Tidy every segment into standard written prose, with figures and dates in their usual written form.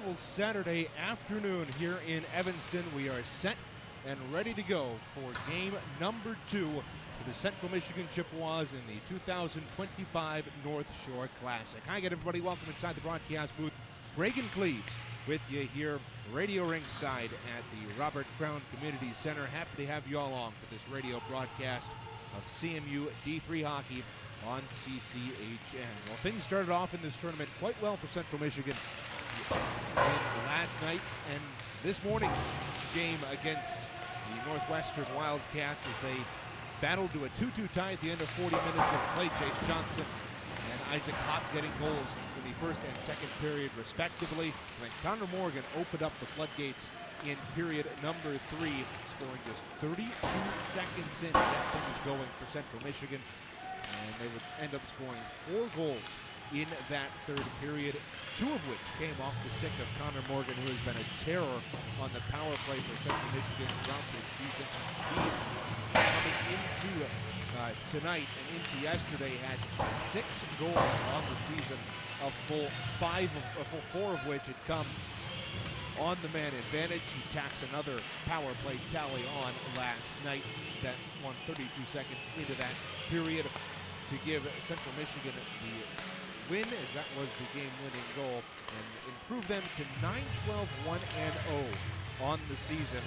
beautiful Saturday afternoon here in Evanston. We are set and ready to go for game number 2 for the Central Michigan Chippewas in the 2025 North Shore Classic. Hi again, everybody. Welcome inside the broadcast booth. Reagan Cleves with you here, radio ringside at the Robert Crown Community Center. Happy to have you all along for this radio broadcast of CMU D3 hockey on CCHN. Well, things started off in this tournament quite well for Central Michigan in last night's and this morning's game against the Northwestern Wildcats as they battled to a 2-2 tie at the end of 40 minutes of play. Chase Johnson and Isaac Hott getting goals in the first and second period respectively. When Connor Morgan opened up the floodgates in period number 3, scoring just 32 seconds in to get things going for Central Michigan. And they would end up scoring 4 goals in that third period, 2 of which came off the stick of Connor Morgan, who has been a terror on the power play for Central Michigan throughout this season. He, coming into tonight and into yesterday, had 6 goals on the season, a full 4 of which had come on the man advantage. He tacks another power play tally on last night that won 32 seconds into that period to give Central Michigan the win, as that was the game-winning goal, and improve them to 9-12-1-0 on the season.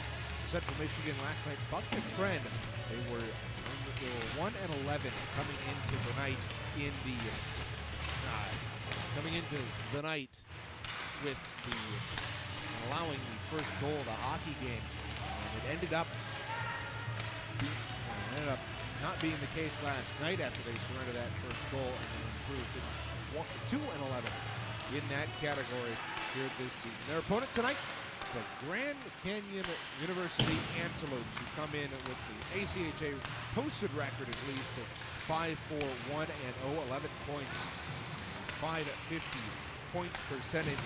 Central Michigan last night bucked the trend. They were 1-11 coming into the night with the allowing the first goal of the hockey game, and it ended up not being the case last night after they surrendered that first goal and then improved to 2-11 in that category here this season. Their opponent tonight, the Grand Canyon University Antelopes, who come in with the ACHA posted record at least of 5-4-1-0, 11 points, 550 points percentage.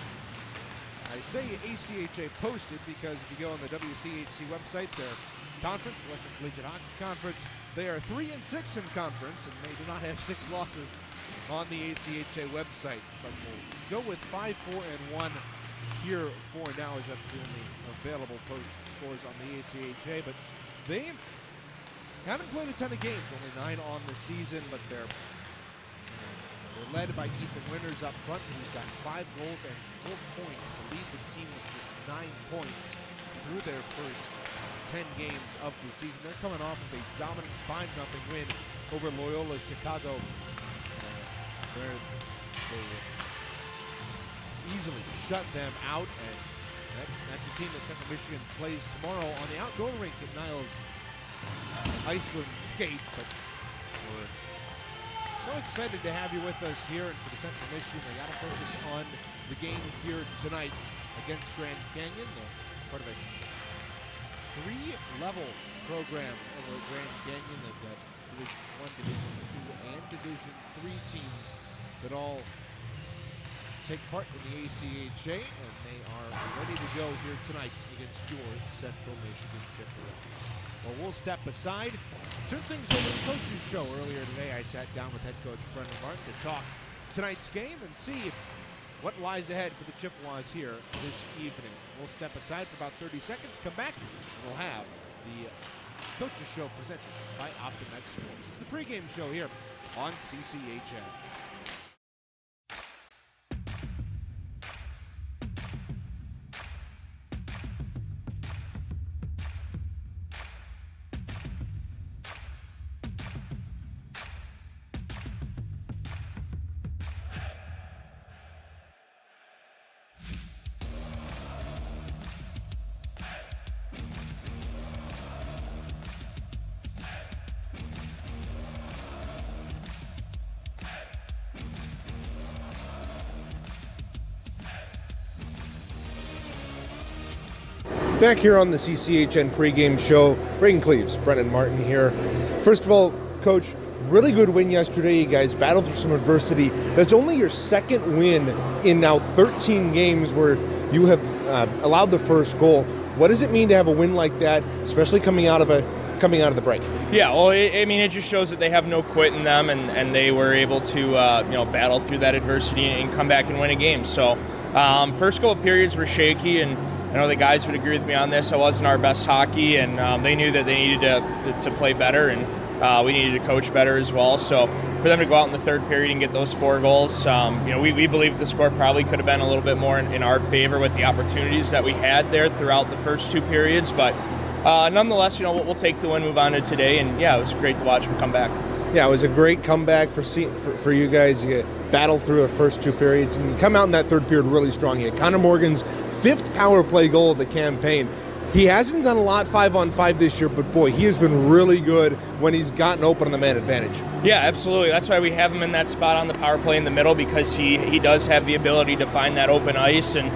I say ACHA posted because if you go on the WCHC website, their conference, Western Collegiate Hockey Conference, they are 3-6 in conference, and they do not have 6 losses on the ACHA website. But we'll go with 5-4-1 here for now, as that's the only available posted scores on the ACHA. But they haven't played a ton of games, only 9 on the season, but they're led by Ethan Winters up front, who's got 5 goals and 4 points to lead the team with just 9 points through their first 10 games of the season. They're coming off of a dominant 5-0 win over Loyola Chicago, where they easily shut them out. And that's a team that Central Michigan plays tomorrow on the outdoor rink at Niles Iceland Skate. But we're so excited to have you with us here, and for the Central Michigan, they got to focus on the game here tonight against Grand Canyon. They're part of a 3-level program over at Grand Canyon. They've got Division 1, Division 2, and Division 3 teams that all take part in the ACHA, and they are ready to go here tonight against your Central Michigan Chippewas. Well, we'll step aside, turn things over to the coach's show. Earlier today, I sat down with head coach Brendan Martin to talk tonight's game and see what lies ahead for the Chippewas here this evening. We'll step aside for about 30 seconds, come back, and we'll have the coach's show presented by Optimex Sports. It's the pregame show here on CCHN. Back here on the CCHN pregame show, Reagan Cleves, Brendan Martin here. First of all, Coach, really good win yesterday. You guys battled through some adversity. That's only your second win in now 13 games where you have allowed the first goal. What does it mean to have a win like that, especially coming out of the break? Yeah, well, it just shows that they have no quit in them, and they were able to battle through that adversity and come back and win a game. So First couple of periods were shaky, and I know the guys would agree with me on this. It wasn't our best hockey, and they knew that they needed to play better, and we needed to coach better as well. So for them to go out in the third period and get those 4 goals, we believe the score probably could have been a little bit more in our favor with the opportunities that we had there throughout the first 2 periods. But nonetheless, we'll take the win, move on to today, and yeah, it was great to watch them come back. Yeah, it was a great comeback for you guys. You battled through the first 2 periods, and you come out in that third period really strong. You had Connor Morgan's 5th power play goal of the campaign. He hasn't done a lot 5-on-5 this year, but boy, he has been really good when he's gotten open on the man advantage. Yeah, absolutely. That's why we have him in that spot on the power play in the middle, because he does have the ability to find that open ice, and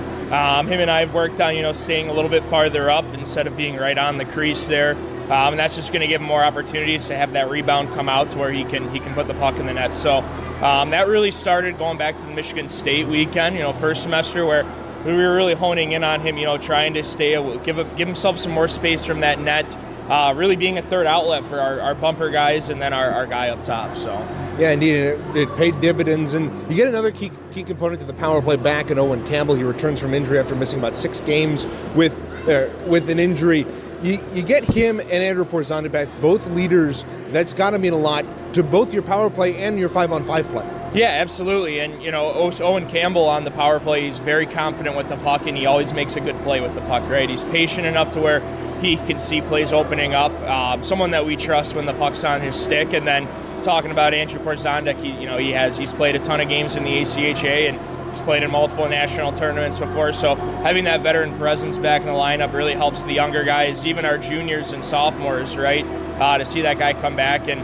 him and I have worked on staying a little bit farther up instead of being right on the crease there. And that's just going to give him more opportunities to have that rebound come out to where he can put the puck in the net. So that really started going back to the Michigan State weekend, first semester, where we were really honing in on him, trying to give himself some more space from that net, really being a third outlet for our bumper guys and then our guy up top. So yeah, indeed, it paid dividends, and you get another key component to the power play back in Owen Campbell. He returns from injury after missing about 6 games with an injury. You get him and Andrew Porzanda back, both leaders. That's got to mean a lot to both your power play and your 5-on-5 play. Yeah, absolutely. And, Owen Campbell on the power play, he's very confident with the puck, and he always makes a good play with the puck, right? He's patient enough to where he can see plays opening up. Someone that we trust when the puck's on his stick. And then talking about Andrew Porzanda, he's played a ton of games in the ACHA, and he's played in multiple national tournaments before, so having that veteran presence back in the lineup really helps the younger guys, even our juniors and sophomores, right? To see that guy come back, and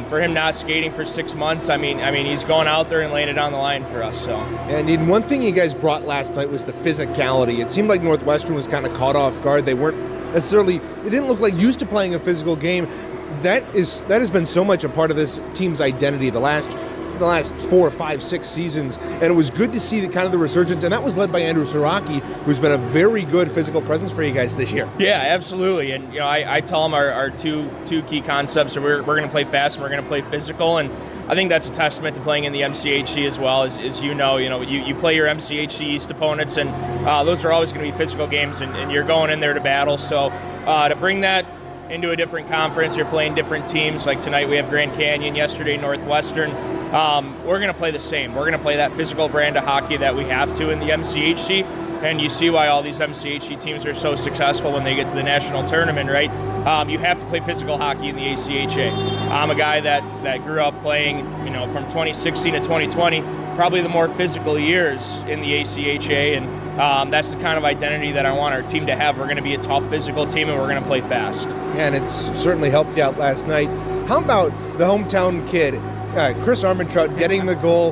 for him not skating for 6 months, I mean, he's going out there and laying it on the line for us. So. And one thing you guys brought last night was the physicality. It seemed like Northwestern was kind of caught off guard. They weren't necessarily. It didn't look like used to playing a physical game. That has been so much a part of this team's identity the last 4, 5, 6 seasons, and it was good to see the resurgence, and that was led by Andrew Siraki, who's been a very good physical presence for you guys this year. Yeah, absolutely, and I tell them our two key concepts are we're going to play fast and we're going to play physical, and I think that's a testament to playing in the MCHC as well. As you play your MCHC East opponents, and those are always going to be physical games, and you're going in there to battle. So to bring that into a different conference, you're playing different teams. Like tonight we have Grand Canyon, yesterday Northwestern. We're going to play the same. We're going to play that physical brand of hockey that we have to in the MCHC, and you see why all these MCHC teams are so successful when they get to the national tournament, right? You have to play physical hockey in the ACHA. I'm a guy that grew up playing, from 2016 to 2020, probably the more physical years in the ACHA, and that's the kind of identity that I want our team to have. We're going to be a tough physical team, and we're going to play fast. Yeah, and it's certainly helped you out last night. How about the hometown kid, Chris Armentrout, getting the goal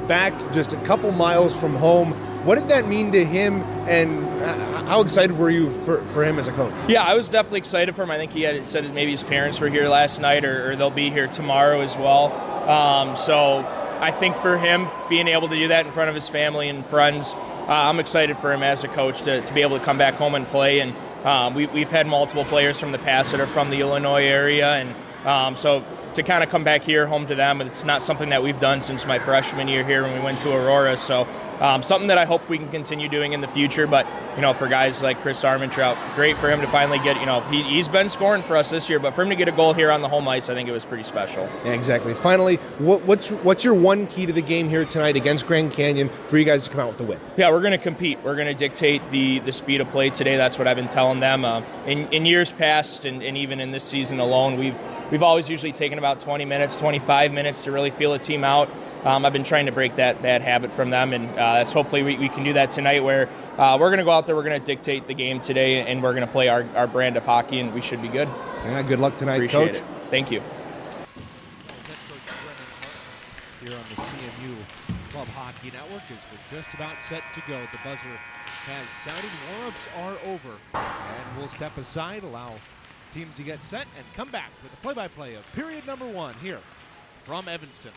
back just a couple miles from home? What did that mean to him, and how excited were you for him as a coach? Yeah, I was definitely excited for him. I think he had said maybe his parents were here last night, or they'll be here tomorrow as well. So I think for him, being able to do that in front of his family and friends, I'm excited for him as a coach to be able to come back home and play. And we've had multiple players from the past that are from the Illinois area, and so to kind of come back here home to them, it's not something that we've done since my freshman year here when we went to Aurora. So something that I hope we can continue doing in the future. But, for guys like Chris Armentrout, great for him to finally get, he's been scoring for us this year, but for him to get a goal here on the home ice, I think it was pretty special. Yeah, exactly. Finally, what's your one key to the game here tonight against Grand Canyon for you guys to come out with the win? Yeah, we're going to compete. We're going to dictate the speed of play today. That's what I've been telling them. In years past, and even in this season alone, we've always usually taken about 20 minutes, 25 minutes to really feel a team out. I've been trying to break that bad habit from them, and that's hopefully we can do that tonight, where we're going to go out there, we're going to dictate the game today, and we're going to play our brand of hockey, and we should be good. Yeah, good luck tonight, Appreciate Coach. It. Thank you. Here on the CMU Club Hockey Network, as we're just about set to go. The buzzer has sounded, warm-ups are over, and we'll step aside, allow teams to get set, and come back with a play-by-play of period number 1 here from Evanston.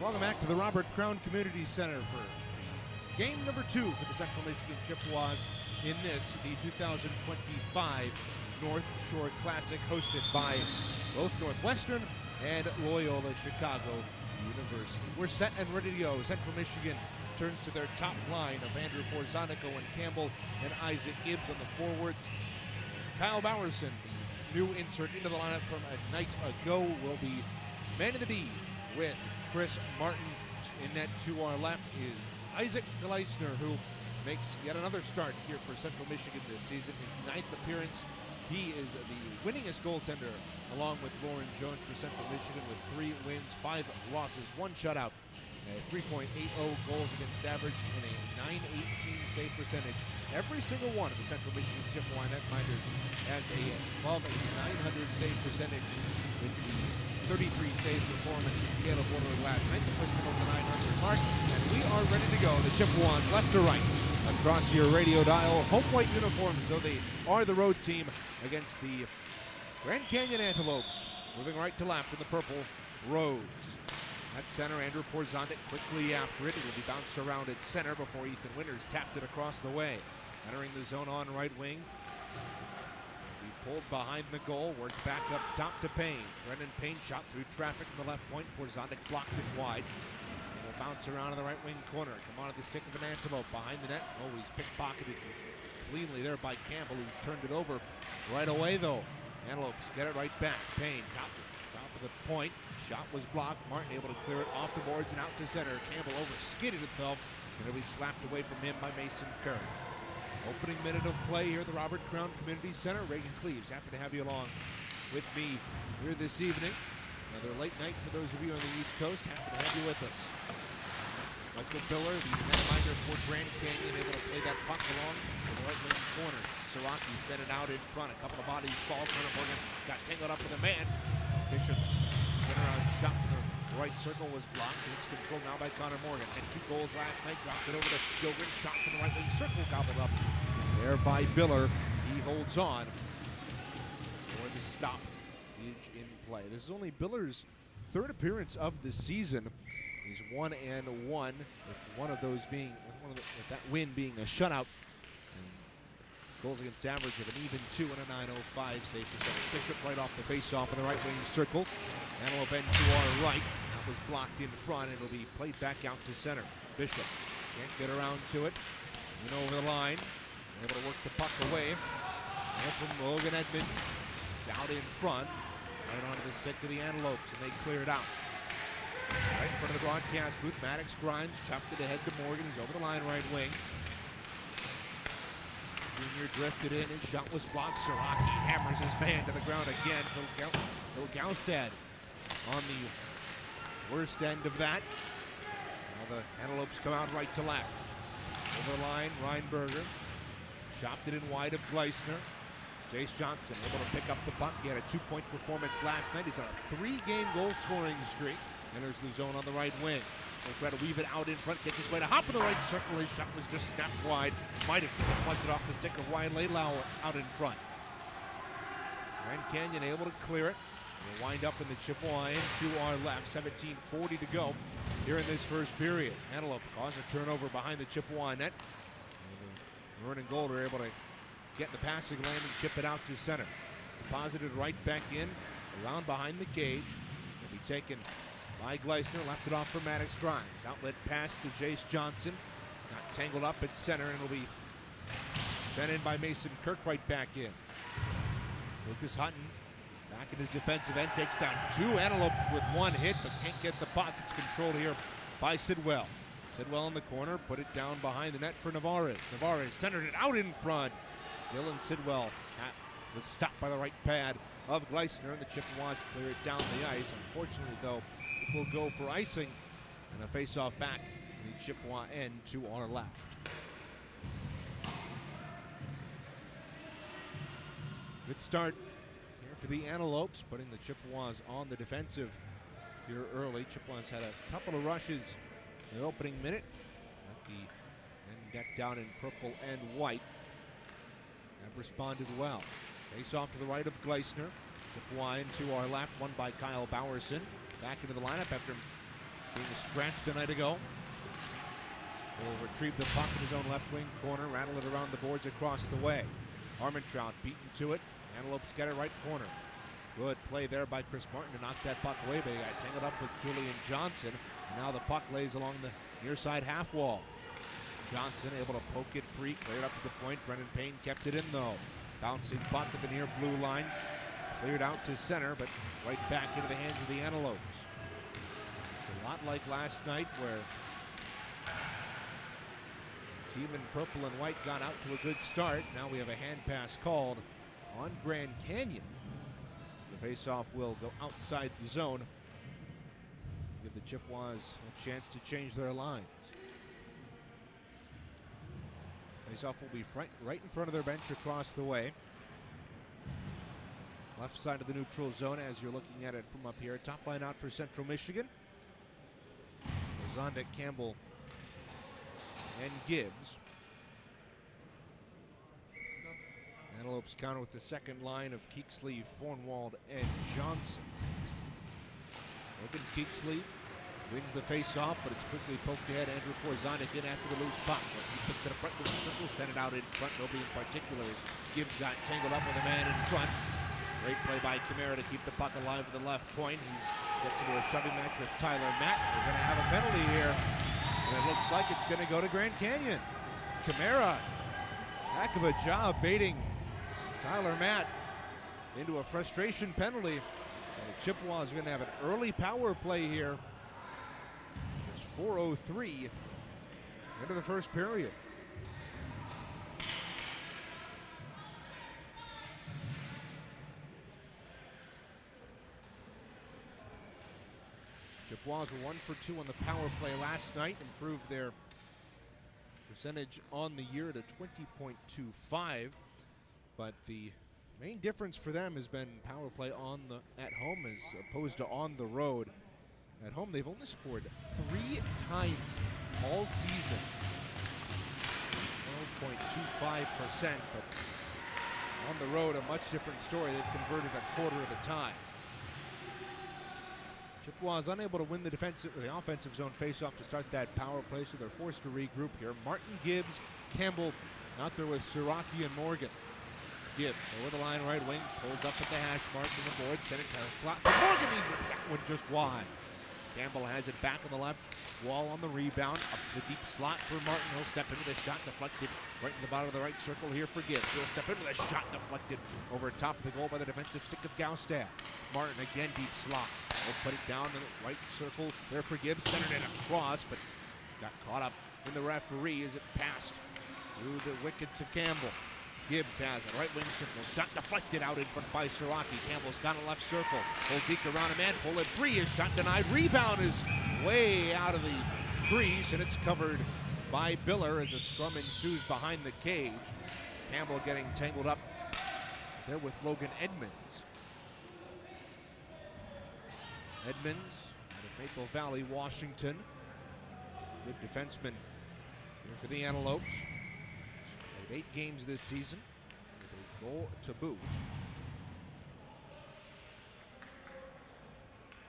Welcome back to the Robert Crown Community Center for game number 2 for the Central Michigan Chippewas in this, the 2025 North Shore Classic, hosted by both Northwestern and Loyola Chicago University. We're set and ready to go. Central Michigan turns to their top line of Andrew Porzonic, Owen Campbell, and Isaac Gibbs on the forwards. Kyle Bowerson, the new insert into the lineup from a night ago, will be man in the D with Chris Martin. In net to our left is Isaac Gleisner, who makes yet another start here for Central Michigan this season, his 9th appearance. He is the winningest goaltender, along with Lauren Jones, for Central Michigan, with 3 wins, 5 losses, 1 shutout, a 3.80 goals against average, and a .918 save percentage. Every single one of the Central Michigan Chippewa netminders has above a .900 save percentage, with the 33 save performance of Caleb Woodward last night to push them over the .900 mark, and we are ready to go. The Chippewas left to right across your radio dial. Home white uniforms, though they are the road team, against the Grand Canyon Antelopes. Moving right to left in the purple Rose. At center, Andrew Porzonic quickly after it. It will be bounced around at center before Ethan Winters tapped it across the way. Entering the zone on right wing. He pulled behind the goal, worked back up top to Payne. Brendan Payne shot through traffic from the left point. Porzonic blocked it wide. He will bounce around in the right wing corner. Come on to the stick of an Antelope behind the net. Oh, he's pickpocketed cleanly there by Campbell, who turned it over right away, though. Antelopes get it right back. Payne, top of the point. Shot was blocked. Martin able to clear it off the boards and out to center. Campbell over-skidded it, though, and it'll be slapped away from him by Mason Kirk. Opening minute of play here at the Robert Crown Community Center. Reagan Cleaves, happy to have you along with me here this evening. Another late night for those of you on the East Coast. Happy to have you with us. Michael Biller, the netminder for Grand Canyon, able to play that puck along to the right wing corner. Siraki set it out in front. A couple of bodies fall. Connor Morgan got tangled up with a man. Bishop's spin around shot from the right circle was blocked. It's controlled now by Connor Morgan. Had 2 goals last night. Dropped it over to Gilgren. Shot from the right wing circle. Gobbled up there by Biller. He holds on for the stop in play. This is only Biller's 3rd appearance of the season. He's 1-1, with one of those being, with that win being a shutout. And goals against average of an even 2 and a .905 save percentage. Bishop right off the face-off in the right wing circle. Antelope end to our right. That was blocked in front. It'll be played back out to center. Bishop can't get around to it. And over the line. Able to work the puck away. And from Logan Edmonds. It's out in front. Right onto the stick to the Antelopes, and they clear it out. Right in front of the broadcast booth, Maddox Grimes chopped it ahead to Morgan. He's over the line right wing. Junior drifted in, his shot was blocked. Siraki hammers his man to the ground again. Phil Gaustad on the worst end of that. Now the Antelopes come out right to left. Over the line, Reinberger. Chopped it in wide of Gleisner. Jace Johnson able to pick up the puck. He had a 2-point performance last night. He's on a 3-game goal scoring streak. Enters the zone on the right wing. He'll try to weave it out in front. Gets his way to hop in the right circle. His shot was just snapped wide. Might have deflected off the stick of Ryan Laylau out in front. Grand Canyon able to clear it. We'll wind up in the Chippewa end to our left. 17:40 to go here in this first period. Antelope cause a turnover behind the Chippewa net. Vernon Gold are able to get the passing lane and chip it out to center. Deposited right back in, around behind the cage. Will be taken by Gleisner, left it off for Maddox Grimes. Outlet pass to Jace Johnson. Got tangled up at center and will be sent in by Mason Kirk right back in. Lucas Hutton back in his defensive end, takes down 2 Antelopes with 1 hit, but can't get the puck. It's controlled here by Sidwell. Sidwell in the corner, put it down behind the net for Navarez. Navarez centered it out in front. Dylan Sidwell was stopped by the right pad of Gleisner, and the Chippewas clear it down the ice. Unfortunately, though, it will go for icing and a face-off back in the Chippewa end to our left. Good start here for the Antelopes, putting the Chippewas on the defensive here early. Chippewas had a couple of rushes in the opening minute. The men decked down in purple and white have responded well. Face off to the right of Gleisner. Chippewa into our left, won by Kyle Bowerson. Back into the lineup after being scratched a night ago. Will retrieve the puck in his own left wing corner, rattle it around the boards across the way. Armentrout beaten to it. Antelopes get it right corner. Good play there by Chris Martin to knock that puck away, but he got tangled up with Julian Johnson. And now the puck lays along the near side half wall. Johnson able to poke it free, cleared up at the point. Brennan Payne kept it in though. Bouncing puck at the near blue line. Cleared out to center, but right back into the hands of the Antelopes. It's a lot like last night where team in purple and white got out to a good start. Now we have a hand pass called on Grand Canyon. So the faceoff will go outside the zone. Give the Chippewas a chance to change their lines. Faceoff will be right in front of their bench across the way. Left side of the neutral zone as you're looking at it from up here. Top line out for Central Michigan. Zonda, Campbell, and Gibbs. Antelopes counter with the second line of Keeksley, Fornwald, and Johnson. Logan Keeksley wins the face-off, but it's quickly poked ahead. Andrew Korzonik in after the loose puck. He puts it up front with the circle, sent it out in front. Nobody in particular as Gibbs got tangled up with a man in front. Great play by Camara to keep the puck alive at the left point. He gets into a shoving match with Tyler Mack. We're going to have a penalty here. And it looks like it's going to go to Grand Canyon. Camara, heck of a job baiting Tyler Matt into a frustration penalty. And the Chippewas are going to have an early power play here. Just 4:03 into the first period. Chippewas were 1 for 2 on the power play last night, improved their percentage on the year to 20.25. But the main difference for them has been power play at home as opposed to on the road. At home, they've only scored 3 times all season. 12.25%, but on the road, a much different story. They've converted a quarter of the time. Chippewas unable to win the offensive zone faceoff to start that power play, so they're forced to regroup here. Martin, Gibbs, Campbell out there with Siraki and Morgan. Gibbs over the line, right wing, pulls up at the hash mark on the board, center down slot for Morgan. That one just wide. Campbell has it back on the left wall on the rebound. Up the deep slot for Martin. He'll step into the shot, deflected right in the bottom of the right circle here for Gibbs. He'll step into the shot, deflected over top of the goal by the defensive stick of Gaustad. Martin again, deep slot. He'll put it down in the right circle there for Gibbs. Centered it across, but got caught up in the referee as it passed through the wickets of Campbell. Gibbs has it, right wing circle, shot deflected out in front by Siraki. Campbell's got a left circle, pull deep around a man, pull it free, his shot denied. Rebound is way out of the crease, and it's covered by Biller as a scrum ensues behind the cage. Campbell getting tangled up there with Logan Edmonds. Edmonds out of Maple Valley, Washington. Good defenseman here for the Antelopes. 8 games this season with a goal to boot.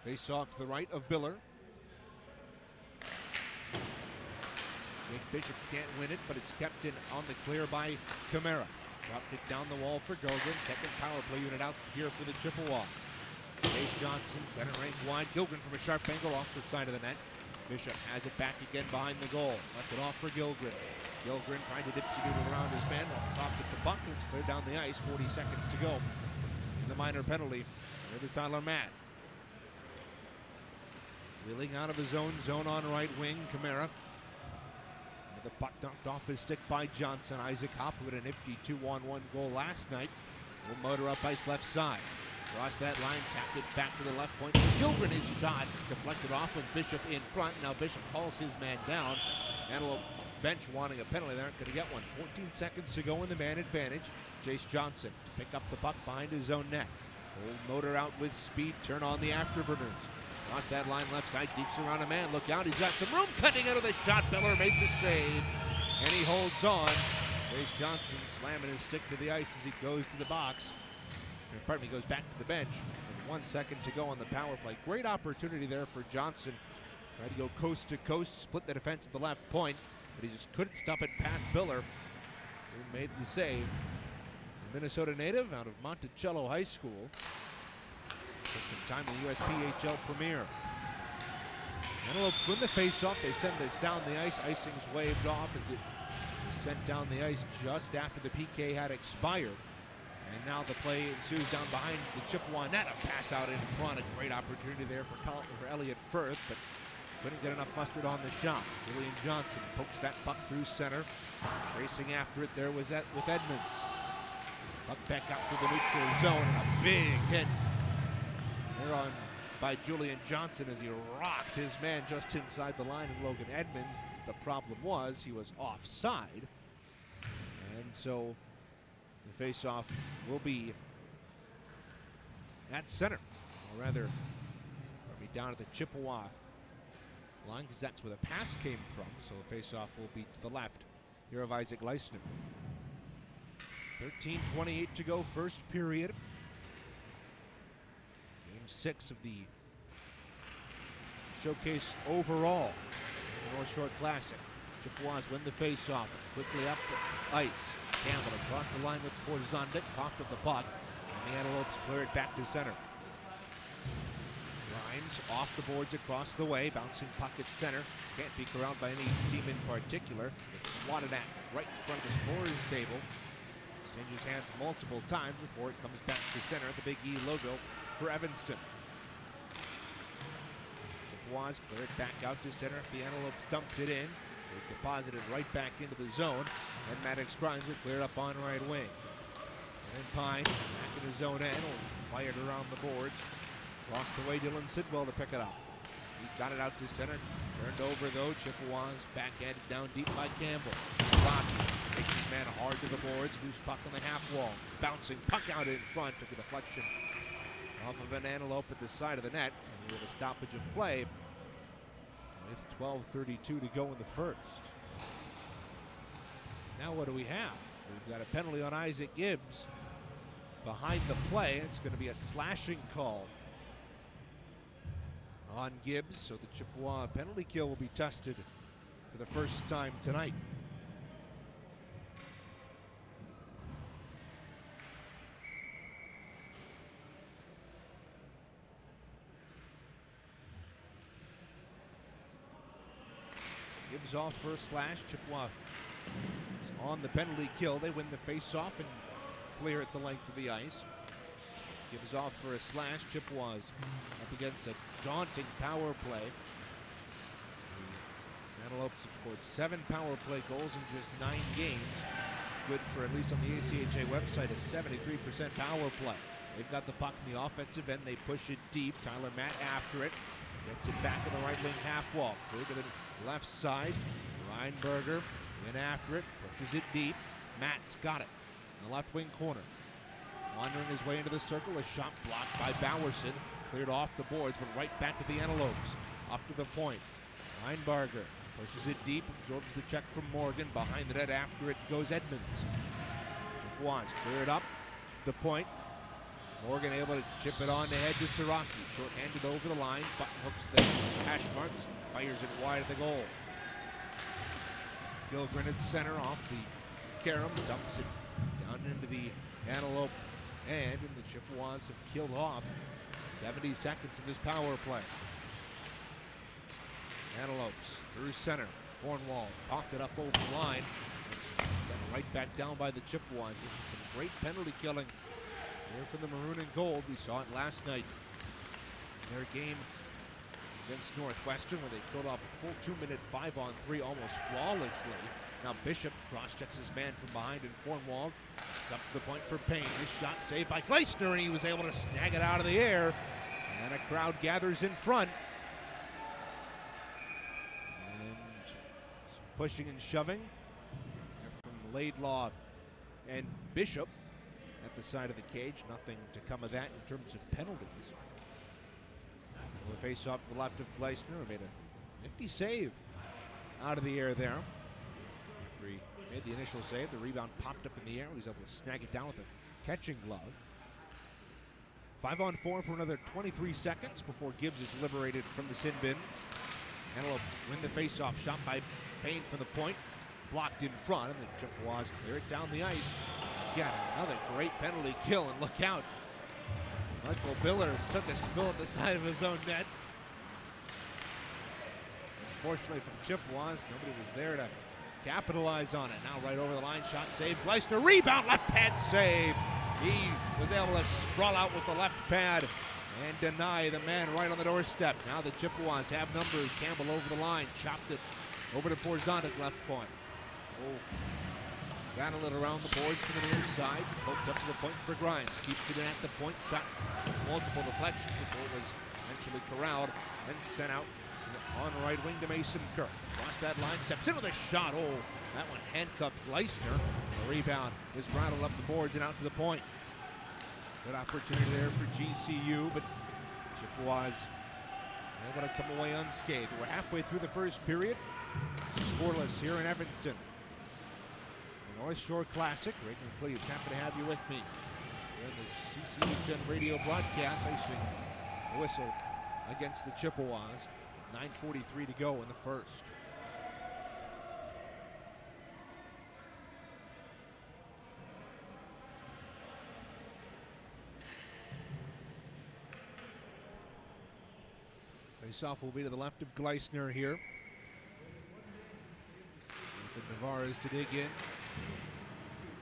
Face off to the right of Biller. Jake Bishop can't win it, but it's kept in on the clear by Camara. Dropped it down the wall for Gilgren. Second power play unit out here for the Chippewas. Chase Johnson, center rank wide. Gilgren from a sharp angle off the side of the net. Bishop has it back again behind the goal. Left it off for Gilgren. Gilgren trying to dipsy-doodle around his man. Dropped it to Buck. It's cleared down the ice. 40 seconds to go. The minor penalty for the Tyler Matt. Wheeling out of his own zone on right wing, Camara. Had the puck knocked off his stick by Johnson. Isaac Hopper with a nifty 2-on-1 goal last night. Will motor up ice left side. Across that line, tapped it back to the left point. Gilgren, his shot deflected off with Bishop in front. Now Bishop calls his man down. Antelope bench wanting a penalty. They aren't going to get one. 14 seconds to go in the man advantage. Chase Johnson to pick up the puck behind his own net. Old motor out with speed. Turn on the afterburners. Across that line left side. Deeks around a man. Look out. He's got some room cutting out of the shot. Beller made the save. And he holds on. Chase Johnson slamming his stick to the ice as he goes to the box. Pardon me, goes back to the bench. With 1 second to go on the power play. Great opportunity there for Johnson Tried to go coast to coast, split the defense at the left point, but he just couldn't stuff it past Biller, who made the save. A Minnesota native out of Monticello High School. Spent some time in the USPHL Premier. Antelopes win the faceoff. They send this down the ice. Icing's waved off as it was sent down the ice just after the PK had expired. And now the play ensues down behind the Chippewa net. A pass out in front. A great opportunity there for Elliott Firth, but couldn't get enough mustard on the shot. Julian Johnson pokes that puck through center. Racing after it there was with Edmonds. Puck back up to the neutral zone, and a big hit there on by Julian Johnson as he rocked his man just inside the line of Logan Edmonds. The problem was he was offside, and so the faceoff will be at center, or rather, it'll be down at the Chippewa line because that's where the pass came from. So the faceoff will be to the left here of Isaac Leisner. 13:28 to go, first period. Game 6 of the showcase overall, the North Shore Classic. Chippewas win the faceoff, quickly up the ice. Campbell across the line with Porzondik, popped up the puck, and the Antelopes clear it back to center. Grimes off the boards across the way, bouncing puck at center. Can't be corralled by any team in particular. It's swatted at right in front of the scorer's table. Exchanges hands multiple times before it comes back to center. The Big E logo for Evanston. Chippewas clear it back out to center. The Antelopes dumped it in. They deposited right back into the zone. And Maddox Grimes will clear it up on right wing. And then Pine back in the zone end. Fired around the boards. Lost the way Dylan Sidwell to pick it up. He got it out to center. Turned over though. Chippewas backhanded down deep by Campbell. Rocky takes his man hard to the boards. Loose puck on the half wall. Bouncing puck out in front. Took a deflection off of an Antelope at the side of the net. And we have a stoppage of play with 12:32 to go in the first. Now what do we have? We've got a penalty on Isaac Gibbs behind the play. It's going to be a slashing call on Gibbs, so the Chippewa penalty kill will be tested for the first time tonight. So Gibbs off for a slash. Chippewa is on the penalty kill. They win the face-off and clear it the length of the ice. Gives off for a slash. Chippewas up against a daunting power play. The Antelopes have scored 7 power play goals in just 9 games. Good for, at least on the ACHA website, a 73% power play. They've got the puck in the offensive end. They push it deep. Tyler Matt after it. Gets it back in the right wing half wall. Clear to the left side. Reinberger in after it. Pushes it deep. Matt's got it in the left wing corner. Wandering his way into the circle, a shot blocked by Bowerson. Cleared off the boards, but right back to the Antelopes. Up to the point. Reinbarger pushes it deep, absorbs the check from Morgan. Behind the net after it goes Edmonds. Chippewas clear it up to the point. Morgan able to chip it on the head to Siraki. Short-handed over the line, button hooks the hash marks, fires it wide of the goal. Gilgren at center off the carom, dumps it down into the Antelope end, and the Chippewas have killed off 70 seconds of this power play. Antelopes through center. Fornwald coughed it up over the line. It's sent right back down by the Chippewas. This is some great penalty killing here for the Maroon and Gold. We saw it last night in their game against Northwestern, where they killed off a full 2-minute 5-on-3 almost flawlessly. Now Bishop cross-checks his man from behind, and Fornwald is up to the point for Payne. His shot saved by Gleisner, and he was able to snag it out of the air. And a crowd gathers in front. And pushing and shoving from Laidlaw and Bishop at the side of the cage. Nothing to come of that in terms of penalties. The face-off to the left of Gleisner, who made a nifty save out of the air there. After he made the initial save, the rebound popped up in the air. He was able to snag it down with a catching glove. 5-on-4 for another 23 seconds before Gibbs is liberated from the sin bin. Antelopes win the faceoff. Shot by Payne from the point. Blocked in front, and the Chippewas clear it down the ice. Again, another great penalty kill, and look out. Michael Biller took a spill at the side of his own net. Unfortunately for the Chippewas, nobody was there to capitalize on it. Now right over the line, shot saved. Gleisner, rebound, left pad save. He was able to sprawl out with the left pad and deny the man right on the doorstep. Now the Chippewas have numbers. Campbell over the line, chopped it over to Porzonic, left point. Rattle it around the boards to the near side. Poked up to the point for Grimes. Keeps it in at the point. Shot multiple deflections before it was eventually corralled and sent out on right wing to Mason Kirk. Across that line, steps into the shot. Oh, that one handcuffed Gleisner. The rebound is rattled up the boards and out to the point. Good opportunity there for GCU, but Chippewas able to come away unscathed. We're halfway through the first period. Scoreless here in Evanston. The North Shore Classic. Reagan Cleaves, happy to have you with me here in the CCHN radio broadcast. Facing the whistle against the Chippewas. 9:43 to go in the first. Faceoff will be to the left of Gleisner here. Nathan Navarre is to dig in.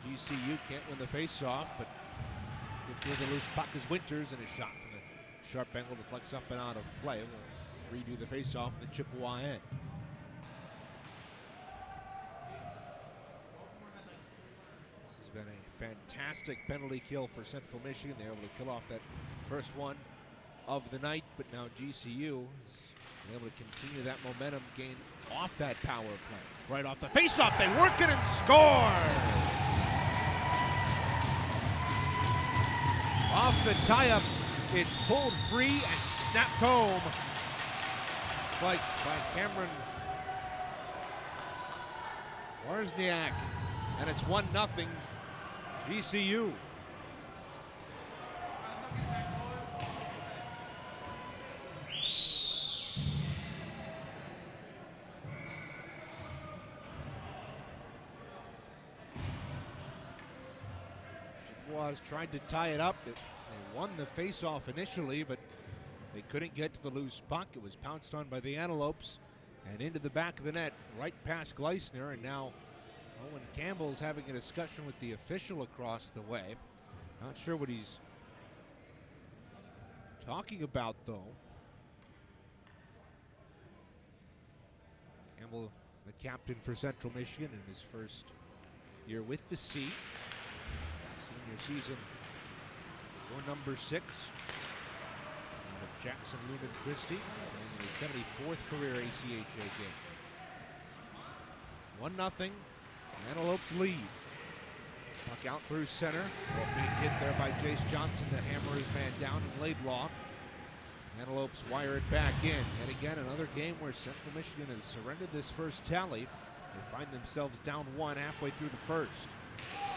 GCU can't win the faceoff, but give the loose puck is Winters, and a shot from the sharp angle deflects up and out of play. We'll redo the faceoff in the Chippewa end. This has been a fantastic penalty kill for Central Michigan. They're able to kill off that first one of the night, but now GCU is able to continue that momentum gain off that power play. Right off the faceoff, they work it and score! Off the tie-up, it's pulled free and snapped home. Spiked by Cameron Wozniak, and it's 1-0 GCU. Chippewas tried to tie it up. They won the face-off initially, but they couldn't get to the loose puck. It was pounced on by the Antelopes and into the back of the net, right past Gleisner. And now Owen Campbell's having a discussion with the official across the way. Not sure what he's talking about, though. Campbell, the captain for Central Michigan in his first year with the C. Senior season for number 6. Out of Jackson Lumen Christie, in his 74th career ACHA game. 1-0. Antelopes lead. Puck out through center. A big hit there by Jace Johnson to hammer his man down in Laidlaw. Antelopes wire it back in. Yet again, another game where Central Michigan has surrendered this first tally. They find themselves down 1 halfway through the first.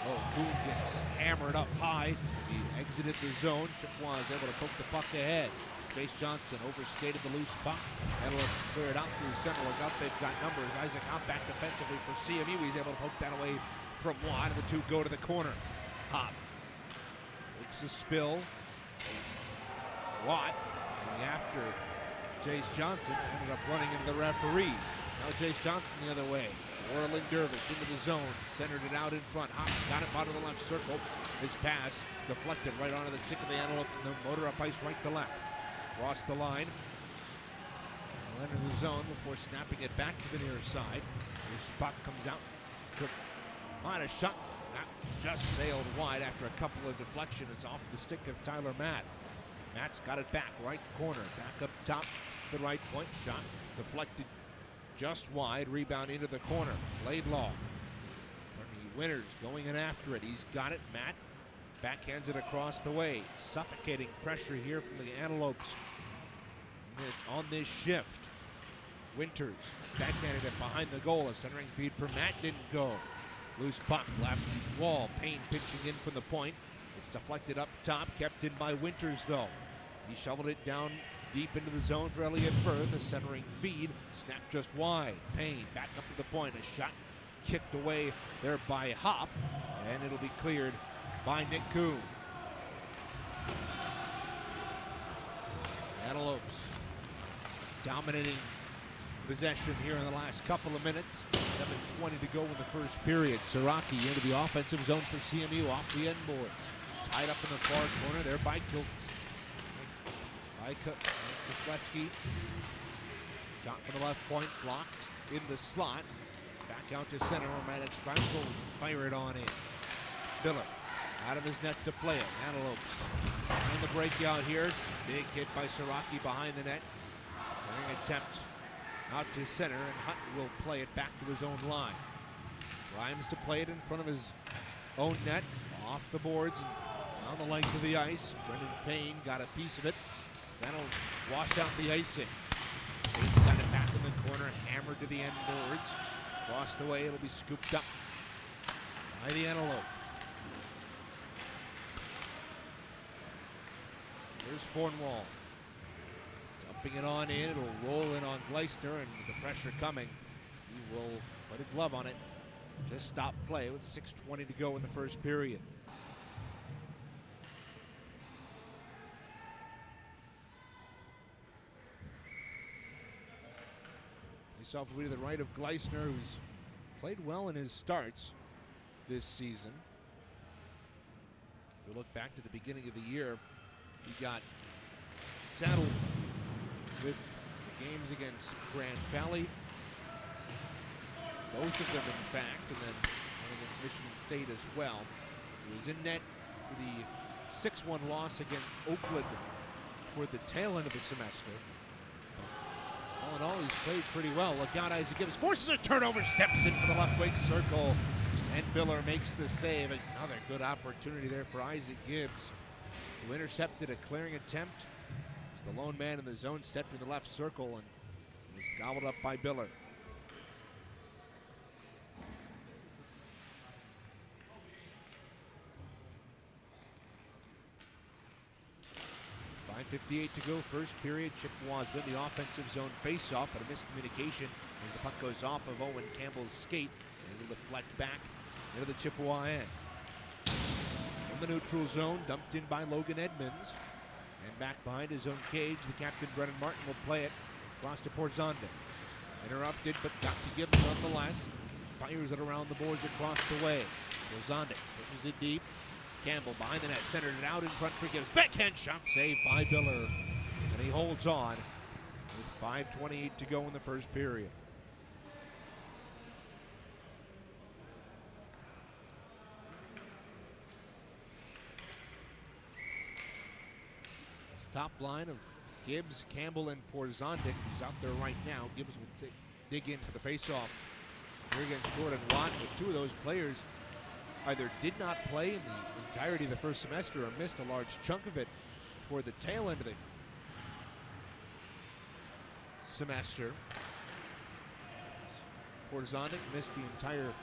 Oh, Kuhn gets hammered up high as he exited the zone. Chippewas able to poke the puck ahead. Jace Johnson overskated the loose puck. Antelopes cleared out through center. Look out, they've got numbers. Isaac Hop back defensively for CMU. He's able to poke that away from wide, and the two go to the corner. Hop makes a spill. Watt, going after Jace Johnson, ended up running into the referee. Now Jace Johnson the other way. Orlin Dervish into the zone, centered it out in front. Hops got it out of the left circle. His pass deflected right onto the stick of the Antelopes, and the motor up ice right to left. Across the line. They'll enter the zone before snapping it back to the near side. Loose puck comes out. Cook might have shot. That just sailed wide after a couple of deflections off the stick of Tyler Matt. Matt's got it back, right corner. Back up top to the right point. Shot deflected just wide. Rebound into the corner. Laidlaw. Winters going in after it. He's got it. Matt backhands it across the way. Suffocating pressure here from the Antelopes on this shift. Winters backhanded it behind the goal. A centering feed for Matt didn't go. Loose puck left wall. Payne pitching in from the point. It's deflected up top. Kept in by Winters though. He shoveled it down Deep into the zone for Elliott Firth. A centering feed. Snap just wide. Payne back up to the point. A shot kicked away there by Hop. And it'll be cleared by Nick Kuhn. Antelopes dominating possession here in the last couple of minutes. 7:20 to go in the first period. Siraki into the offensive zone for CMU off the end boards. Tied up in the far corner there by Kisleski. Shot from the left point, blocked in the slot. Back out to center where Maddox will fire it on in. Biller out of his net to play it. Antelopes in the breakout here. Big hit by Siraki behind the net. Clearing attempt out to center, and Hunt will play it back to his own line. Rhymes to play it in front of his own net, off the boards and down the length of the ice. Brendan Payne got a piece of it. That'll wash out the icing. Payne's got it back in the corner, hammered to the end boards. Across the way, it'll be scooped up by the Antelopes. Here's Fornwall. Dumping it on in, it'll roll in on Gleisner, and with the pressure coming, he will put a glove on it. Just stop play with 6:20 to go in the first period. Face-off will be to the right of Gleisner, who's played well in his starts this season. If we look back to the beginning of the year, he got saddled with the games against Grand Valley, both of them in fact, and then one against Michigan State as well. He was in net for the 6-1 loss against Oakland toward the tail end of the semester. All in all, he's played pretty well. Look out, Isaac Gibbs forces a turnover, steps in for the left wing circle, and Biller makes the save. Another good opportunity there for Isaac Gibbs, who intercepted a clearing attempt. The lone man in the zone stepped in the left circle and was gobbled up by Biller. .58 to go, first period. Chippewas win the offensive zone face-off, but a miscommunication as the puck goes off of Owen Campbell's skate and will deflect back into the Chippewa end. From the neutral zone, dumped in by Logan Edmonds. And back behind his own cage, the captain, Brennan Martin, will play it across to Porzonda. Interrupted, but got to give him nonetheless. Fires it around the boards across the way. Porzonda pushes it deep. Campbell behind the net, centered it out in front for Gibbs. Backhand shot saved by Biller. And he holds on with 5:28 to go in the first period. Top line of Gibbs, Campbell, and Porzondik, who's out there right now. Gibbs will dig in for the faceoff here against Jordan Watt, but two of those players either did not play in the entirety of the first semester or missed a large chunk of it toward the tail end of the semester. Porzondik missed the entire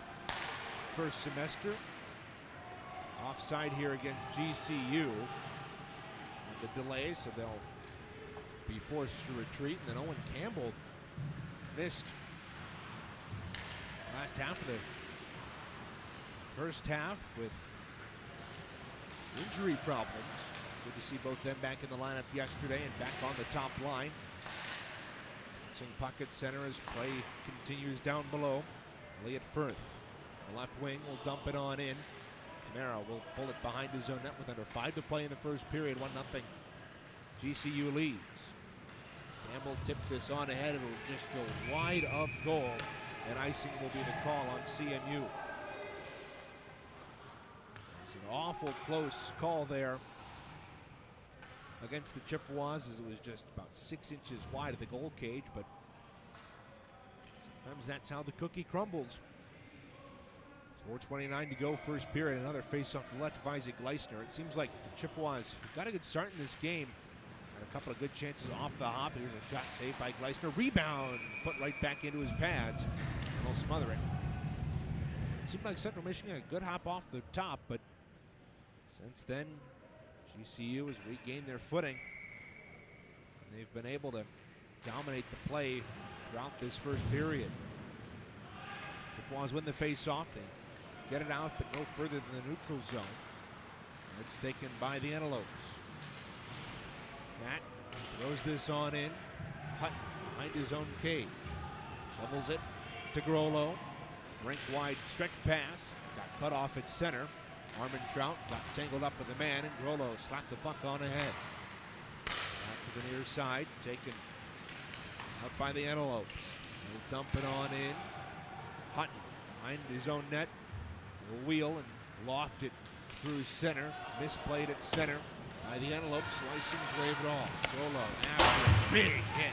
first semester. Offside here against GCU. The delay, so they'll be forced to retreat. And then Owen Campbell missed last half of the first half with injury problems. Good to see both them back in the lineup yesterday and back on the top line. Sing pocket center as play continues down below. Elliott Firth, the left wing, will dump it on in. Camara will pull it behind his own net with under 5 to play in the first period. 1-0. GCU leads. Campbell tipped this on ahead. It'll just go wide of goal, and icing will be the call on CMU. It's an awful close call there against the Chippewas, as it was just about 6 inches wide of the goal cage, but sometimes that's how the cookie crumbles. 4:29 to go, first period. Another face-off to the left of Isaac Gleisner. It seems like the Chippewas got a good start in this game. Had a couple of good chances off the hop. Here's a shot saved by Gleisner. Rebound put right back into his pads, and they'll smother it. It seemed like Central Michigan had a good hop off the top, but since then, GCU has regained their footing. And they've been able to dominate the play throughout this first period. Chippewas win the face-off. They get it out, but no further than the neutral zone. It's taken by the Antelopes. Matt throws this on in. Hutton behind his own cage. Shovels it to Grollo. Rink-wide stretch pass. Got cut off at center. Armentrout got tangled up with a man, and Grollo slapped the puck on ahead. Back to the near side, taken out by the Antelopes. They'll dump it on in. Hutton behind his own net. Will wheel and loft it through center. Misplayed at center by the Antelopes. Lysings waved it off. Grollo after a big hit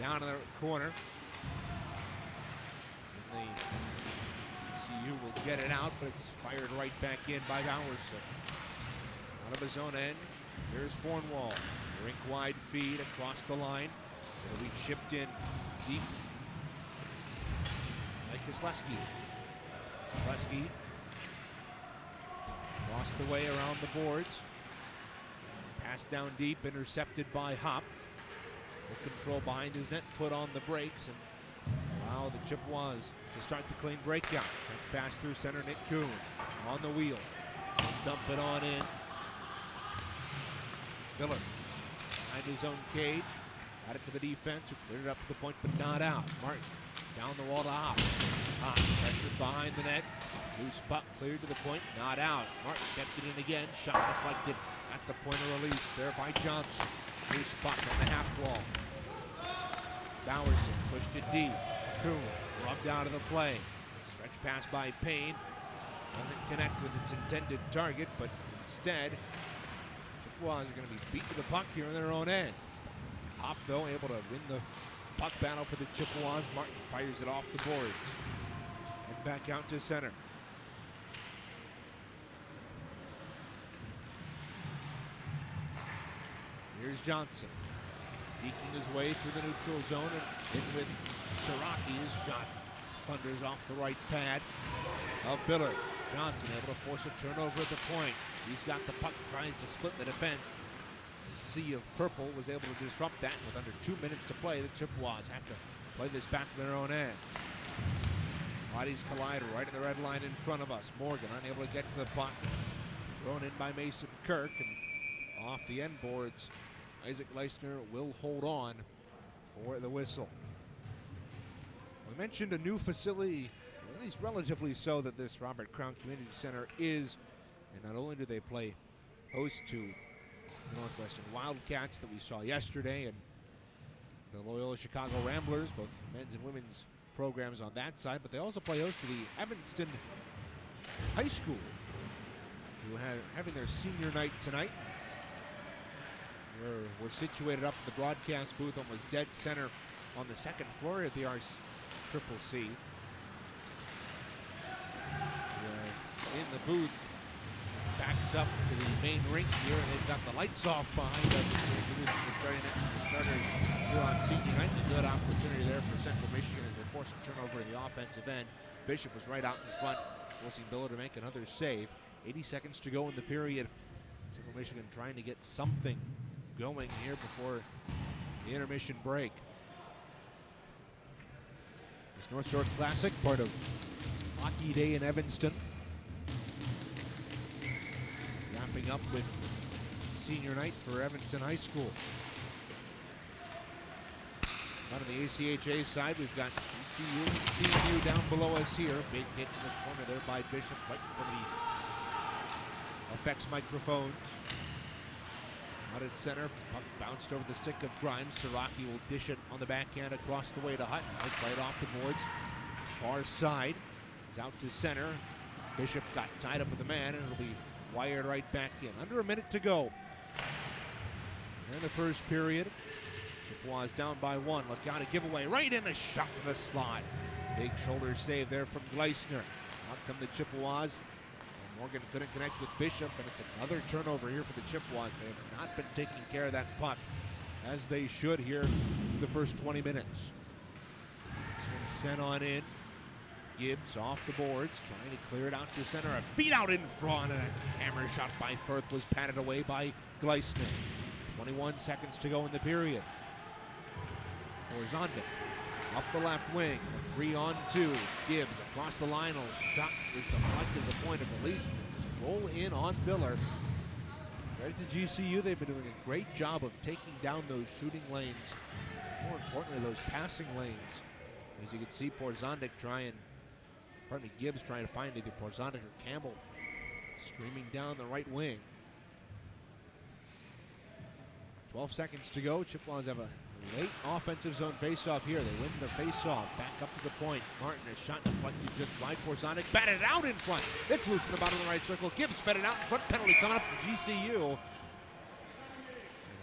down in the corner. And the CU will get it out, but it's fired right back in by Bowerson. Out of his own end, here's Fornwall. Rink-wide feed across the line. It'll be chipped in deep by Kozlowski. Kozlowski across the way around the boards. Pass down deep, intercepted by Hop. Full control behind his net, put on the brakes, and allow the Chippewas to start the clean breakout. Stretch pass through center, Nick Kuhn on the wheel. Dump it on in. Miller behind his own cage. Got it to the defense, who cleared it up to the point, but not out. Martin down the wall to Hop. Hop pressured behind the net. Loose puck cleared to the point, not out. Martin kept it in again. Shot deflected at the point of release there by Johnson. Loose puck on the half wall. Bowerson pushed it deep. Kuhn rubbed out of the play. Stretch pass by Payne. Doesn't connect with its intended target, but instead, Chippewas are going to be beat to the puck here in their own end. Hop, though, able to win the puck battle for the Chippewas. Martin fires it off the boards. And back out to center. Here's Johnson, eking his way through the neutral zone, and in with Siraki. His shot thunders off the right pad of Billard. Johnson able to force a turnover at the point. He's got the puck, tries to split the defense. The sea of purple was able to disrupt that. With under 2 minutes to play, the Chippewas have to play this back to their own end. Bodies collide right in the red line in front of us. Morgan unable to get to the puck. Thrown in by Mason Kirk, and off the end boards, Isaac Leisner will hold on for the whistle. We mentioned a new facility, at least relatively so, that this Robert Crown Community Center is. And not only do they play host to the Northwestern Wildcats that we saw yesterday, and the Loyola Chicago Ramblers, both men's and women's programs on that side, but they also play host to the Evanston High School, who are having their senior night tonight. We're situated up in the broadcast booth, almost dead center on the second floor of the RCCC. In the booth, backs up to the main rink here, and they've got the lights off behind us as we're introducing the starters here on senior night. A good opportunity there for Central Michigan as they force a turnover in the offensive end. Bishop was right out in front, forcing Miller to make another save. 80 seconds to go in the period. Central Michigan trying to get something going here before the intermission break. This North Shore Classic, part of Hockey Day in Evanston. Wrapping up with senior night for Evanston High School. On the ACHA side, we've got ECU and CU down below us here. Big hit in the corner there by Bishop, right from the effects microphones. Out at center, puck bounced over the stick of Grimes. Siraki will dish it on the backhand across the way to Hutton. Right off the boards. Far side. He's out to center. Bishop got tied up with the man, and it'll be wired right back in. Under a minute to go in the first period. Chippewas down by one. Look out, a giveaway right in the shot from the slot. Big shoulder save there from Gleisner. Out come the Chippewas. Morgan couldn't connect with Bishop, and it's another turnover here for the Chippewas. They have not been taking care of that puck as they should here in the first 20 minutes. This one sent on in. Gibbs off the boards, trying to clear it out to center. A feed out in front, and a hammer shot by Firth was patted away by Gleisner. 21 seconds to go in the period. Horizontal up the left wing, a 3-on-2. Gibbs across the line. Shot is deflected at the point of release. Just roll in on Biller. Credit to GCU, they've been doing a great job of taking down those shooting lanes. More importantly, those passing lanes. As you can see, Gibbs trying to find either Porzondik or Campbell streaming down the right wing. 12 seconds to go. Chippewas have a late offensive zone faceoff here. They win the faceoff. Back up to the point. Martin has shot deflected just wide. Porzondik batted it out in front. It's loose in the bottom of the right circle. Gibbs fed it out in front. Penalty coming up to GCU. And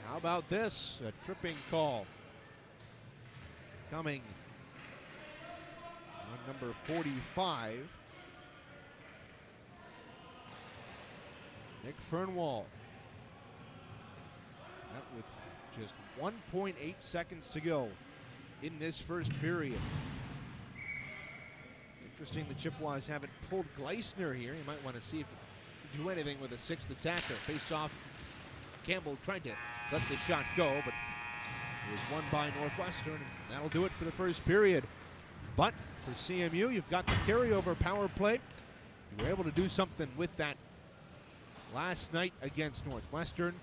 how about this? A tripping call coming on number 45. Nick Fernwall. That with just 1.8 seconds to go in this first period. Interesting the Chippewas haven't pulled Gleisner here. You might want to see if he can do anything with a sixth attacker. Face off. Campbell tried to let the shot go, but it was won by Northwestern, and that'll do it for the first period. But for CMU, you've got the carryover power play. You were able to do something with that last night against Northwestern.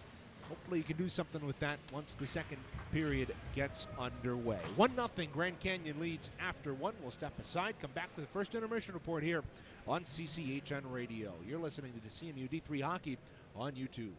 Hopefully you can do something with that once the second period gets underway. 1-0 Grand Canyon leads after one. We'll step aside, come back with the first intermission report here on CCHN Radio. You're listening to the CMU D3 Hockey on YouTube.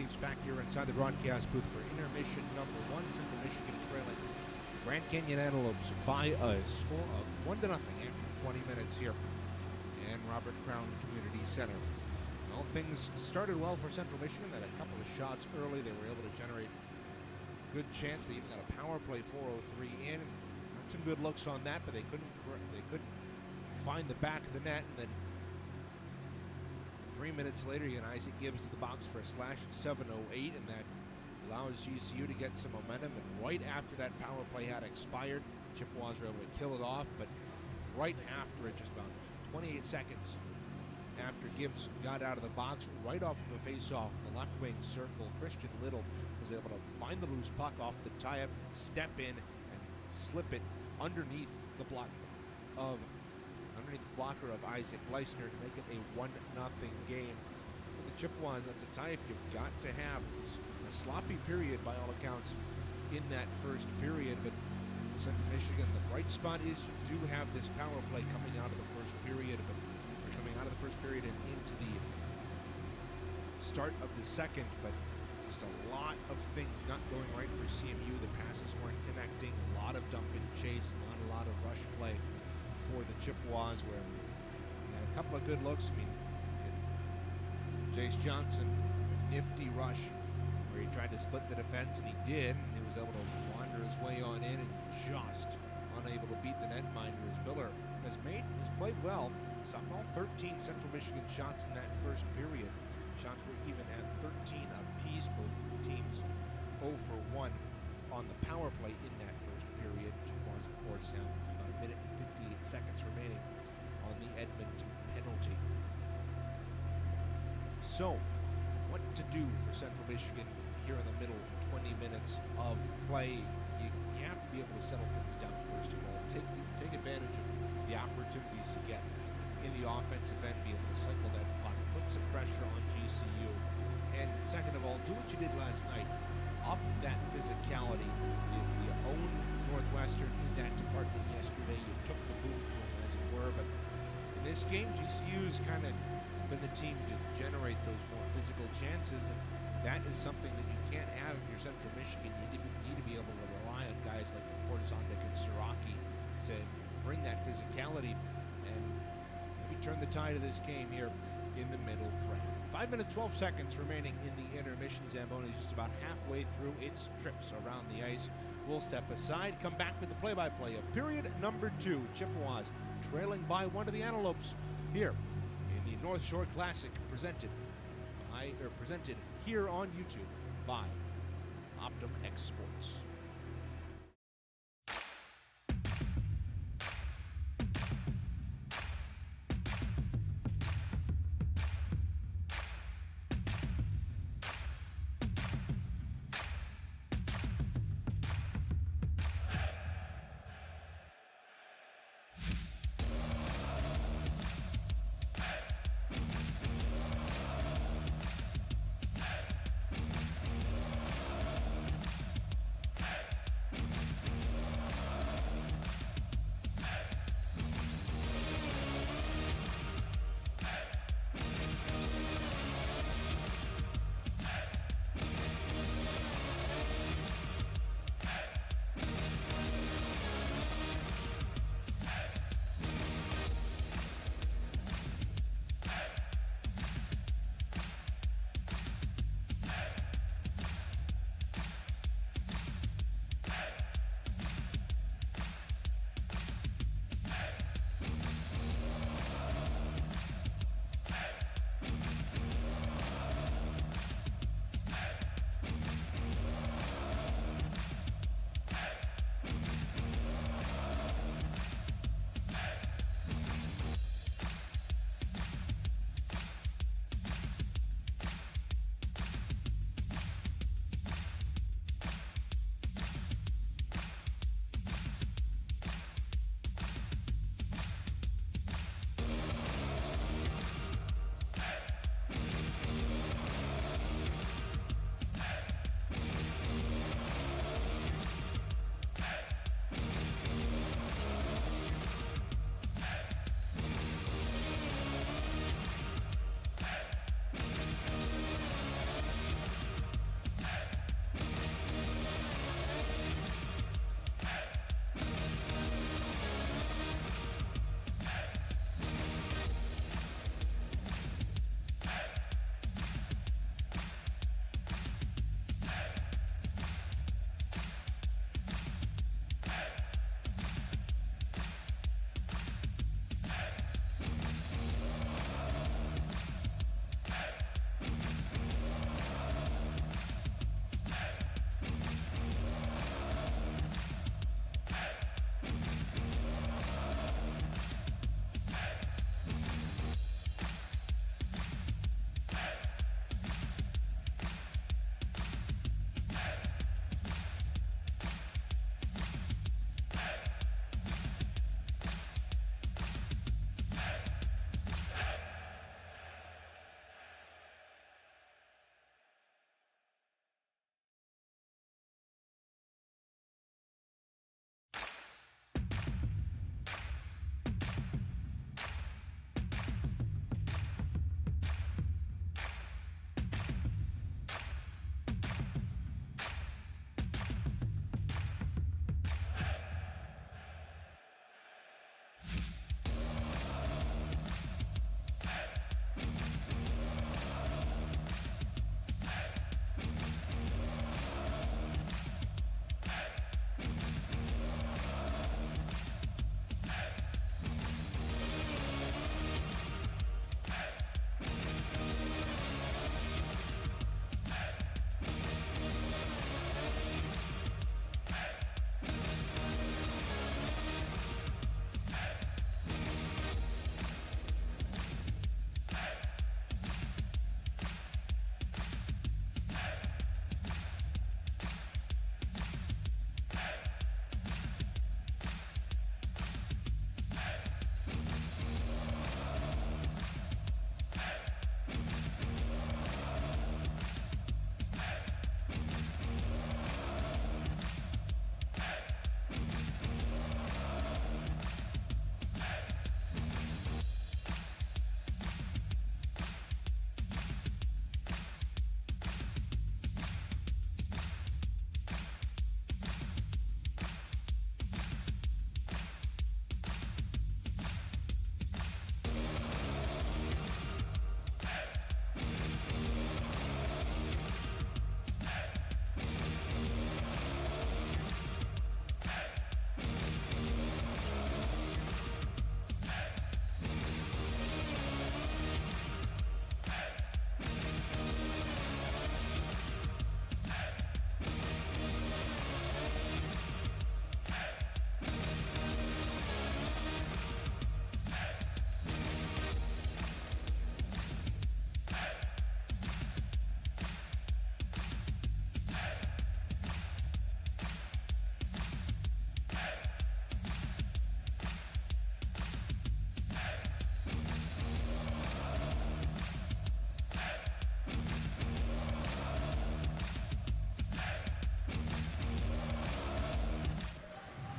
Chiefs back here inside the broadcast booth for intermission number 1. Central Michigan trailing Grand Canyon Antelopes by a score of 1-0 after 20 minutes here in Robert Crown Community Center. Well, things started well for Central Michigan. They had a couple of shots early. They were able to generate a good chance. They even got a power play 403 in. Got some good looks on that, but they couldn't find the back of the net. And then 3 minutes later, you get Isaac Gibbs to the box for a slash at 7:08, and that allows GCU to get some momentum. And right after that power play had expired, Chippewas were able to kill it off. But right after it, just about 28 seconds after Gibbs got out of the box, right off of a face-off in the left wing circle, Christian Little was able to find the loose puck off the tie-up, step in, and slip it underneath the blocker of Isaac Leisner to make it a 1-0 game. For the Chippewas, that's a type you've got to have. It was a sloppy period by all accounts in that first period, but Central Michigan, the bright spot is you do have this power play coming out of the first period, but they're coming out of the first period and into the start of the second, but just a lot of things not going right for CMU. The passes weren't connecting, a lot of dump and chase, not a lot of rush play for the Chippewas, where they had a couple of good looks. I mean, Jace Johnson, nifty rush where he tried to split the defense, and he did, and he was able to wander his way on in and just unable to beat the netminder as Biller has played well. Stopped all 13 Central Michigan shots in that first period. Shots were even at 13 apiece. Both teams 0 for 1 on the power play in that first period. Chippewas, of course, have about a minute and 58 seconds remaining on the Edmonton penalty. So, what to do for Central Michigan here in the middle 20 minutes of play? You have to be able to settle things down first of all. Take advantage of the opportunities you get in the offensive end, be able to cycle that puck, put some pressure on GCU, and second of all, do what you did last night. Up that physicality. You owned Northwestern in that department yesterday. You took the boot to them, as it were, but in this game, GCU's kind of been the team to generate those more physical chances, and that is something that you can't have if you're Central Michigan. You need to be able to rely on guys like Portazondik and Siraki to bring that physicality and maybe turn the tide of this game here in the middle frame. 5 minutes, 12 seconds remaining in the intermission. Zamboni is just about halfway through its trips around the ice. We'll step aside, come back with the play-by-play of period number 2. Chippewas trailing by 1 to the Antelopes here in the North Shore Classic, presented here on YouTube by Optum X Sports.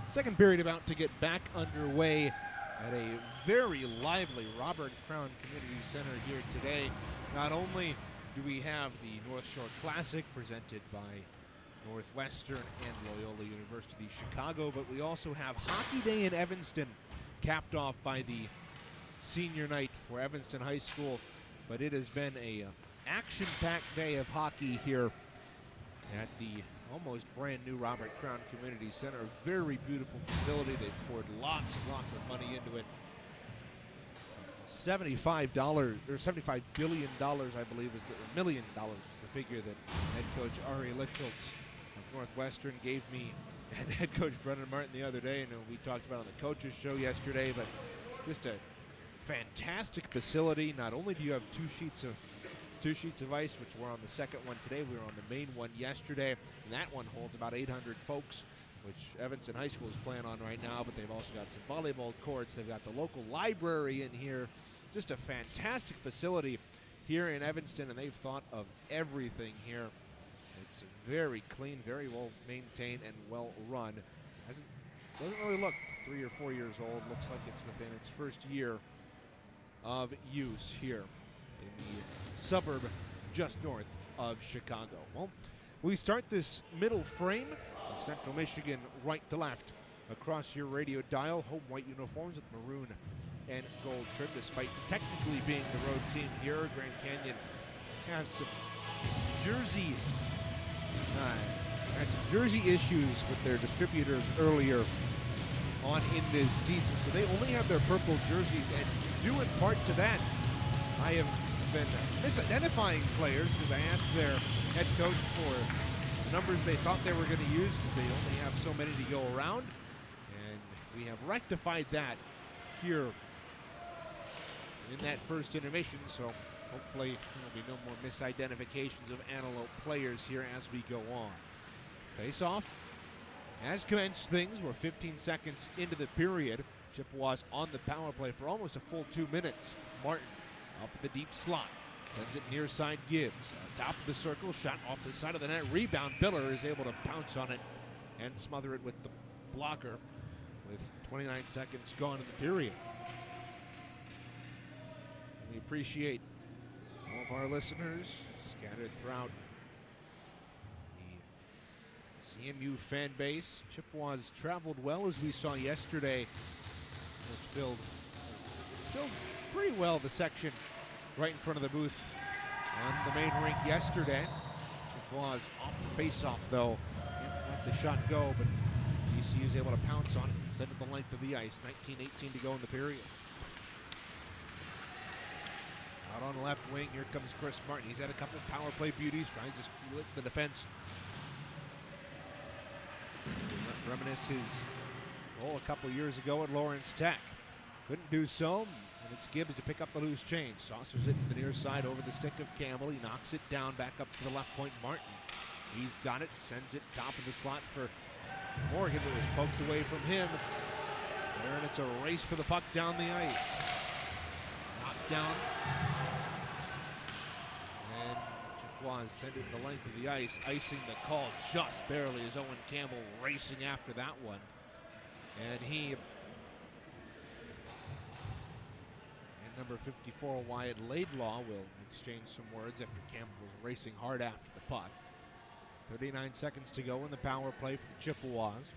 Second period about to get back underway at a very lively Robert Crown Community Center here today. Not only do we have the North Shore Classic presented by Northwestern and Loyola University Chicago, but we also have Hockey Day in Evanston, capped off by the senior night for Evanston High School. But it has been a action-packed day of hockey here at the almost brand new Robert Crown Community Center. A very beautiful facility. They've poured lots and lots of money into it. $75 or $75 billion, I believe, is the $1 million is the figure that head coach Ari Lifschultz of Northwestern gave me and head coach Brendan Martin the other day, and we talked about it on the coaches show yesterday. But just a fantastic facility. Not only do you have two sheets of ice, which we're on the second one today. We were on the main one yesterday, and that one holds about 800 folks, which Evanston High School is playing on right now, but they've also got some volleyball courts. They've got the local library in here. Just a fantastic facility here in Evanston, and they've thought of everything here. It's very clean, very well maintained, and well run. Doesn't really look 3 or 4 years old. Looks like it's within its first year of use here in the suburb just north of Chicago. Well, we start this middle frame of Central Michigan right to left across your radio dial. Home white uniforms with maroon and gold trim. Despite technically being the road team here, Grand Canyon has some jersey issues with their distributors earlier on in this season, so they only have their purple jerseys, and due in part to that, I have been misidentifying players because I asked their head coach for the numbers they thought they were going to use because they only have so many to go around, and we have rectified that here in that first intermission, so hopefully there will be no more misidentifications of Antelope players here as we go on. Face-off has commenced things. We're 15 seconds into the period. Chippewas on the power play for almost a full 2 minutes. Martin up at the deep slot. Sends it near side Gibbs. Top of the circle. Shot off the side of the net. Rebound. Biller is able to pounce on it and smother it with the blocker with 29 seconds gone in the period. We appreciate all of our listeners scattered throughout the CMU fan base. Chippewas traveled well, as we saw yesterday. Just filled pretty well the section right in front of the booth on the main rink yesterday. Chippewas off the face-off, though. Can't let the shot go, but GCU is able to pounce on it and send it the length of the ice. 19:18 to go in the period. Out on the left wing, here comes Chris Martin. He's had a couple power play beauties, tries to split the defense. Reminisce his goal a couple years ago at Lawrence Tech. Couldn't do so, and it's Gibbs to pick up the loose change. Saucers it to the near side over the stick of Campbell. He knocks it down back up to the left point. Martin, he's got it, sends it top of the slot for Morgan, but was poked away from him. There, and it's a race for the puck down the ice. Knocked down. And Chippewas send it the length of the ice, icing the call just barely as Owen Campbell racing after that one. And number 54, Wyatt Laidlaw, will exchange some words after Campbell was racing hard after the puck. 39 seconds to go in the power play for the Chippewas.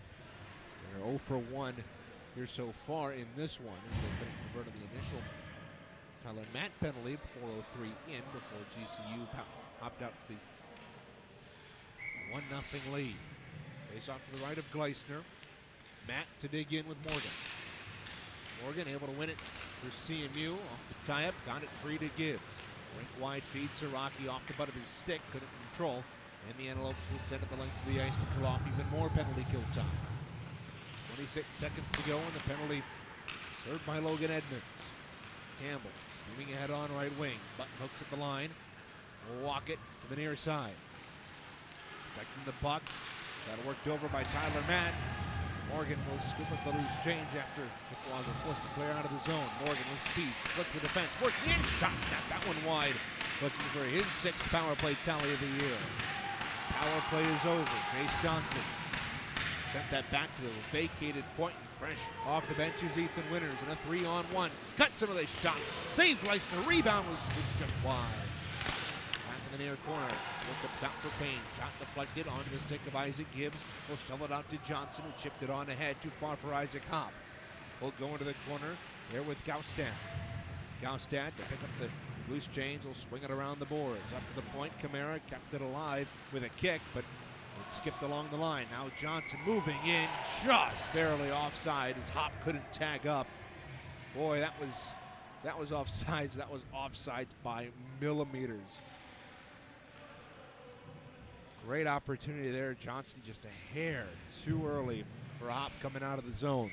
They're 0 for 1 here so far in this one, as they've been converted the initial Tyler Matt penalty, 4:03 in before GCU hopped out to the 1-0 lead. Face off to the right of Gleisner. Matt to dig in with Morgan. Morgan able to win it for CMU off the tie-up, got it free to Gibbs. Rink wide feed, Siraki off the butt of his stick, couldn't control, and the Antelopes will send it the length of the ice to kill off even more penalty kill time. 26 seconds to go, and the penalty served by Logan Edmonds. Campbell steaming ahead on right wing. Button hooks at the line. Walk it to the near side. Protecting the puck. Got worked over by Tyler Matt. Morgan will scoop up the loose change after Chippewas are forced to clear out of the zone. Morgan with speed, splits the defense, working in, shot snap, that one wide. Looking for his 6th power play tally of the year. Power play is over. Chase Johnson Sent that back to the vacated point, and fresh off the bench is Ethan Winters, and a 3-on-1. Cuts into the shot. Saved Gleisner. Rebound was just wide. Back in the near corner. Looked up for Payne. Shot deflected onto the stick of Isaac Gibbs. Will shove it out to Johnson, who chipped it on ahead. Too far for Isaac Hopp. Will go into the corner there with Gaustad. Gaustad to pick up the loose chains. Will swing it around the boards. Up to the point. Camara kept it alive with a kick, but it skipped along the line. Now Johnson moving in, just barely offside as Hopp couldn't tag up. Boy, that was offsides. That was offsides by millimeters. Great opportunity there. Johnson just a hair too early for Hopp coming out of the zone.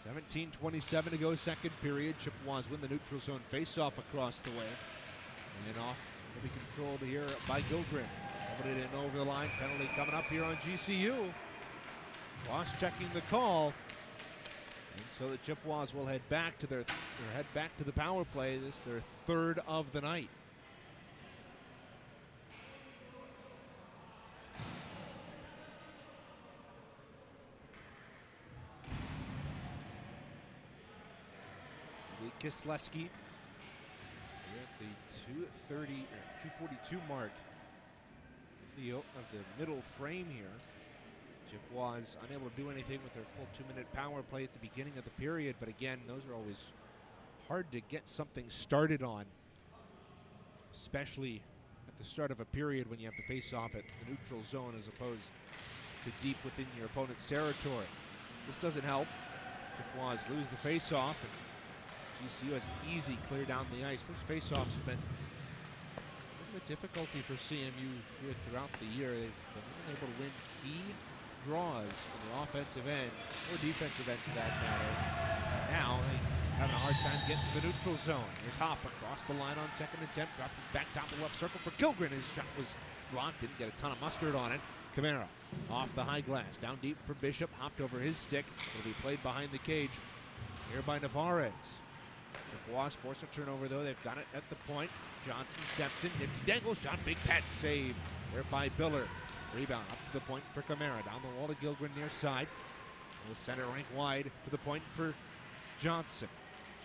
17:27 to go, second period. Chippewas win the neutral zone face-off across the way. And off will be controlled here by Gilgren. Put it in over the line. Penalty coming up here on GCU. Cross-checking the call. And so the Chippewas will head back to the power play. This is their third of the night. Kisleski at the 242 mark of the middle frame here. Chippewas unable to do anything with their full 2-minute power play at the beginning of the period, but again, those are always hard to get something started on, especially at the start of a period when you have to face off at the neutral zone as opposed to deep within your opponent's territory. This doesn't help. Chippewas lose the face-off, and GCU has an easy clear down the ice. Those face-offs have been a little bit difficulty for CMU here throughout the year. They've been able to win key draws in the offensive end, or defensive end for that matter. Now they having a hard time getting to the neutral zone. Here's Hopp across the line on second attempt, dropping back down the left circle for Gilgren. His shot was blocked, didn't get a ton of mustard on it. Camara off the high glass, down deep for Bishop, hopped over his stick. It'll be played behind the cage here by Navarez. Chippewas force a turnover, though. They've got it at the point. Johnson steps in. Nifty dangle shot. Big pad save there by Biller. Rebound up to the point for Camara. Down the wall to Gilgren near side. Will center rank wide to the point for Johnson.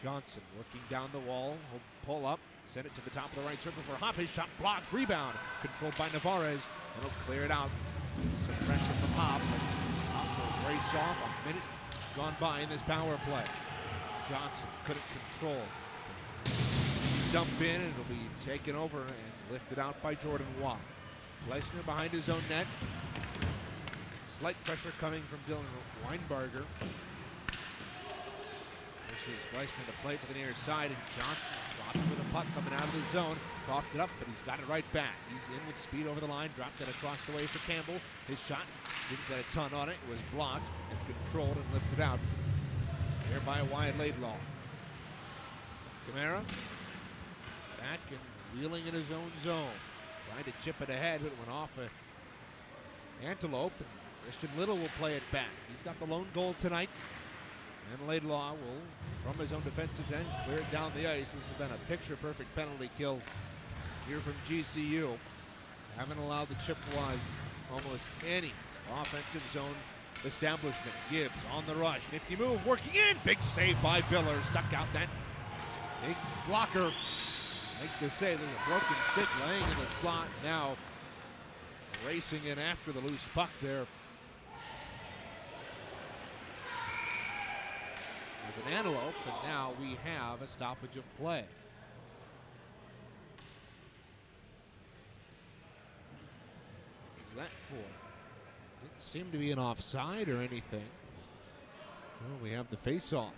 Johnson working down the wall. Will pull up. Send it to the top of the right circle for Hopp. His shot blocked. Rebound controlled by Navarez. And he'll clear it out. Some pressure from Hopp. Hopp will race off. A minute gone by in this power play. Johnson couldn't control. Dump in, and it'll be taken over and lifted out by Jordan Watt. Gleisner behind his own net. Slight pressure coming from Dylan Weinbarger. This is Gleisner to play to the near side, and Johnson sloppy with a puck coming out of the zone. Coughed it up, but he's got it right back. He's in with speed over the line, dropped it across the way for Campbell. His shot didn't get a ton on it. It was blocked and controlled and lifted out here by Wyatt Laidlaw. Camara back and wheeling in his own zone. Trying to chip it ahead, but it went off a Antelope. And Christian Little will play it back. He's got the lone goal tonight. And Laidlaw will, from his own defensive end, clear it down the ice. This has been a picture-perfect penalty kill here from GCU. Haven't allowed the Chippewas almost any offensive zone establishment. Gibbs on the rush. Nifty move, working in. Big save by Biller. Stuck out that big blocker. Make the save. There's a broken stick laying in the slot. Now racing in after the loose puck there. There's an Antelope, and now we have a stoppage of play. What's that for? Didn't seem to be an offside or anything. Well, we have the face-off.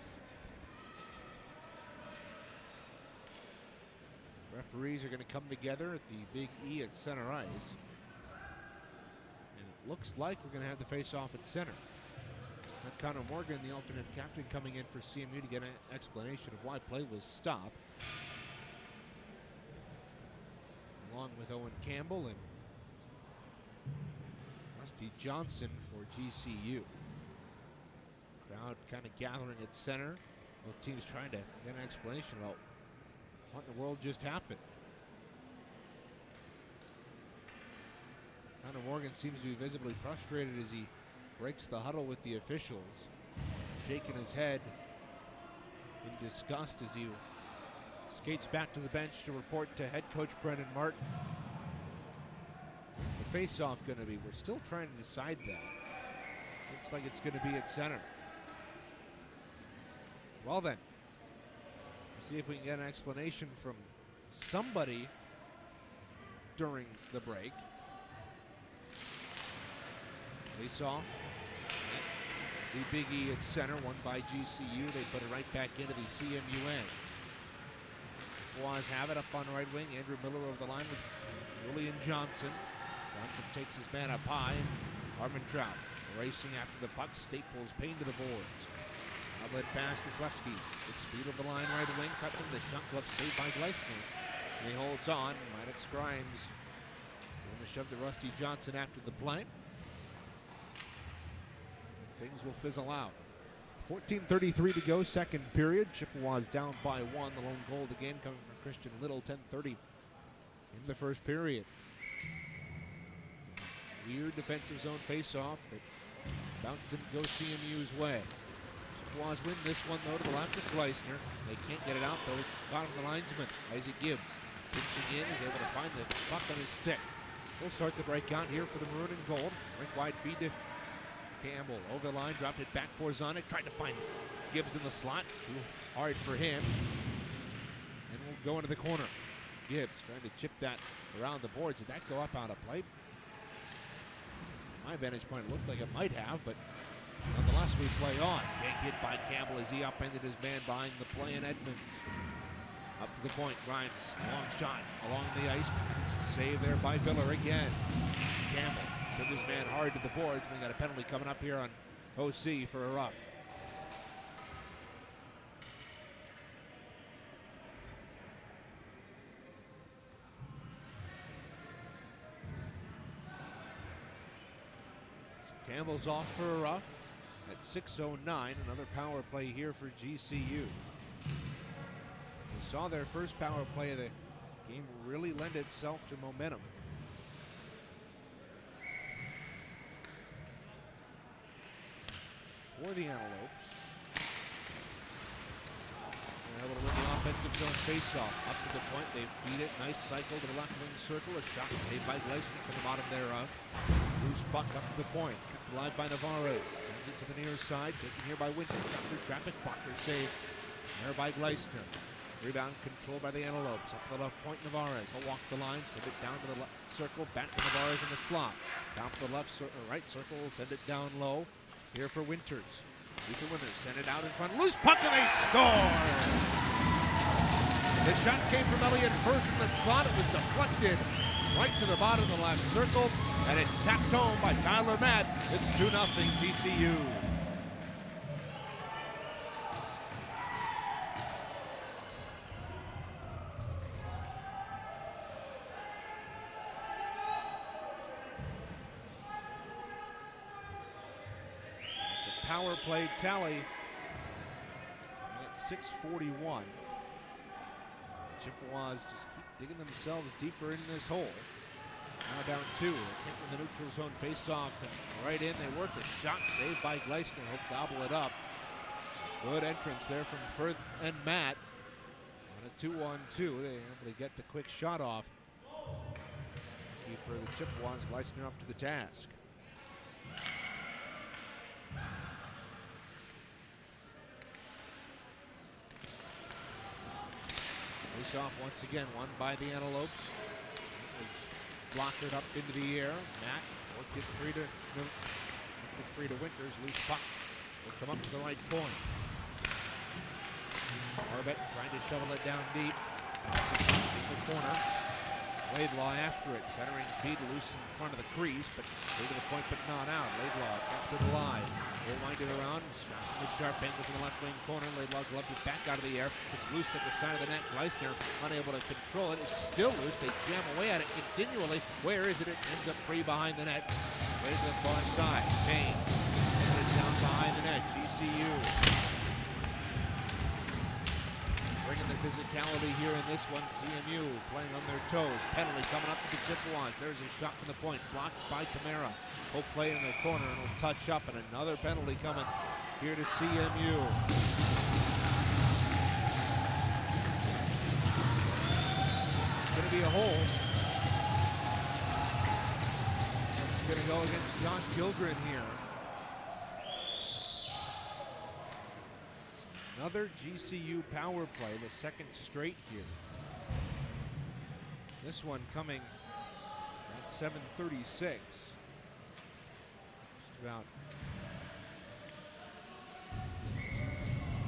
Referees are going to come together at the Big E at center ice. And it looks like we're going to have the face-off at center. And Connor Morgan, the alternate captain, coming in for CMU to get an explanation of why play was stopped. Along with Owen Campbell and Rusty Johnson for GCU. Crowd kind of gathering at center. Both teams trying to get an explanation about what in the world just happened. Connor Morgan seems to be visibly frustrated as he breaks the huddle with the officials, shaking his head in disgust as he skates back to the bench to report to head coach Brendan Martin. What's the face-off going to be? We're still trying to decide that. Looks like it's going to be at center. Well then, let's see if we can get an explanation from somebody during the break. Face-off. The Big E at center, won by GCU. They put it right back into the CMU end. Chippewas have it up on right wing. Andrew Miller over the line with Julian Johnson. Johnson takes his man up high. And Armentrout racing after the puck. Staples Payne to the boards. Outlet pass, Kisleski. Good speed over the line, right wing. Cuts him. The shot glove saved by Gleisner. And he holds on. Maddox Grimes trying to shove to Rusty Johnson after the play. Things will fizzle out. 14:33 to go, second period. Chippewas down by one. The lone goal of the game coming from Christian Little, 10:30 in the first period. Weird defensive zone face-off that bounced didn't go CMU's way. Chippewas win this one, though, to the left of Gleisner. They can't get it out, though. It's bottom of the linesman, Isaac Gibbs. Pitching in, is able to find the puck on his stick. We'll start the breakout here for the maroon and gold. Rink wide feed to Campbell. Over the line, dropped it back. Borzonic tried to find Gibbs in the slot. Too hard for him. And we'll go into the corner. Gibbs trying to chip that around the boards. Did that go up out of play? My vantage point, it looked like it might have, but nonetheless, we play on. Big hit by Campbell as he upended his man behind the play in Edmonds. Up to the point, Grimes, long shot along the ice. Save there by Viller again. Campbell took his man hard to the boards. We got a penalty coming up here on OC for a rough. So Campbell's off for a rough at 6:09. Another power play here for GCU. We saw their first power play of the game really lend itself to momentum. For the Antelopes. They're able to win the offensive zone faceoff. Up to the point, they feed it. Nice cycle to the left wing circle. A shot saved by Gleisner from the bottom thereof. Loose puck up to the point. Kept alive by Navarez. Sends it to the near side. Taken here by Winters. Got through traffic. Buckner saved. There by Gleisner. Rebound controlled by the Antelopes. Up to the left point, Navarez. He'll walk the line, send it down to the left circle. Back to Navarez in the slot. Down to the left right circle. Send it down low. Here for Winters. Ethan Winters send it out in front. Loose puck and they score! The shot came from Elliott Firth in the slot. It was deflected right to the bottom of the left circle. And it's tapped home by Tyler Matt. It's 2-0 GCU. Power play tally at 6:41. Chippewas just keep digging themselves deeper in this hole. Now down 2. They kick in the neutral zone face-off and right in. They work a shot saved by Gleisner. He'll gobble it up. Good entrance there from Firth and Matt. On a 2-on-2, they able to get the quick shot off. Key for the Chippewas. Gleisner up to the task. Face-off once again, won by the Antelopes. It was blockered up into the air. Matt worked it free to Winters. Loose puck will come up to the right point. Arbet trying to shovel it down deep. In the corner. Laidlaw after it. Centering feed loose in front of the crease, but through to the point, but not out. Laidlaw kept it alive. They'll wind it around. Strapped from the sharp angle to the left wing corner. Laidlaw gloved it back out of the air. It's loose at the side of the net. Gleisner unable to control it. It's still loose. They jam away at it continually. Where is it? It ends up free behind the net. Way to the far side. Payne. Put it down behind the net. GCU. Bringing the physicality physicality here in this one. CMU playing on their toes. Penalty coming up to the Chippewas. There's a shot from the point, blocked by Camara. He'll play in the corner and will touch up, and another penalty coming here to CMU. It's going to be a hold. It's going to go against Josh Gilgren here. Another GCU power play, the second straight here. This one coming at 7:36. Just about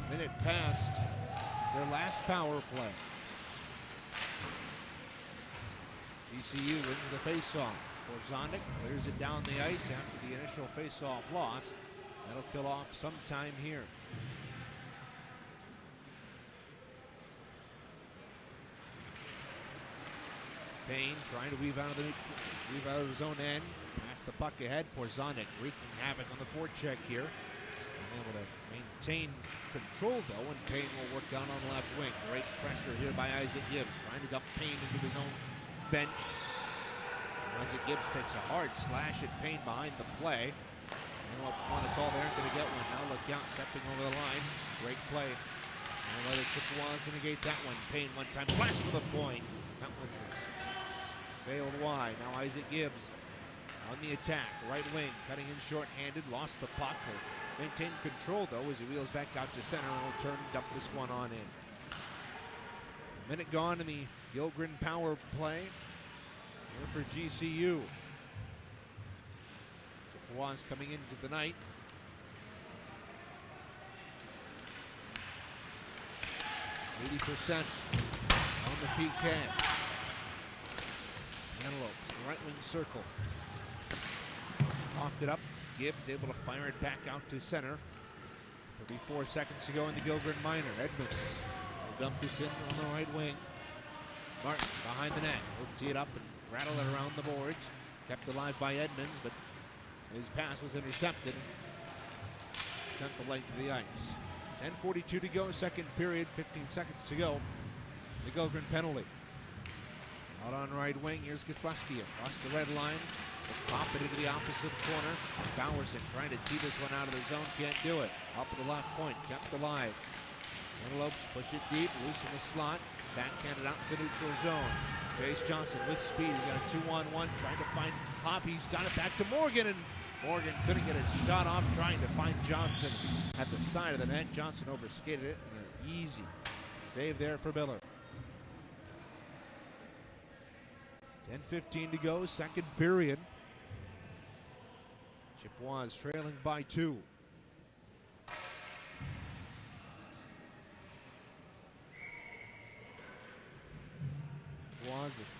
a minute past their last power play. GCU wins the faceoff. Borzondik clears it down the ice after the initial faceoff loss. That'll kill off some time here. Payne trying to weave out of his own end. Pass the puck ahead. Borzondik wreaking havoc on the forecheck here. Able to maintain control though, and Payne will work down on the left wing. Great pressure here by Isaac Gibbs, trying to dump Payne into his own bench. Isaac Gibbs takes a hard slash at Payne behind the play. Antelopes want to call, they aren't going to get one. Now look out, stepping over the line. Great play. And the Chippewas to negate that one. Payne one time, blast for the point. That one was sailed wide. Now Isaac Gibbs on the attack. Right wing, cutting in short-handed, lost the puck. Will maintain control though as he wheels back out to center and will turn and dump this one on in. A minute gone in the Gilgren power play here for GCU. Chippewas coming into the night. %80 on the PK. Antelopes, right wing circle. Offed it up. Gibbs able to fire it back out to center. 34 seconds to go in the Gilgren minor. Edmonds will dump this in on the right wing. Martin behind the net. He'll tee it up and rattle it around the boards. Kept alive by Edmonds, but his pass was intercepted. Sent the length of the ice. 10:42 to go, second period, 15 seconds to go. The Gilgren penalty. Out on right wing, here's Kisleski across the red line. He'll flop it into the opposite corner. Bowerson trying to tee this one out of the zone, can't do it. Up at the left point, kept alive. Antelopes push it deep, loose in the slot. Backhanded out in the neutral zone. Jace Johnson with speed, he's got a 2-on-1, trying to find Hop. He's got it back to Morgan, and Morgan couldn't get a shot off, trying to find Johnson at the side of the net. Johnson overskated it, and an easy save there for Miller. 10:15 to go, second period. Chippewas trailing by 2. Chippewas, if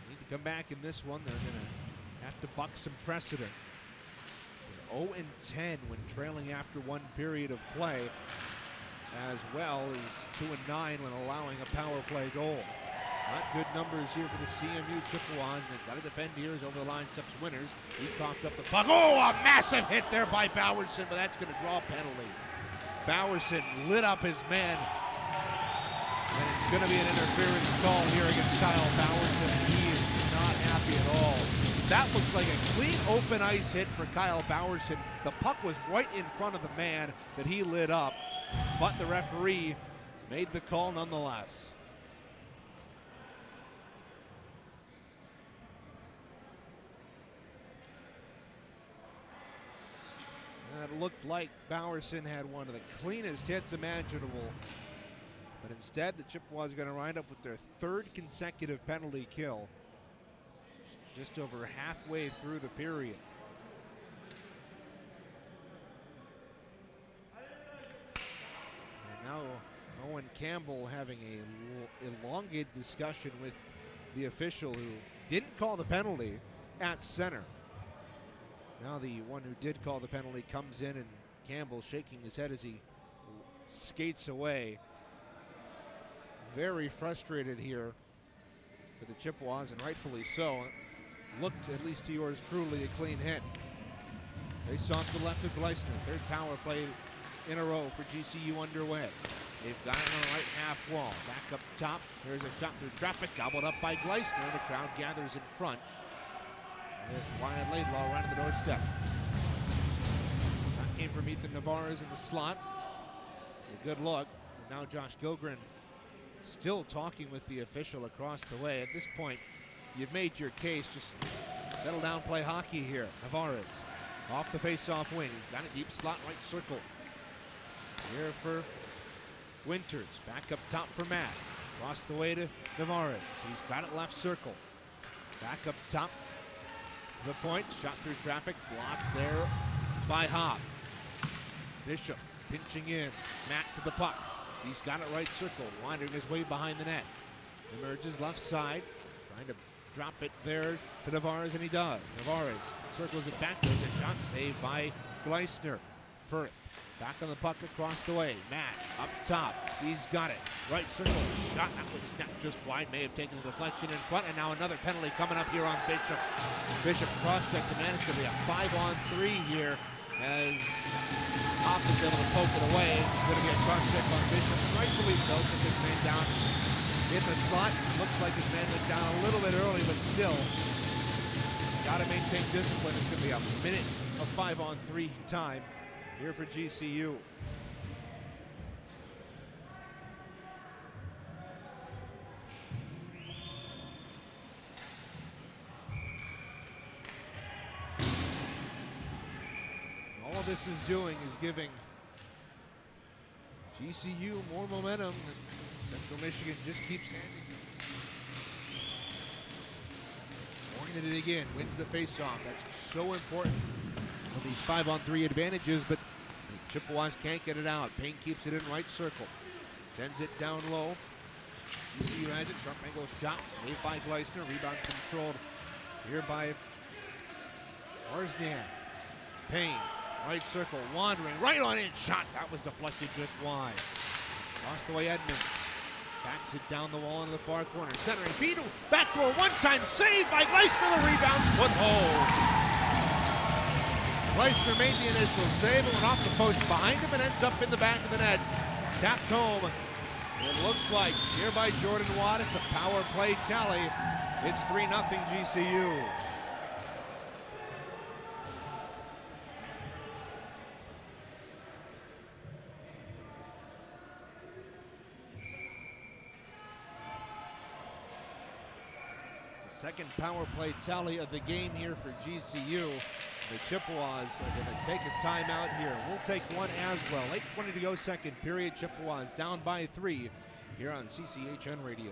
they need to come back in this one, they're going to have to buck some precedent. They're 0-10 when trailing after one period of play, as well as 2-9 when allowing a power play goal. Not good numbers here for the CMU Chippewas, and they've got to defend here as over the line steps Winners. He coughed up the puck. Oh, a massive hit there by Bowerson, but that's going to draw a penalty. Bowerson lit up his man, and it's going to be an interference call here against Kyle Bowerson, and he is not happy at all. That looked like a clean open ice hit for Kyle Bowerson. The puck was right in front of the man that he lit up, but the referee made the call nonetheless. It looked like Bowerson had one of the cleanest hits imaginable, but instead the Chippewas are going to wind up with their third consecutive penalty kill just over halfway through the period. And now Owen Campbell having a elongated discussion with the official who didn't call the penalty at center. Now the one who did call the penalty comes in, and Campbell shaking his head as he skates away. Very frustrated here for the Chippewas, and rightfully so. Looked, at least to yours truly, a clean hit. They saw to the left of Gleisner. Third power play in a row for GCU underway. They've got it on the right half wall. Back up top. There's a shot through traffic, gobbled up by Gleisner. The crowd gathers in front. With Wyatt Laidlaw right on the doorstep. Shot came from Ethan Navarez in the slot. It's a good look. And now Josh Gogren still talking with the official across the way. At this point, you've made your case. Just settle down, play hockey here. Navarez off the face-off wing. He's got a deep slot right circle. Here for Winters. Back up top for Matt. Across the way to Navarez. He's got it left circle. Back up top. The point. Shot through traffic. Blocked there by Hobb. Bishop pinching in. Matt to the puck. He's got it right circle. Wandering his way behind the net. Emerges left side. Trying to drop it there to Navarez, and he does. Navarez circles it back. There's a shot saved by Gleisner. Firth back on the puck across the way. Matt up top. He's got it. Right circle. Shot that was snapped just wide. May have taken the deflection in front. And now another penalty coming up here on Bishop. Bishop cross-check to man. It's going to be a 5-on-3 here as Hobb is able to poke it away. It's going to be a cross-check on Bishop. Rightfully so. Took his man down in the slot. Looks like his man went down a little bit early, but still got to maintain discipline. It's going to be a minute of 5-on-3 time here for GCU. All this is doing is giving GCU more momentum, and Central Michigan just keeps handing. Pointed it again, wins the faceoff. That's so important with these 5-on-3 advantages, but Chippewas can't get it out. Payne keeps it in right circle. Sends it down low. GCU has it. Sharp angle shot saved by Gleisner. Rebound controlled here by Marsniak. Payne, right circle, wandering, right on in. Shot. That was deflected just wide. Across the way, Edmonds. Backs it down the wall into the far corner. Centering feed. Backdoor one-time save by Gleisner. The rebound's put home. Gleisner made the initial save and went off the post behind him and ends up in the back of the net. Tapped home. It looks like here by Jordan Watt. It's a power play tally. It's 3-0 GCU. It's the second power play tally of the game here for GCU. The Chippewas are going to take a timeout here. We'll take one as well. 8:20 to go, second period. Chippewas down by 3 here on CCHN Radio.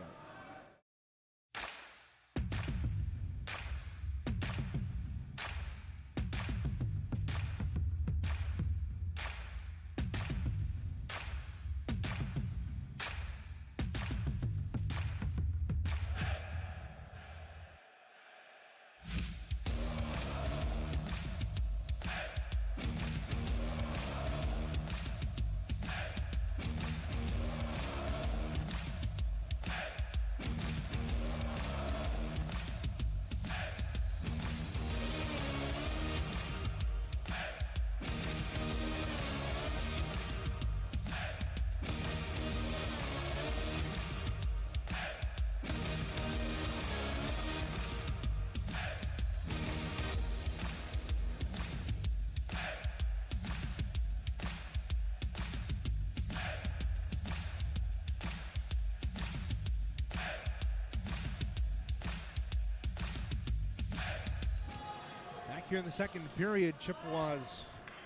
Here in the second period, Chippewas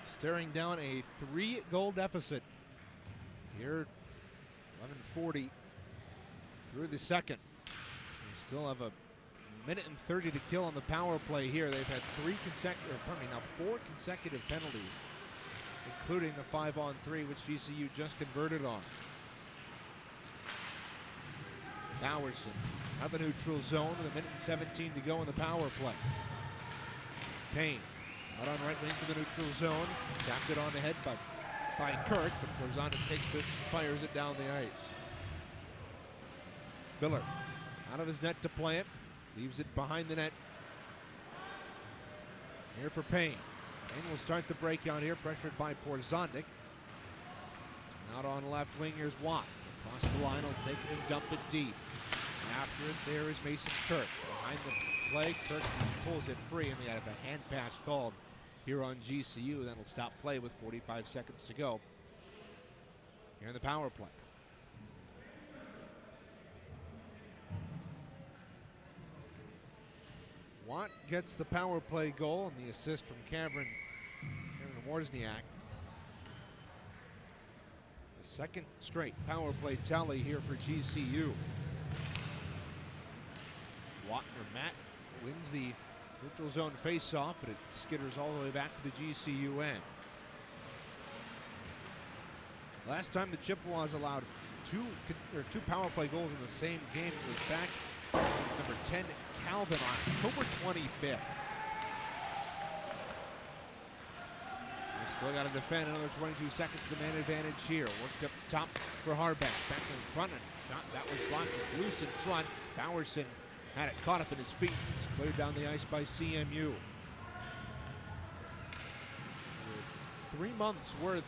staring down a 3-goal deficit. Here, 11:40 through the second. They still have a minute and 30 to kill on the power play here. They've had 4 consecutive penalties, including the 5-on-3, which GCU just converted on. Bowerson out the neutral zone with a minute and 17 to go in the power play. Payne out on right wing to the neutral zone. Tapped it on the head by Kirk, but Porzanic takes this and fires it down the ice. Miller out of his net to play it. Leaves it behind the net. Here for Payne. Payne will start the breakout here, pressured by Porzanic. Out on left wing, here's Watt. Across the line, he'll take it and dump it deep. After it, there is Mason Kirk. Behind the play, Kirk just pulls it free, and we have a hand pass called here on GCU. That'll stop play with 45 seconds to go here in the power play. Watt gets the power play goal and the assist from Cameron Wozniak. The second straight power play tally here for GCU. Matt wins the neutral zone face-off, but it skitters all the way back to the GCU end. Last time the Chippewas allowed two power play goals in the same game was back against number 10 Calvin on October 25th. They still got to defend another 22 seconds. The man advantage here. Worked up top for Harback. Back in front, and shot that was blocked. It's loose in front. Bowerson had it caught up in his feet. It's cleared down the ice by CMU. 3 months worth,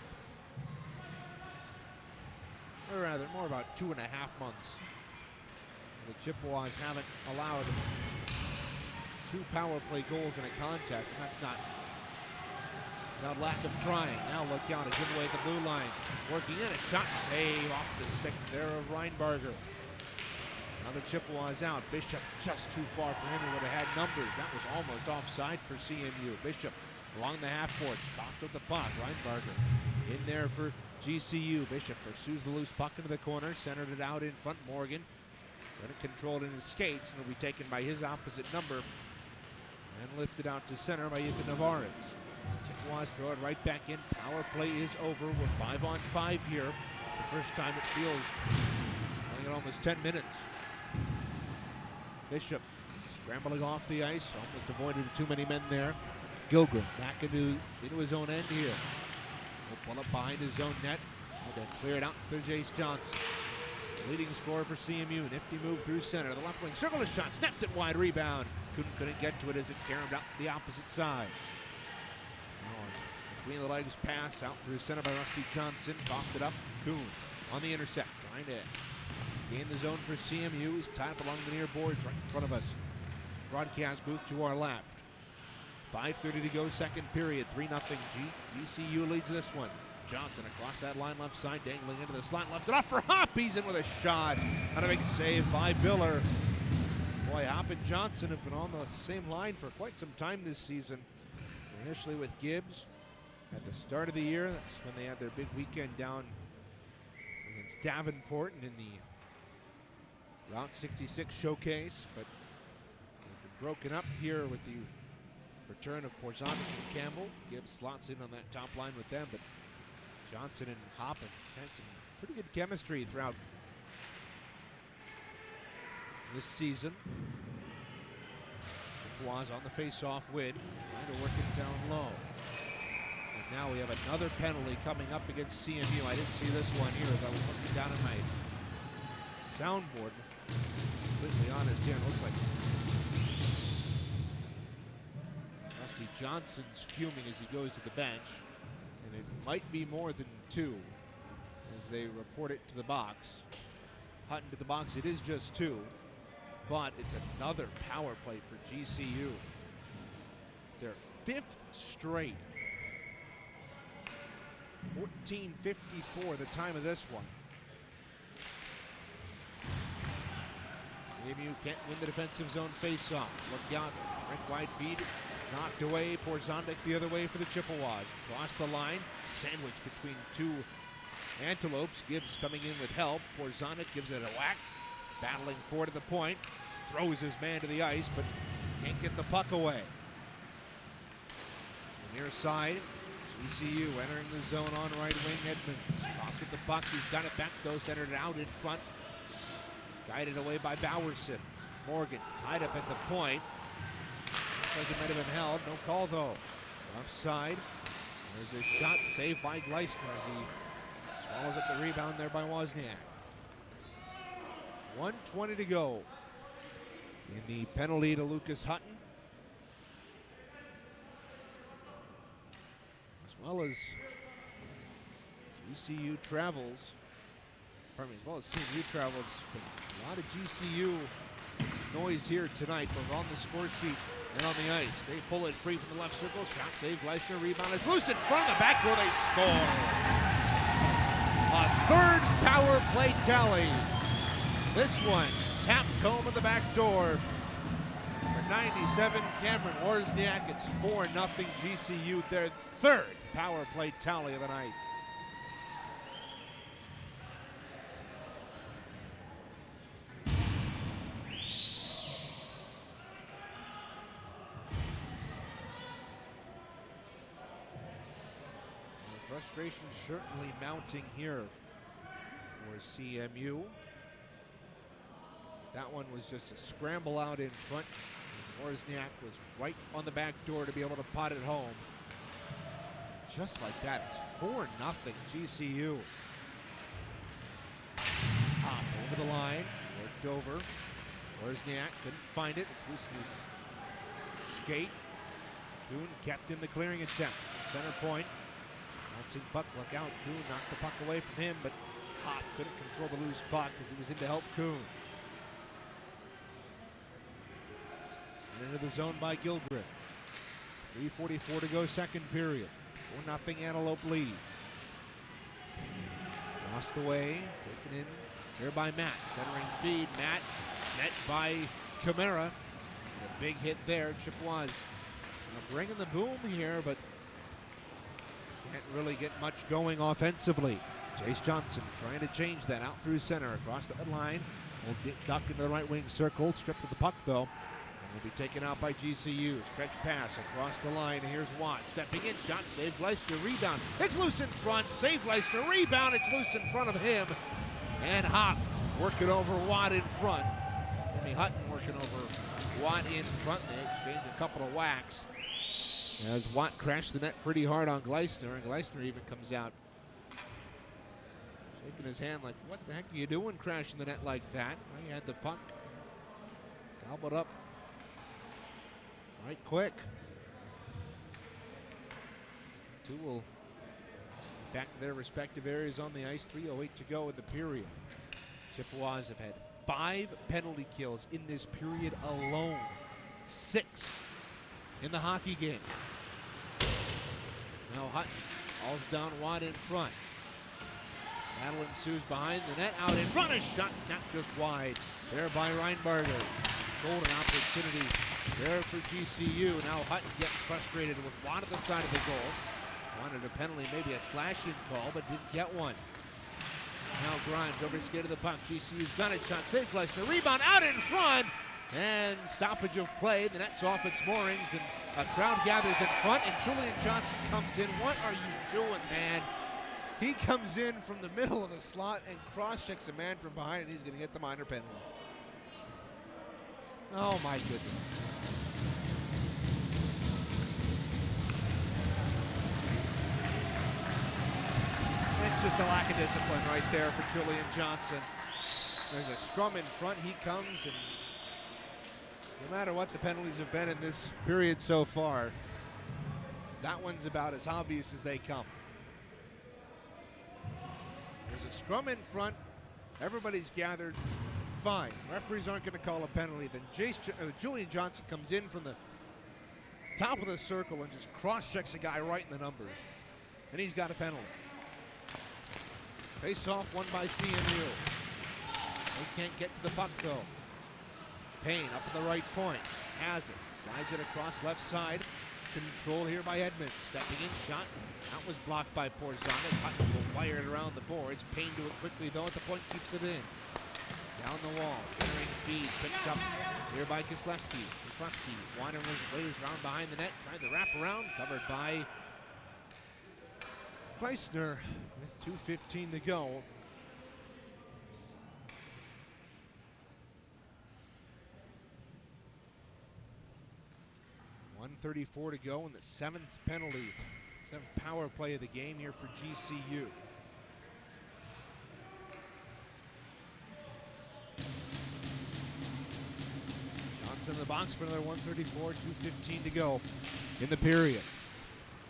or rather more about 2.5 months. The Chippewas haven't allowed 2 power play goals in a contest, and that's not lack of trying. Now look out, a giveaway at the blue line. Working in, a shot save off the stick there of Reinbarger. Now the Chippewas out. Bishop just too far for him. He would have had numbers. That was almost offside for CMU. Bishop along the half boards, cocked with the puck. Reinbarger in there for GCU. Bishop pursues the loose puck into the corner, centered it out in front. Morgan going to control it in his skates, and will be taken by his opposite number and lifted out to center by Ethan Navarez. Chippewas throw it right back in. Power play is over. We're 5-on-5 here. The first time it feels only at almost 10 minutes. Bishop scrambling off the ice, almost avoided too many men there. Gilgrim back into his own end here. He'll pull up behind his own net. And then clear it out for Jace Johnson. Leading scorer for CMU. Nifty move through center. The left wing circle a shot. Snapped it wide. Rebound. Couldn't get to it as it carried out the opposite side. Between the legs pass out through center by Rusty Johnson. Coughed it up. Kuhn on the intercept. Trying to gain the zone for CMU. He's tied up along the near boards right in front of us. Broadcast booth to our left. 5:30 to go, second period. 3-0. GCU leads this one. Johnson across that line left side, dangling into the slot, left it off for Hopp. He's in with a shot. And a big save by Biller. Boy, Hopp and Johnson have been on the same line for quite some time this season. Initially with Gibbs at the start of the year. That's when they had their big weekend down against Davenport and in the Route 66 showcase. But they've been broken up here with the return of Porzonic and Campbell. Gibbs slots in on that top line with them, but Johnson and Hopp have had some pretty good chemistry throughout this season. Chippewas on the face-off win, trying to work it down low. And now we have another penalty coming up against CMU. I didn't see this one here as I was looking down at my soundboard. Completely honest here, it looks like Rusty Johnson's fuming as he goes to the bench. And it might be more than 2 as they report it to the box. Hutton to the box, it is just 2. But it's another power play for GCU. Their 5th straight. 14:54 the time of this one. CMU can't win the defensive zone face-off. Look out, Rick wide feed, knocked away. Porzonic the other way for the Chippewas. Across the line, sandwiched between 2 Antelopes. Gibbs coming in with help. Porzonic gives it a whack. Battling forward to the point. Throws his man to the ice, but can't get the puck away. Near side, GCU entering the zone on right wing. Edmonds pocket the puck. He's got it back though, centered it out in front. Guided away by Bowerson. Morgan tied up at the point. Looks like it might have been held. No call though. Offside. There's a shot saved by Gleisner as he swallows up the rebound there by Wozniak. 1:20 to go in the penalty to Lucas Hutton. As well as GCU travels, pardon me, as well as CMU travels. A lot of GCU noise here tonight, both on the score sheet and on the ice. They pull it free from the left circle. Shot save, Gleisner, rebound. It's loose in front of the back door. They score. A third power play tally. This one tapped home at the back door. For 97, Cameron Wozniak. It's 4-0 GCU. Their third power play tally of the night. Frustration certainly mounting here for CMU. That one was just a scramble out in front. Wozniak was right on the back door to be able to pot it home. Just like that, it's 4-0 GCU. Hop over the line, worked over. Wozniak couldn't find it. It's loose in his skate. Kuhn kept in the clearing attempt. Center point. Bouncing puck, look out. Kuhn knocked the puck away from him, but Hop couldn't control the loose puck as he was in to help Kuhn. Into the zone by Gilgren. 3:44 to go, second period. 4-0 Antelope lead. Across the way, taken in there by Matt. Centering feed, Matt met by Camara. A big hit there, Chippewas bringing the boom here, but can't really get much going offensively. Jace Johnson trying to change that out through center across the line. Will duck into the right wing circle. Stripped of the puck though. And will be taken out by GCU. Stretch pass across the line. Here's Watt stepping in. Shot save. Gleisner rebound. It's loose in front. Save Gleisner. Rebound. It's loose in front of him. And Hop working over Watt in front. Jimmy Hutton working over Watt in front. They exchange a couple of whacks as Watt crashed the net pretty hard on Gleisner, and Gleisner even comes out shaking his hand like, what the heck are you doing crashing the net like that? Well, he had the puck gobbled up right quick. Two will back to their respective areas on the ice. 3:08 to go in the period. Chippewas have had 5 penalty kills in this period alone. 6 in the hockey game. Now Hutton hauls down Watt in front. Battle ensues behind the net, out in front. A shot snapped just wide there by Reinbarger. Golden opportunity there for GCU. Now Hutton getting frustrated with Watt at the side of the goal. Wanted a penalty, maybe a slashing call, but didn't get one. Now Grimes over skate of the puck. GCU's got it. Shot save. Gleisner rebound out in front. And stoppage of play. The net's off its moorings, and a crowd gathers in front, and Julian Johnson comes in. What are you doing, man? He comes in from the middle of the slot and cross-checks a man from behind, and he's going to get the minor penalty. Oh, my goodness. It's just a lack of discipline right there for Julian Johnson. There's a scrum in front. He comes, and no matter what the penalties have been in this period so far, that one's about as obvious as they come. There's a scrum in front. Everybody's gathered. Fine. Referees aren't going to call a penalty. Then Julian Johnson comes in from the top of the circle and just cross-checks a guy right in the numbers. And he's got a penalty. Face-off won by CMU. They can't get to the puck, though. Payne up at the right point. Has it. Slides it across left side. Control here by Edmonds. Stepping in. Shot. That was blocked by Porzonic. Hutton will wire it around the boards. Payne do it quickly, though, at the point. Keeps it in. Down the wall. Centering feed. Picked up here by Kisleski. Kisleski wandering his ways around behind the net. Trying to wrap around. Covered by Gleisner with 2:15 to go. 1:34 to go in the 7th penalty, 7th power play of the game here for GCU. Johnson in the box for another 1:34, 2:15 to go in the period.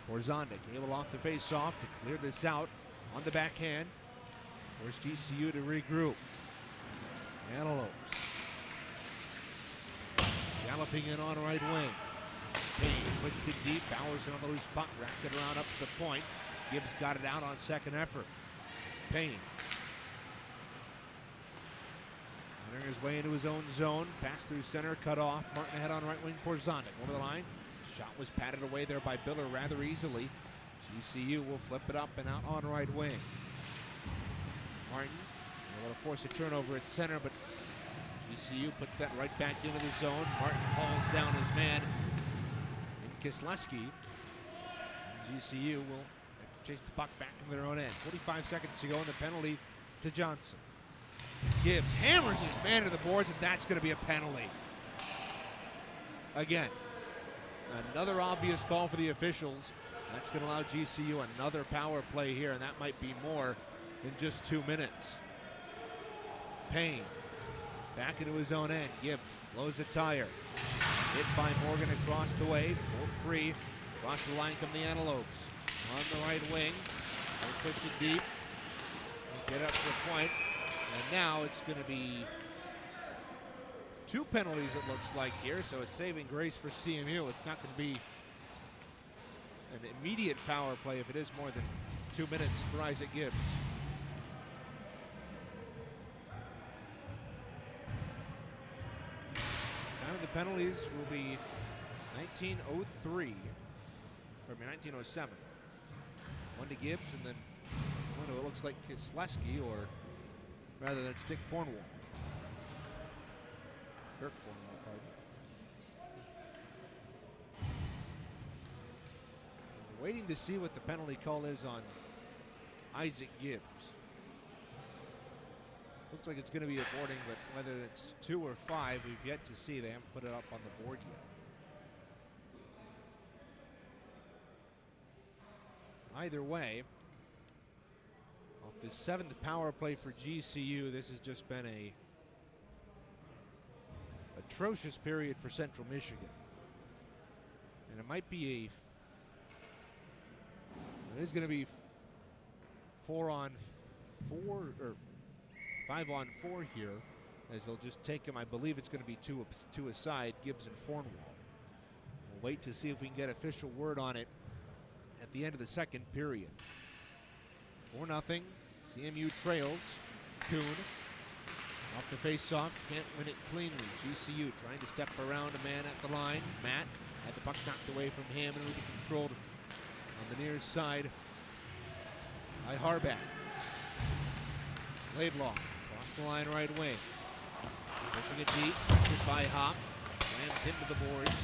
Porzonic able off the face-off to clear this out. On the backhand, force GCU to regroup. Antelopes. Galloping in on right wing. Payne pushed it deep, Bowers on the loose puck, wrapped it around up to the point. Gibbs got it out on second effort. Payne. Running his way into his own zone, pass through center, cut off. Martin ahead on right wing, Porzonic over the line. Shot was patted away there by Biller rather easily. GCU will flip it up and out on right wing. Martin able to force a turnover at center, but GCU puts that right back into the zone. Martin hauls down his man in Kisleski. GCU will chase the puck back into their own end. 45 seconds to go, and the penalty to Johnson. Gibbs hammers his man to the boards, and that's going to be a penalty. Again, another obvious call for the officials. That's going to allow GCU another power play here, and that might be more in just 2 minutes. Payne back into his own end. Gibbs blows a tire. Hit by Morgan across the way. Pulled free. Across the line come the Antelopes. On the right wing. They push it deep. Get up to the point. And now it's going to be 2 penalties, it looks like here. So a saving grace for CMU. It's not going to be an immediate power play if it is more than 2 minutes for Isaac Gibbs. Time of the penalties will be 19:03, or 19:07. One to Gibbs, and then one to, it looks like Kisleski, or rather than Stick Fornwall. Kirk Fornwall, pardon. We're waiting to see what the penalty call is on Isaac Gibbs. Looks like it's going to be a boarding, but whether it's 2 or 5, we've yet to see. They haven't put it up on the board yet. Either way, off the 7th power play for GCU, this has just been a atrocious period for Central Michigan. And it might be it is going to be 4-on-4 or 5-on-4 here, as they'll just take him. I believe it's going to be two aside, Gibbs and Fornwall. We'll wait to see if we can get official word on it at the end of the second period. 4-0, CMU trails. Kuhn off the face-off, can't win it cleanly. GCU trying to step around a man at the line. Matt had the puck knocked away from him, and will be controlled on the near side by Harback. Laidlaw across the line right wing. Pushing it deep, pushed by Hop. Slams into the boards.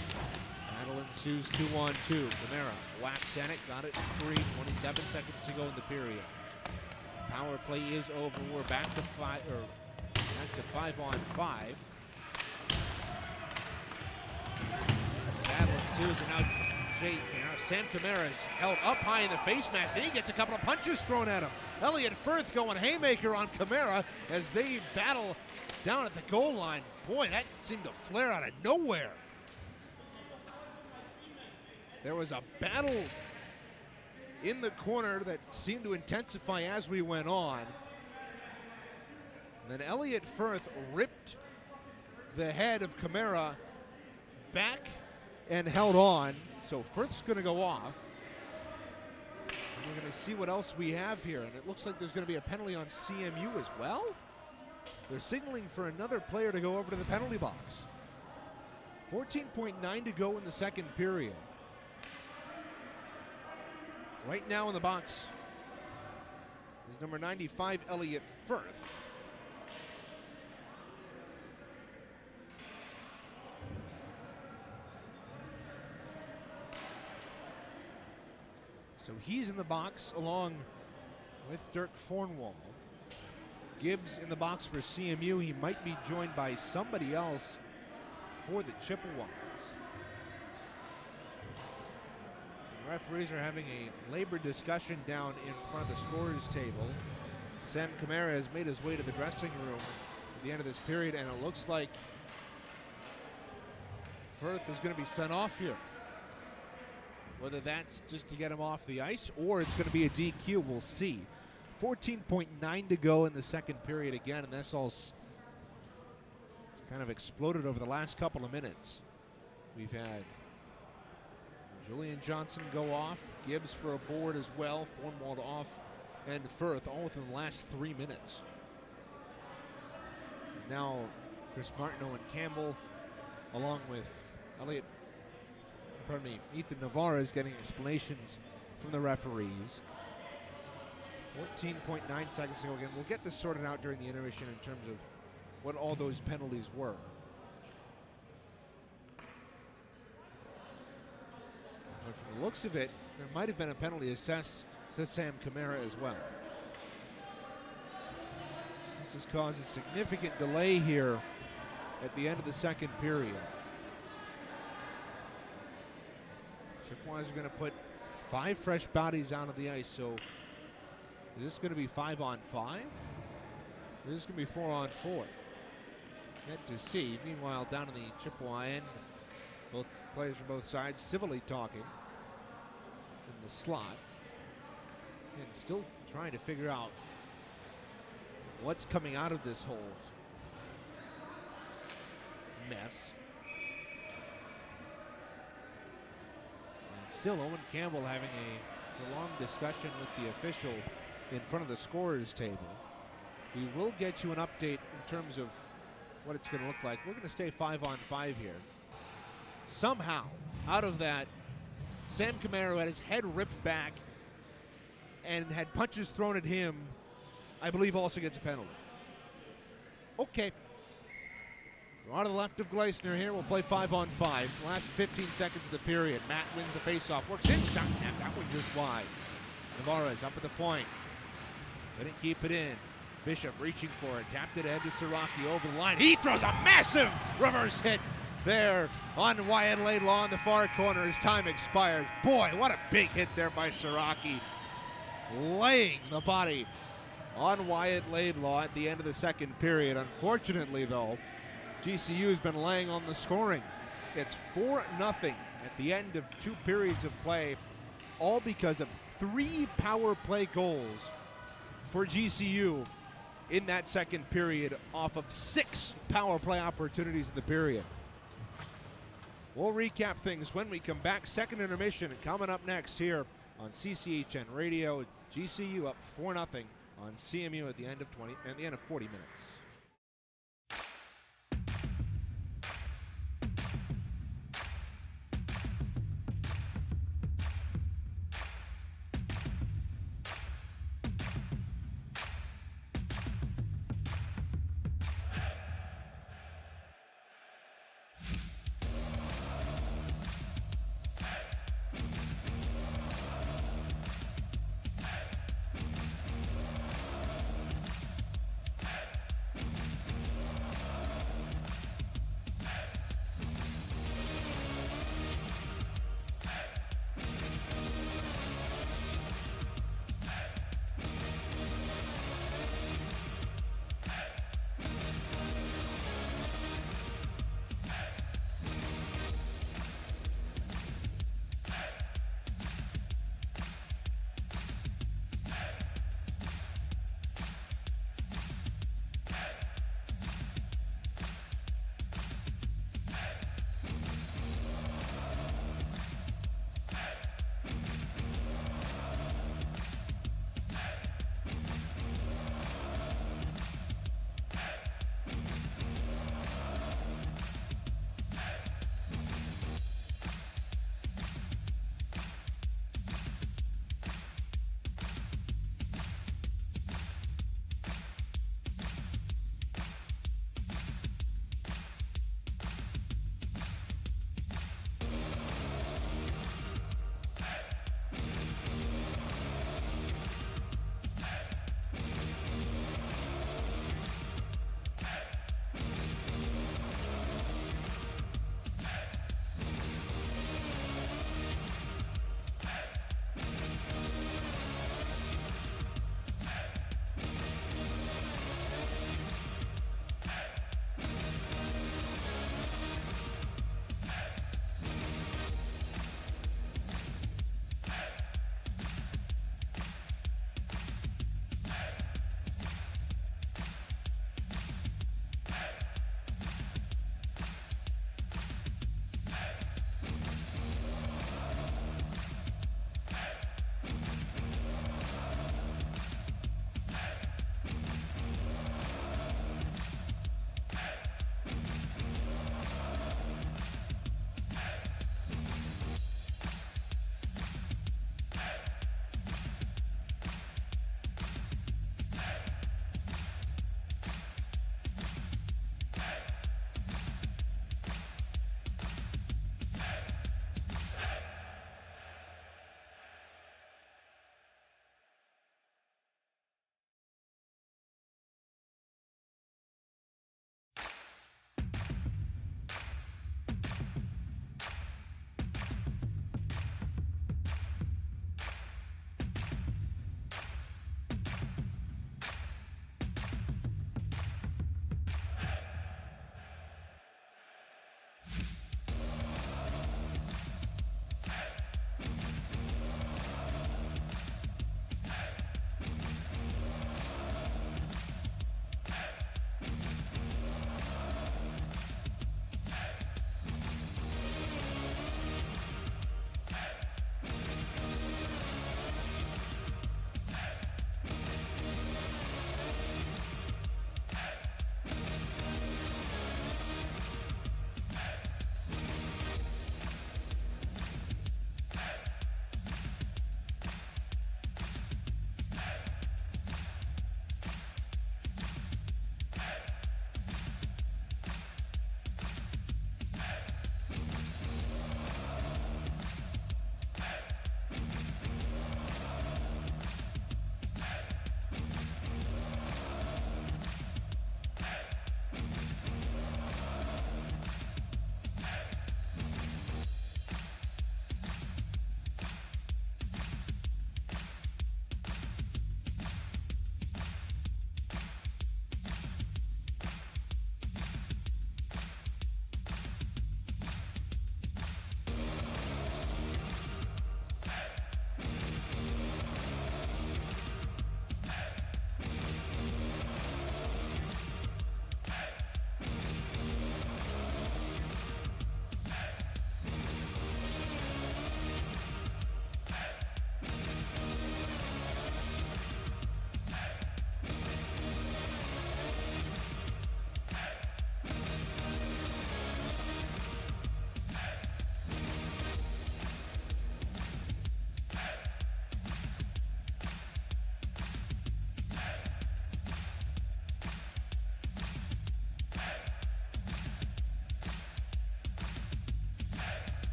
Battle ensues 2-on-2. Camara whacks at it, got it free. 27 seconds to go in the period. Power play is over. We're back to 5-on-5. Battle ensues, and now Sam Camara is held up high in the face mask, and he gets a couple of punches thrown at him. Elliott Firth going haymaker on Camara as they battle down at the goal line. Boy, that seemed to flare out of nowhere. There was a battle in the corner that seemed to intensify as we went on. And then Elliott Firth ripped the head of Camara back and held on. So Firth's going to go off. And we're going to see what else we have here. And it looks like there's going to be a penalty on CMU as well. They're signaling for another player to go over to the penalty box. 14.9 to go in the second period. Right now in the box is number 95, Elliott Firth. So he's in the box along with Dirk Fornwall. Gibbs in the box for CMU. He might be joined by somebody else for the Chippewas. The referees are having a labor discussion down in front of the scorer's table. Sam Camara has made his way to the dressing room at the end of this period, and it looks like Firth is going to be sent off here. Whether that's just to get him off the ice or it's going to be a DQ, we'll see. 14.9 to go in the second period again, and that's all kind of exploded over the last couple of minutes. We've had Julian Johnson go off, Gibbs for a board as well, Fornwald off, and Firth all within the last 3 minutes. Now Chris Martineau and Campbell, along with Ethan Navarro, is getting explanations from the referees. 14.9 seconds to go again. We'll get this sorted out during the intermission in terms of what all those penalties were. But from the looks of it, there might have been a penalty assessed to Sam Camara as well. This has caused a significant delay here at the end of the second period. Chippewas are going to put 5 fresh bodies out of the ice, so is this going to be 5-on-5? Or is this going to be 4-on-4? Yet to see. Meanwhile, down in the Chippewa end, both players from both sides civilly talking in the slot, and still trying to figure out what's coming out of this whole mess. And still Owen Campbell having a prolonged discussion with the official in front of the scorer's table. We will get you an update in terms of what it's going to look like. We're going to stay 5-on-5 here. Somehow, out of that, Sam Camaro had his head ripped back and had punches thrown at him, I believe also gets a penalty. Okay. We're on to the left of Gleisner here. We'll play 5-on-5. Last 15 seconds of the period. Matt wins the faceoff. Works in. Shot snap. That one just wide. Navarez up at the point. Couldn't keep it in. Bishop reaching for it. Tapped it ahead to Siraki over the line. He throws a massive reverse hit there on Wyatt Laidlaw in the far corner as time expires. Boy, what a big hit there by Siraki. Laying the body on Wyatt Laidlaw at the end of the second period. Unfortunately, though, GCU has been laying on the scoring. It's 4-0 at the end of 2 periods of play, all because of 3 power play goals for GCU in that second period off of 6 power play opportunities in the period. We'll recap things when we come back. Second intermission coming up next here on CCHN Radio. GCU up 4-0 on CMU at the end of 40 minutes.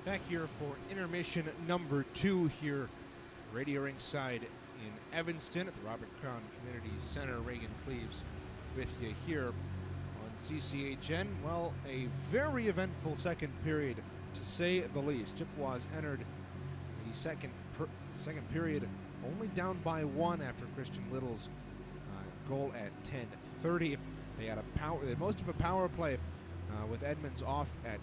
Back here for intermission number 2 here, Radio Ringside in Evanston at the Robert Crown Community Center. Reagan Cleaves with you here on CCHN. Well, a very eventful second period, to say the least. Chippewas entered the second period only down by 1 after Christian Little's goal at 10:30. They had most of a power play with Edmonds off at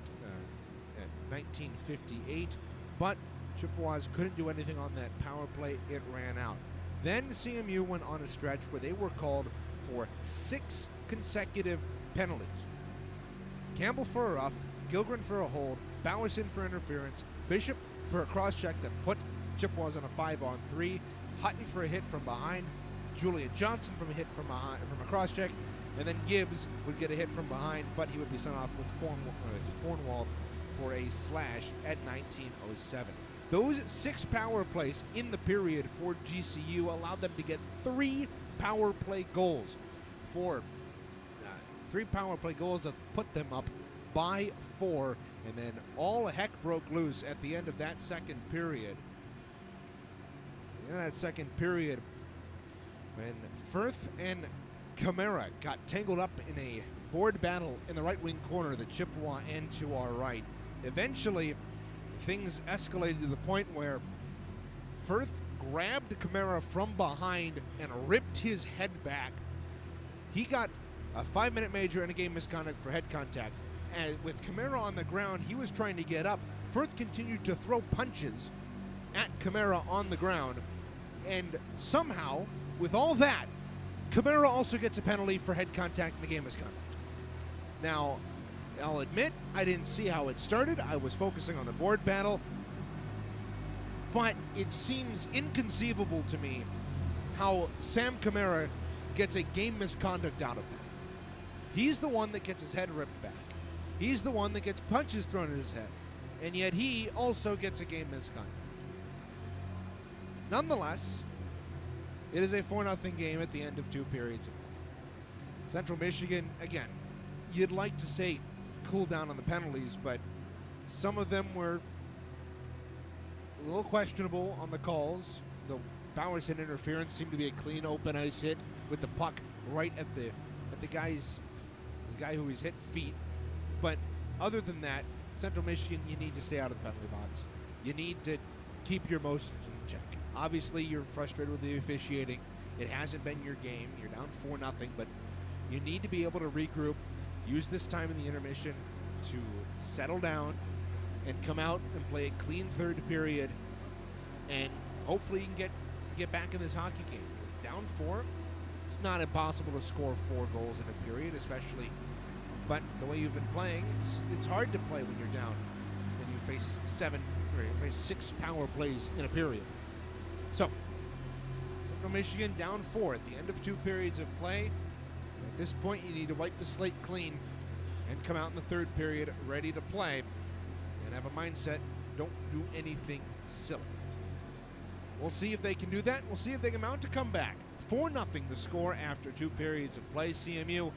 19:58, but Chippewas couldn't do anything on that power play. It ran out. Then CMU went on a stretch where they were called for 6 consecutive penalties. Campbell for a rough, Gilgren for a hold, Bowerson for interference, Bishop for a cross-check that put Chippewas on a 5-on-3, Hutton for a hit from behind, Julian Johnson from a hit from a cross-check, and then Gibbs would get a hit from behind, but he would be sent off with Fornwald for a slash at 19:07. Those 6 power plays in the period for GCU allowed them to get 3 power play goals. For 3 power play goals to put them up by 4, and then all heck broke loose at the end of that second period. In that second period, when Firth and Camara got tangled up in a board battle in the right wing corner, the Chippewa end to our right. Eventually, things escalated to the point where Firth grabbed Camara from behind and ripped his head back. He got a 5-minute major and a game misconduct for head contact. And with Camara on the ground, he was trying to get up. Firth continued to throw punches at Camara on the ground. And somehow, with all that, Camara also gets a penalty for head contact and a game misconduct. Now, I'll admit, I didn't see how it started. I was focusing on the board battle. But it seems inconceivable to me how Sam Camara gets a game misconduct out of that. He's the one that gets his head ripped back. He's the one that gets punches thrown at his head. And yet he also gets a game misconduct. Nonetheless, it is a 4-0 game at the end of 2 periods of play. Central Michigan, again, you'd like to say cool down on the penalties, but some of them were a little questionable on the calls. The Bowerson interference seemed to be a clean open ice hit with the puck right at the guy who he's hit feet. But other than that, Central Michigan, you need to stay out of the penalty box. You need to keep your emotions in check. Obviously, you're frustrated with the officiating. It hasn't been your game. You're down 4-0, but you need to be able to regroup, use this time in the intermission to settle down and come out and play a clean third period, and hopefully you can get back in this hockey game. Down 4, it's not impossible to score 4 goals in a period, especially, but the way you've been playing, it's hard to play when you're down and you face 6 power plays in a period. So, Central Michigan down 4 at the end of 2 periods of play. At this point, you need to wipe the slate clean and come out in the third period ready to play and have a mindset, don't do anything silly. We'll see if they can do that. We'll see if they can mount a comeback. 4-0 the score after 2 periods of play. CMU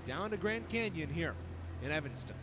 down to Grand Canyon here in Evanston.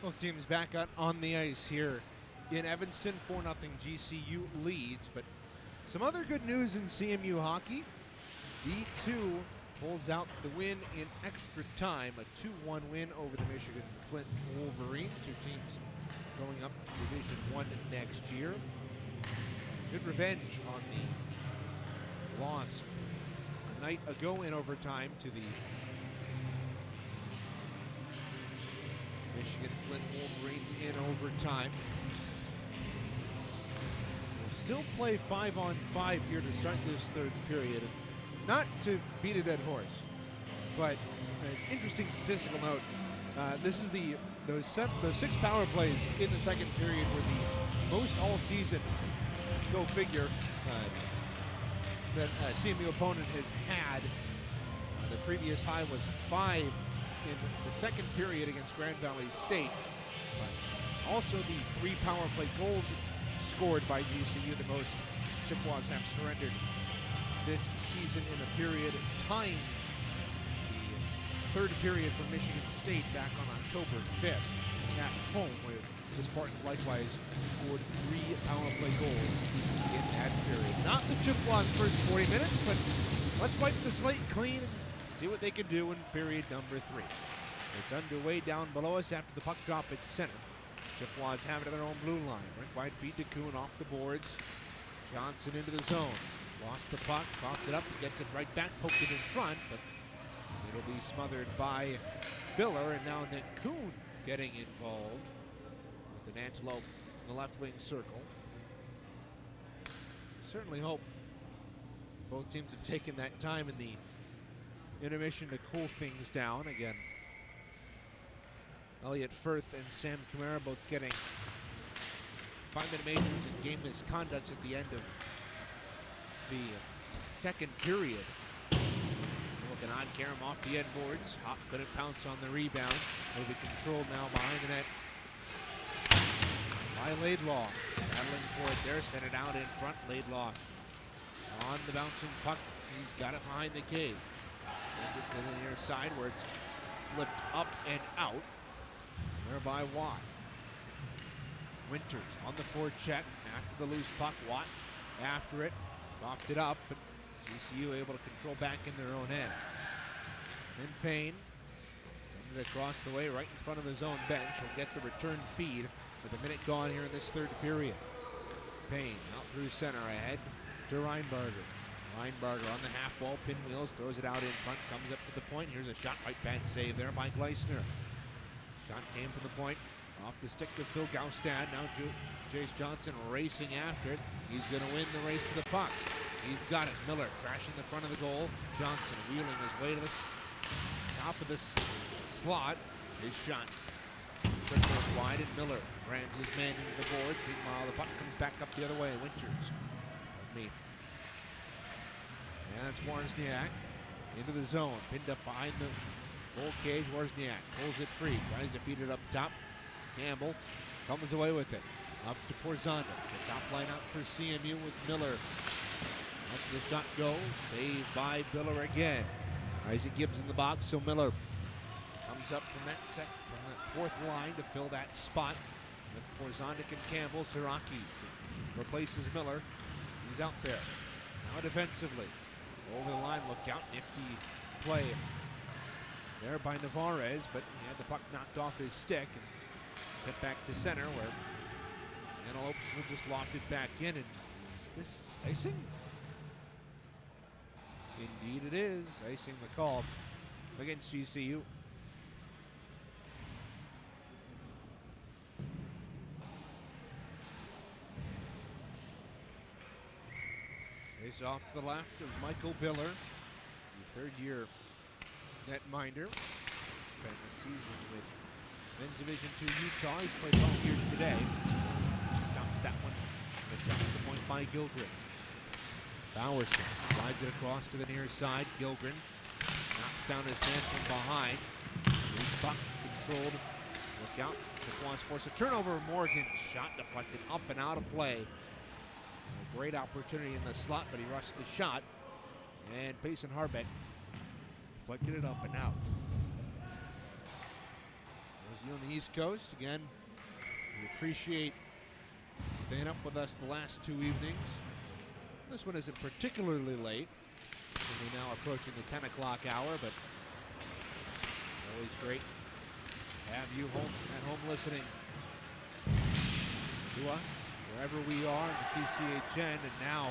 Both teams back out on the ice here in Evanston. 4-0 GCU leads. But some other good news in CMU hockey. D2 pulls out the win in extra time. A 2-1 win over the Michigan Flint Wolverines. Two teams going up to Division I next year. Good revenge on the loss a night ago in overtime to the Michigan Flint Wolverines in overtime. We'll still play 5-on-5 here to start this third period. Not to beat a dead horse, but an interesting statistical note. This is those 6 power plays in the second period were the most all season. Go figure. That a CMU opponent has had. The previous high was 5 in the second period against Grand Valley State. But also the 3 power play goals scored by GCU, the most Chippewas have surrendered this season in a period, tying the third period from Michigan State back on October 5th at home, where the Spartans likewise scored 3 power play goals in that period. Not the Chippewas' first 40 minutes, but let's wipe the slate clean and see what they can do in period number 3. It's underway down below us after the puck drop at center. Chippewas have it at their own blue line. Right wide feed to Kuhn off the boards. Johnson into the zone. Lost the puck, coughed it up, gets it right back, poked it in front, but it'll be smothered by Biller, and now Nick Kuhn getting involved with an Antelope in the left wing circle. Certainly hope both teams have taken that time in the intermission to cool things down. Again, Elliot Firth and Sam Kamara both getting 5-minute majors and game misconducts at the end of the second period. Looking on, Karam off the end boards. Hop couldn't pounce on the rebound. It'll be controlled now behind the net by Laidlaw. Battling for it there, sent it out in front. Laidlaw on the bouncing puck. He's got it behind the cage. Sends it to the near side where it's flipped up and out. There by Watt. Winters on the forecheck. After the loose puck, Watt after it. Coughed it up, but GCU able to control back in their own end. Then Payne sends it across the way right in front of his own bench. He'll get the return feed with a minute gone here in this third period. Payne out through center, ahead to Reinbarger. Reinbarger on the half wall, pinwheels, throws it out in front, comes up to the point. Here's a shot, right bad save there by Gleisner. Shot came from the point, off the stick of Phil Gaustad. Now Jace Johnson racing after it. He's going to win the race to the puck. He's got it. Miller crashing the front of the goal. Johnson wheeling his way to the top of this slot. His shot goes wide, and Miller rams his man into the boards. Meanwhile, the puck comes back up the other way. Winters. And it's Wozniak into the zone. Pinned up behind the goal cage. Wozniak pulls it free. Tries to feed it up top. Campbell comes away with it. Up to Porzanda. The top line out for CMU with Miller. Lets the shot go. Saved by Biller again. Isaac Gibbs in the box, so Miller comes up from that fourth line to fill that spot with Porzandic and Campbell. Siraki replaces Miller. He's out there. Now defensively. Over the line, look out. Nifty play there by Navarez, but he had the puck knocked off his stick and sent back to center where Antelopes will just loft it back in. And is this icing? Indeed it is. Icing the call against GCU. Face off to the left of Michael Biller, the third-year netminder. Spent the season with Men's Division II Utah. He's played well here today. Stops that one. The shot to the point by Gilgren. Bowerson slides it across to the near side. Gilgren knocks down his man from behind. Loose puck controlled. Look out. Chippewas force a turnover. Morgan shot deflected up and out of play. A great opportunity in the slot, but he rushed the shot. And Payson Harbeck deflected it up and out. You on the East Coast, again, we appreciate staying up with us the last 2 evenings. This one isn't particularly late. We're now approaching the 10 o'clock hour, but always great to have you at home listening to us wherever we are in the CCHN. And now,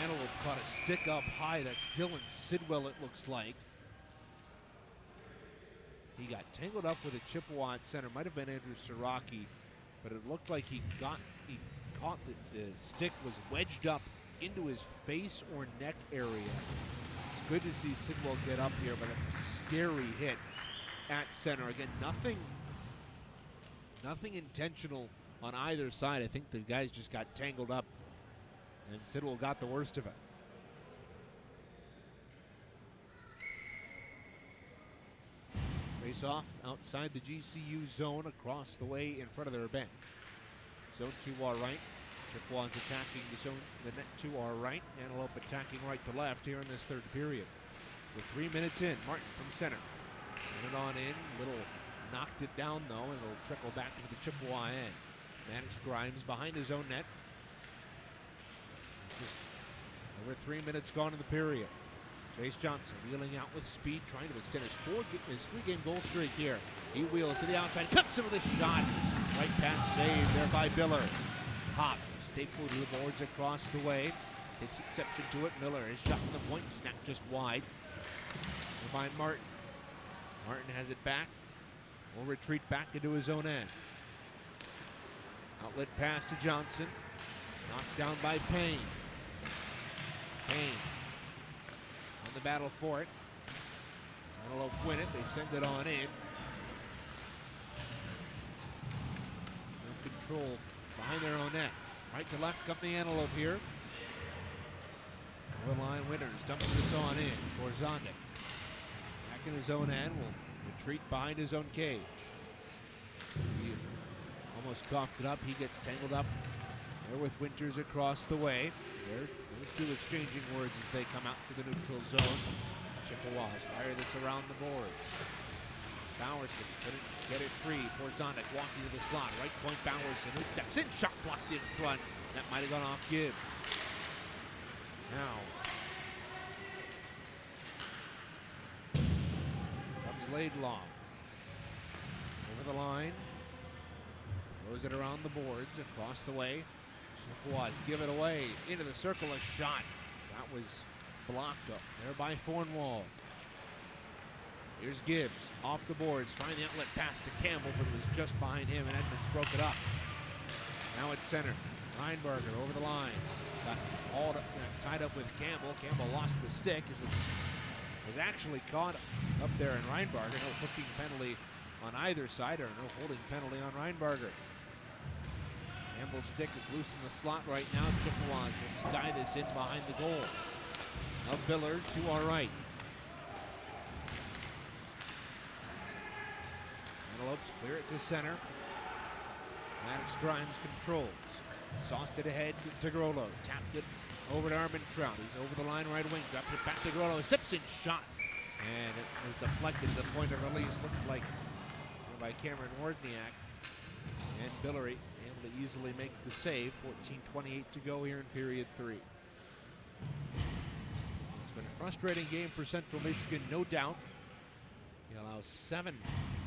Antelope caught a stick up high. That's Dylan Sidwell, it looks like. He got tangled up with a Chippewa at center. Might have been Andrew Siraki, but it looked like he caught the stick was wedged up into his face or neck area. It's good to see Sidwell get up here, but it's a scary hit at center. Again, nothing intentional on either side. I think the guys just got tangled up, and Sidwell got the worst of it. Face off outside the GCU zone across the way in front of their bench. Zone to our right. Chippewas attacking the net to our right. Antelope attacking right to left here in this third period. We're 3 minutes in. Martin from center. Sent it on in. Little knocked it down though, and it'll trickle back into the Chippewa end. Maddox Grimes behind his own net. Just over 3 minutes gone in the period. Chase Johnson wheeling out with speed, trying to extend his three-game goal streak here. He wheels to the outside, cuts him with a shot. Right pass saved there by Biller. Hop stapled to the boards across the way. Takes exception to it. Miller is shot from the point, snapped just wide. By Martin. Martin has it back. Will retreat back into his own end. Outlet pass to Johnson. Knocked down by Payne. Payne on the battle for it. Antelope win it. They send it on in. No control behind their own net. Right to left come the Antelope here. Over the line, Winters dumps this on in. Borzondik back in his own end. Will retreat behind his own cage. He almost coughed it up. He gets tangled up there with Winters across the way. Those two exchanging words as they come out to the neutral zone. Chippewas fire this around the boards. Bowerson couldn't get it free. Borzondik walking to the slot. Right point Bowerson. He steps in. Shot blocked in front. That might have gone off Gibbs. Now comes Laidlaw. Over the line. Throws it around the boards. Across the way. Chippewas give it away. Into the circle. A shot. That was blocked up there by Fornwall. Here's Gibbs off the boards, trying the outlet pass to Campbell, but it was just behind him, and Edmonds broke it up. Now it's center. Reinberger over the line. Got tied up with Campbell. Campbell lost the stick as it was actually caught up there in Reinberger. No hooking penalty on either side, or no holding penalty on Reinberger. Campbell's stick is loose in the slot right now. Chippewas will sky this in behind the goal. Now Biller to our right. Antelopes clear it to center. Maddox Grimes controls. Sauced it ahead to Grollo. Tapped it over to Armentrout. He's over the line right wing. Dropped it back to Grollo. Steps in, shot. And it was deflected to the point of release. Looked like by Cameron Wardniak. And Billery able to easily make the save. 14:28 to go here in period 3. It's been a frustrating game for Central Michigan, no doubt. He allows 7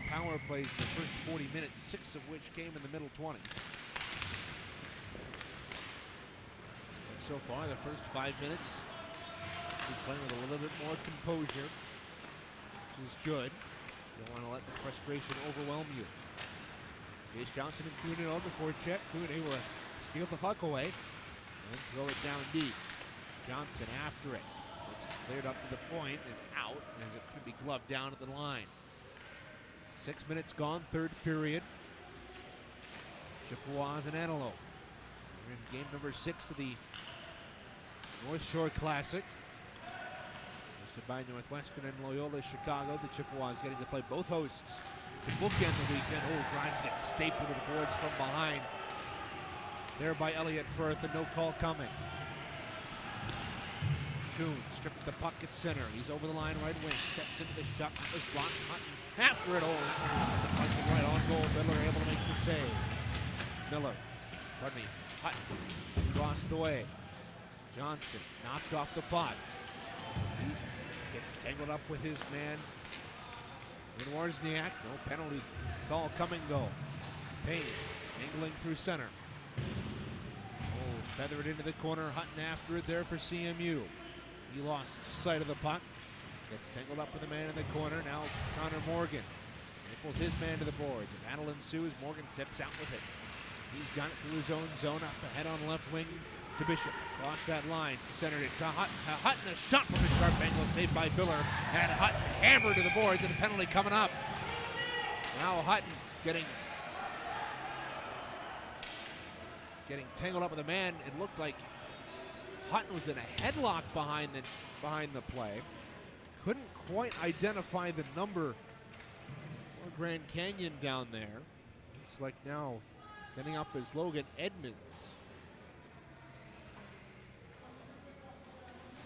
power plays in the first 40 minutes, 6 of which came in the middle 20. And so far, the first 5 minutes, we're playing with a little bit more composure, which is good. You don't want to let the frustration overwhelm you. Chase Johnson and Kuhn on the forecheck. Kuhn able to steal the puck away and throw it down deep. Johnson after it. It's cleared up to the point and out as it could be gloved down at the line. 6 minutes gone, third period. Chippewas and Antelope. We're in game number 6 of the North Shore Classic. Hosted by Northwestern and Loyola Chicago. The Chippewas getting to play both hosts to bookend the weekend. Oh, Grimes gets stapled to the boards from behind. There by Elliott Firth, and no call coming. Noon stripped the puck at center. He's over the line, right wing. Steps into the shot. It was blocked. Hutton after it. Oh, that one was deflected right on goal. Miller able to make the save. Hutton across the way. Johnson knocked off the puck. He gets tangled up with his man in Wozniak. No penalty call, come and go. Payne angling through center. Oh, feathered into the corner. Hutton after it there for CMU. He lost sight of the puck. Gets tangled up with the man in the corner. Now Connor Morgan staples his man to the boards. A battle ensues. Morgan steps out with it. He's got it through his own zone. Up ahead on the left wing to Bishop. Across that line. Centered it to Hutton. Hutton, a shot from a sharp angle. Saved by Biller. And Hutton hammered to the boards. And a penalty coming up. Now Hutton getting tangled up with a man. It looked like Hutton was in a headlock behind the play. Couldn't quite identify the number for Grand Canyon down there. Looks like now getting up is Logan Edmonds.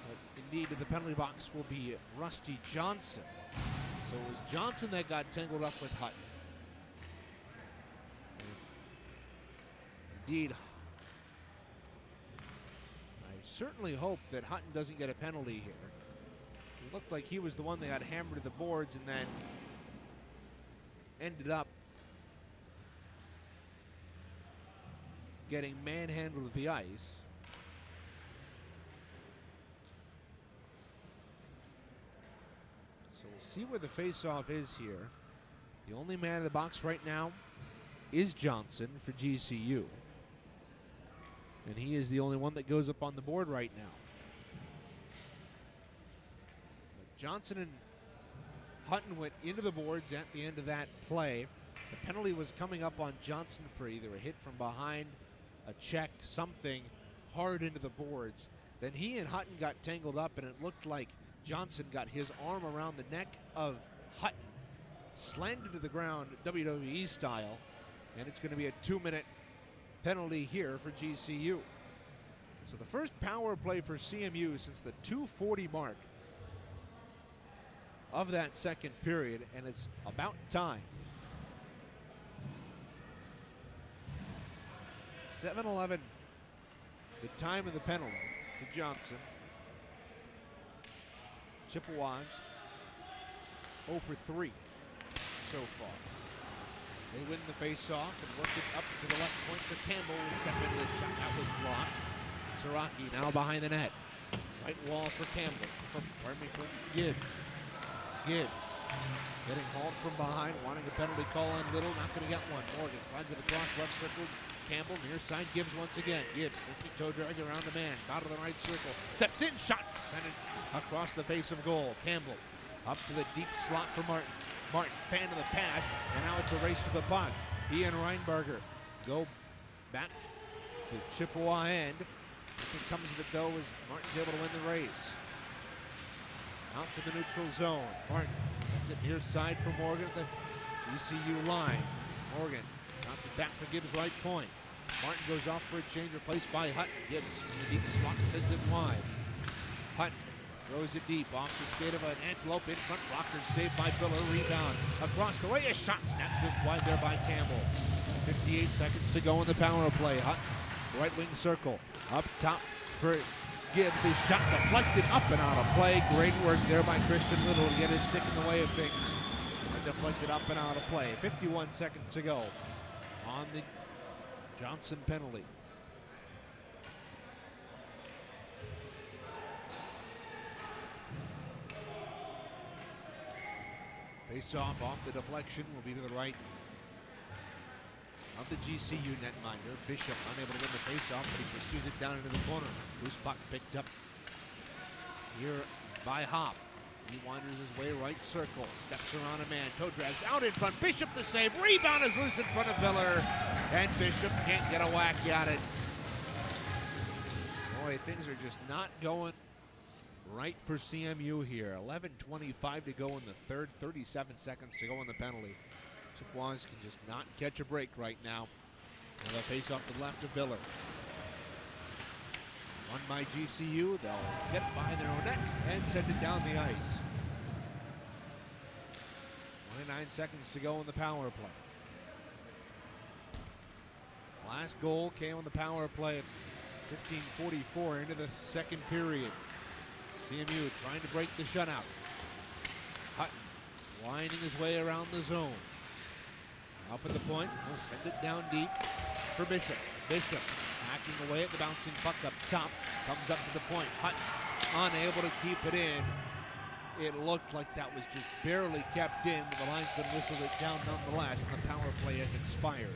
But indeed, the penalty box will be Rusty Johnson. So it was Johnson that got tangled up with Hutton. Indeed, I certainly hope that Hutton doesn't get a penalty here. It looked like he was the one that got hammered to the boards and then ended up getting manhandled to the ice. So we'll see where the face-off is here. The only man in the box right now is Johnson for GCU. And he is the only one that goes up on the board right now. But Johnson and Hutton went into the boards at the end of that play. The penalty was coming up on Johnson for either a hit from behind, a check, something hard into the boards. Then he and Hutton got tangled up, and it looked like Johnson got his arm around the neck of Hutton, slammed to the ground WWE style, and it's going to be a 2-minute penalty here for GCU. So the first power play for CMU since the 2:40 mark of that second period, and it's about time. 7:11, the time of the penalty to Johnson. Chippewas 0 for 3 so far. They win the face-off and work it up to the left point for Campbell. Will step into the shot. That was blocked. Saraki now behind the net. Right wall for Campbell. For Gibbs. Gibbs getting hauled from behind, wanting a penalty call on Little. Not going to get one. Morgan slides it across left circle. Campbell near side. Gibbs once again. Gibbs making toe drag around the man. Out of the right circle. Steps in. Shot. Sent it across the face of goal. Campbell up to the deep slot for Martin. Martin, fan of the pass, and now it's a race to the puck. He and Reinberger go back to the Chippewa end. Nothing comes of it, though, as Martin's able to win the race. Out to the neutral zone. Martin sends it near side for Morgan at the GCU line. Morgan knocks it back for Gibbs' right point. Martin goes off for a change, replaced by Hutton. Gibbs from the deep slot sends it wide. Hutton throws it deep off the skate of an Antelope in front. Blocker saved by Biller. Rebound across the way. A shot snapped just wide there by Campbell. 58 seconds to go in the power play. Hutton, right wing circle. Up top for Gibbs. His shot deflected up and out of play. Great work there by Christian Little to get his stick in the way of things. And deflected up and out of play. 51 seconds to go on the Johnson penalty. Face-off off the deflection will be to the right of the GCU netminder. Bishop unable to win the face-off, but he pursues it down into the corner. Loose puck picked up here by Hop. He wanders his way right circle, steps around a man, toe drags out in front. Bishop the save, rebound is loose in front of Miller, and Bishop can't get a whack at it. Boy, things are just not going right for CMU here. 11:25 to go in the third, 37 seconds to go in the penalty. Chippewas can just not catch a break right now. And they'll face off the left of Biller. Run by GCU, they'll get by their own net and send it down the ice. 29 seconds to go in the power play. Last goal came on the power play at 15:44 into the second period. CMU trying to break the shutout. Hutton winding his way around the zone. Up at the point, he'll send it down deep for Bishop. Bishop hacking away at the bouncing puck up top. Comes up to the point. Hutton unable to keep it in. It looked like that was just barely kept in, but the linesman whistled it down nonetheless, and the power play has expired.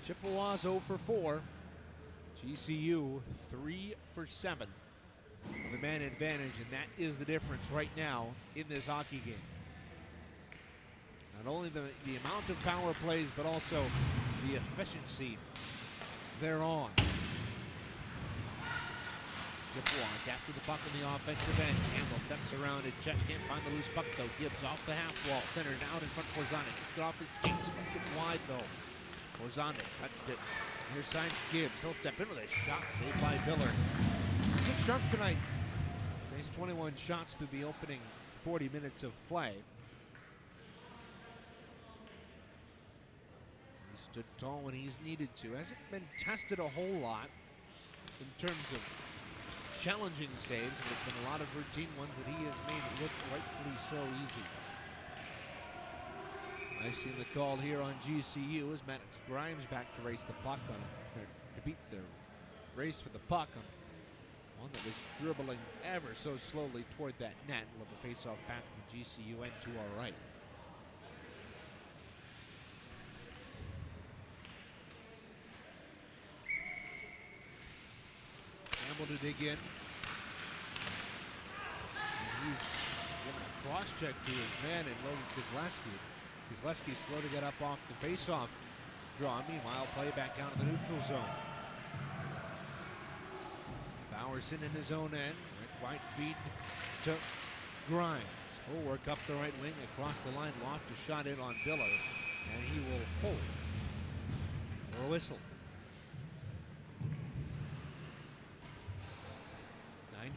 Chippewas 0 for 4. GCU 3 for 7. With the man advantage, and that is the difference right now in this hockey game. Not only the amount of power plays, but also the efficiency they're on. Chippewas after the puck in the offensive end. Campbell steps around and check. Can't find the loose puck though. Gibbs off the half wall. Centered out in front for Zanik. Gets it off his skates. Left it wide though. Zanik touched it. Near side Gibbs. He'll step in with a shot saved by Biller. Good sharp tonight. Faced 21 shots through the opening 40 minutes of play. He stood tall when he's needed to. Hasn't been tested a whole lot in terms of challenging saves, but it's been a lot of routine ones that he has made look rightfully so easy. I see the call here on GCU as Maddox Grimes back to race the puck on to beat the race for the puck on one that was dribbling ever so slowly toward that net. We'll have a face-off back at the GCU end to our right. Campbell to dig in. And he's giving a cross-check to his man and Logan Kozlowski. Kozlowski slow to get up off the face-off draw. Meanwhile, play back out of the neutral zone. Bowerson in his own end. Right feed to Grimes. He'll work up the right wing across the line. Loft a shot in on Biller. And he will hold for a whistle.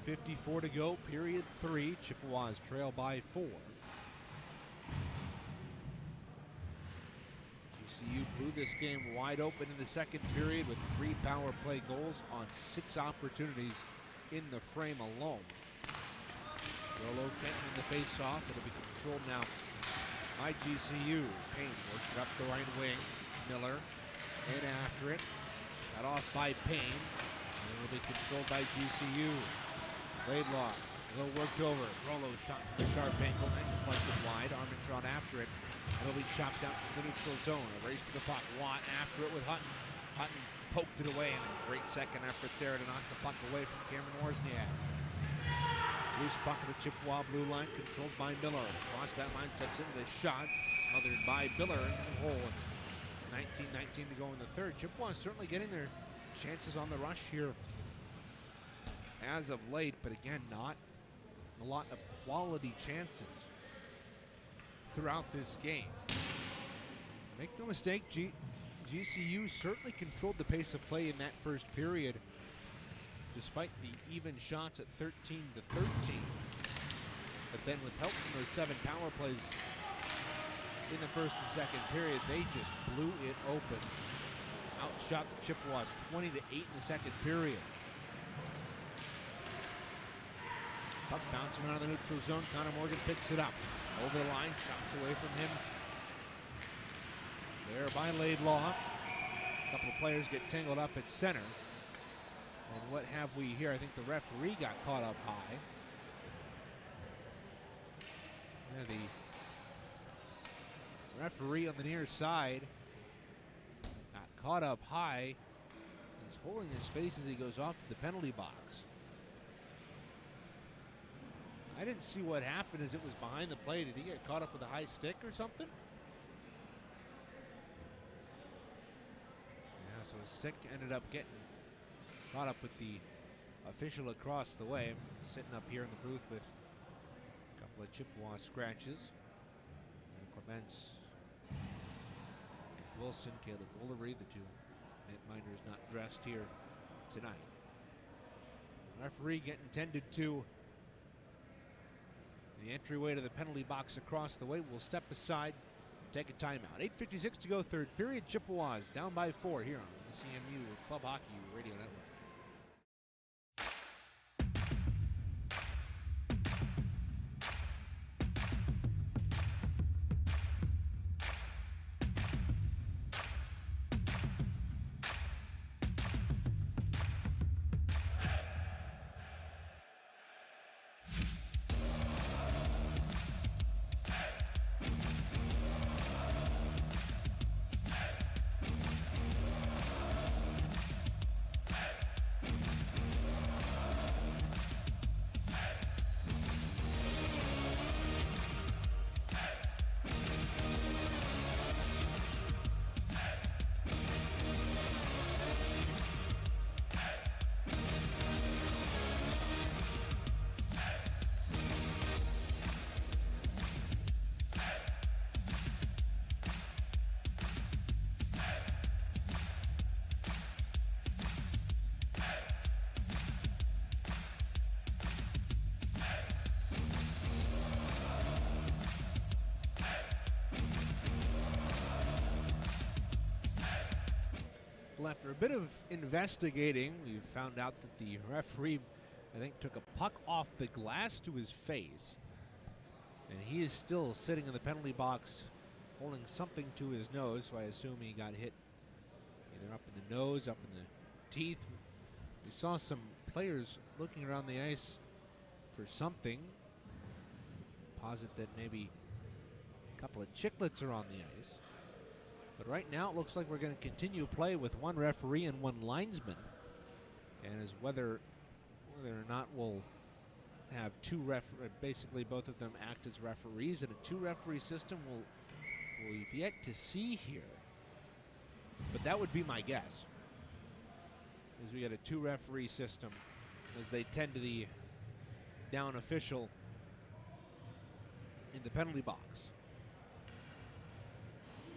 9:54 to go, period 3. Chippewas trail by 4. GCU blew this game wide open in the second period with 3 power play goals on 6 opportunities in the frame alone. Rolo Kenton in the face-off. It'll be controlled now by GCU. Payne works it up the right wing. Miller in after it. Shut off by Payne. And it'll be controlled by GCU. Laidlaw, a little worked over. Rolo shot from the sharp angle and deflected wide. Armentrout after it. It'll be chopped out to the neutral zone. A race for the puck. Watt after it with Hutton. Hutton poked it away, and a great second effort there to knock the puck away from Cameron Wozniak. Loose puck at the Chippewa blue line, controlled by Miller. Across that line, steps into the shot, smothered by Biller into the hole. 19-19 to go in the third. Chippewa certainly getting their chances on the rush here as of late, but again, not a lot of quality chances throughout this game. Make no mistake, GCU certainly controlled the pace of play in that first period, despite the even shots at 13-13. But then with help from those 7 power plays in the first and second period, they just blew it open. Outshot the Chippewas 20-8 in the second period. Puck bouncing around the neutral zone. Connor Morgan picks it up. Over the line, shot away from him. There by Laidlaw. A couple of players get tangled up at center. And what have we here? I think the referee got caught up high. Yeah, the referee on the near side got caught up high. He's holding his face as he goes off to the penalty box. I didn't see what happened as it was behind the play. Did he get caught up with a high stick or something? Yeah, so his stick ended up getting caught up with the official across the way. I'm sitting up here in the booth with a couple of Chippewa scratches. And Clements, Wilson, Caleb Woolery, the 2 netminders not dressed here tonight. Referee getting tended to. The entryway to the penalty box across the way. Will step aside, take a timeout. 8:56 to go, third period. Chippewas down by 4 here on the CMU Club Hockey Radio Network. Well, after a bit of investigating, we found out that the referee, I think, took a puck off the glass to his face. And he is still sitting in the penalty box holding something to his nose, so I assume he got hit either up in the nose, up in the teeth. We saw some players looking around the ice for something. Posit that maybe a couple of chiclets are on the ice. But right now it looks like we're going to continue play with one referee and one linesman. And as whether or not we'll have basically both of them act as referees in a two-referee system, we've yet to see here. But that would be my guess, as we get a two-referee system as they tend to the down official in the penalty box.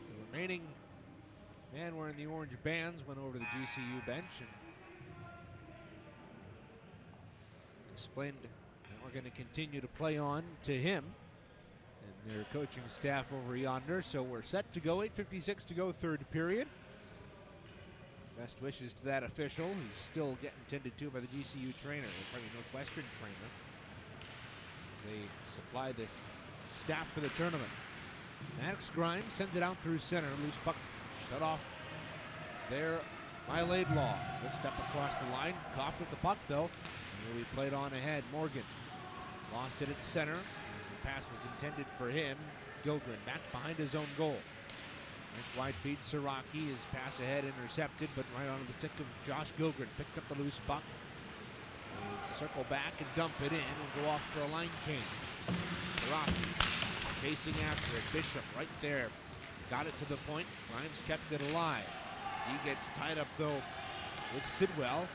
The remaining man wearing the orange bands went over to the GCU bench and explained that we're going to continue to play on to him and their coaching staff over yonder. So we're set to go. 8:56 to go, third period. Best wishes to that official. He's still getting tended to by the GCU trainer, probably Northwestern trainer, as they supply the staff for the tournament. Maddox Grimes sends it out through center. Loose puck shut off there by Laidlaw. He'll step across the line. Coughed at the puck, though. And we played on ahead. Morgan lost it at center. The pass was intended for him. Gilgren back behind his own goal. Wide feed, Siraki. His pass ahead intercepted, but right onto the stick of Josh Gilgren. Picked up the loose puck. He'll circle back and dump it in and go off for a line change. Siraki chasing after it. Bishop right there. Got it to the point. Grimes kept it alive. He gets tied up, though, with Sidwell.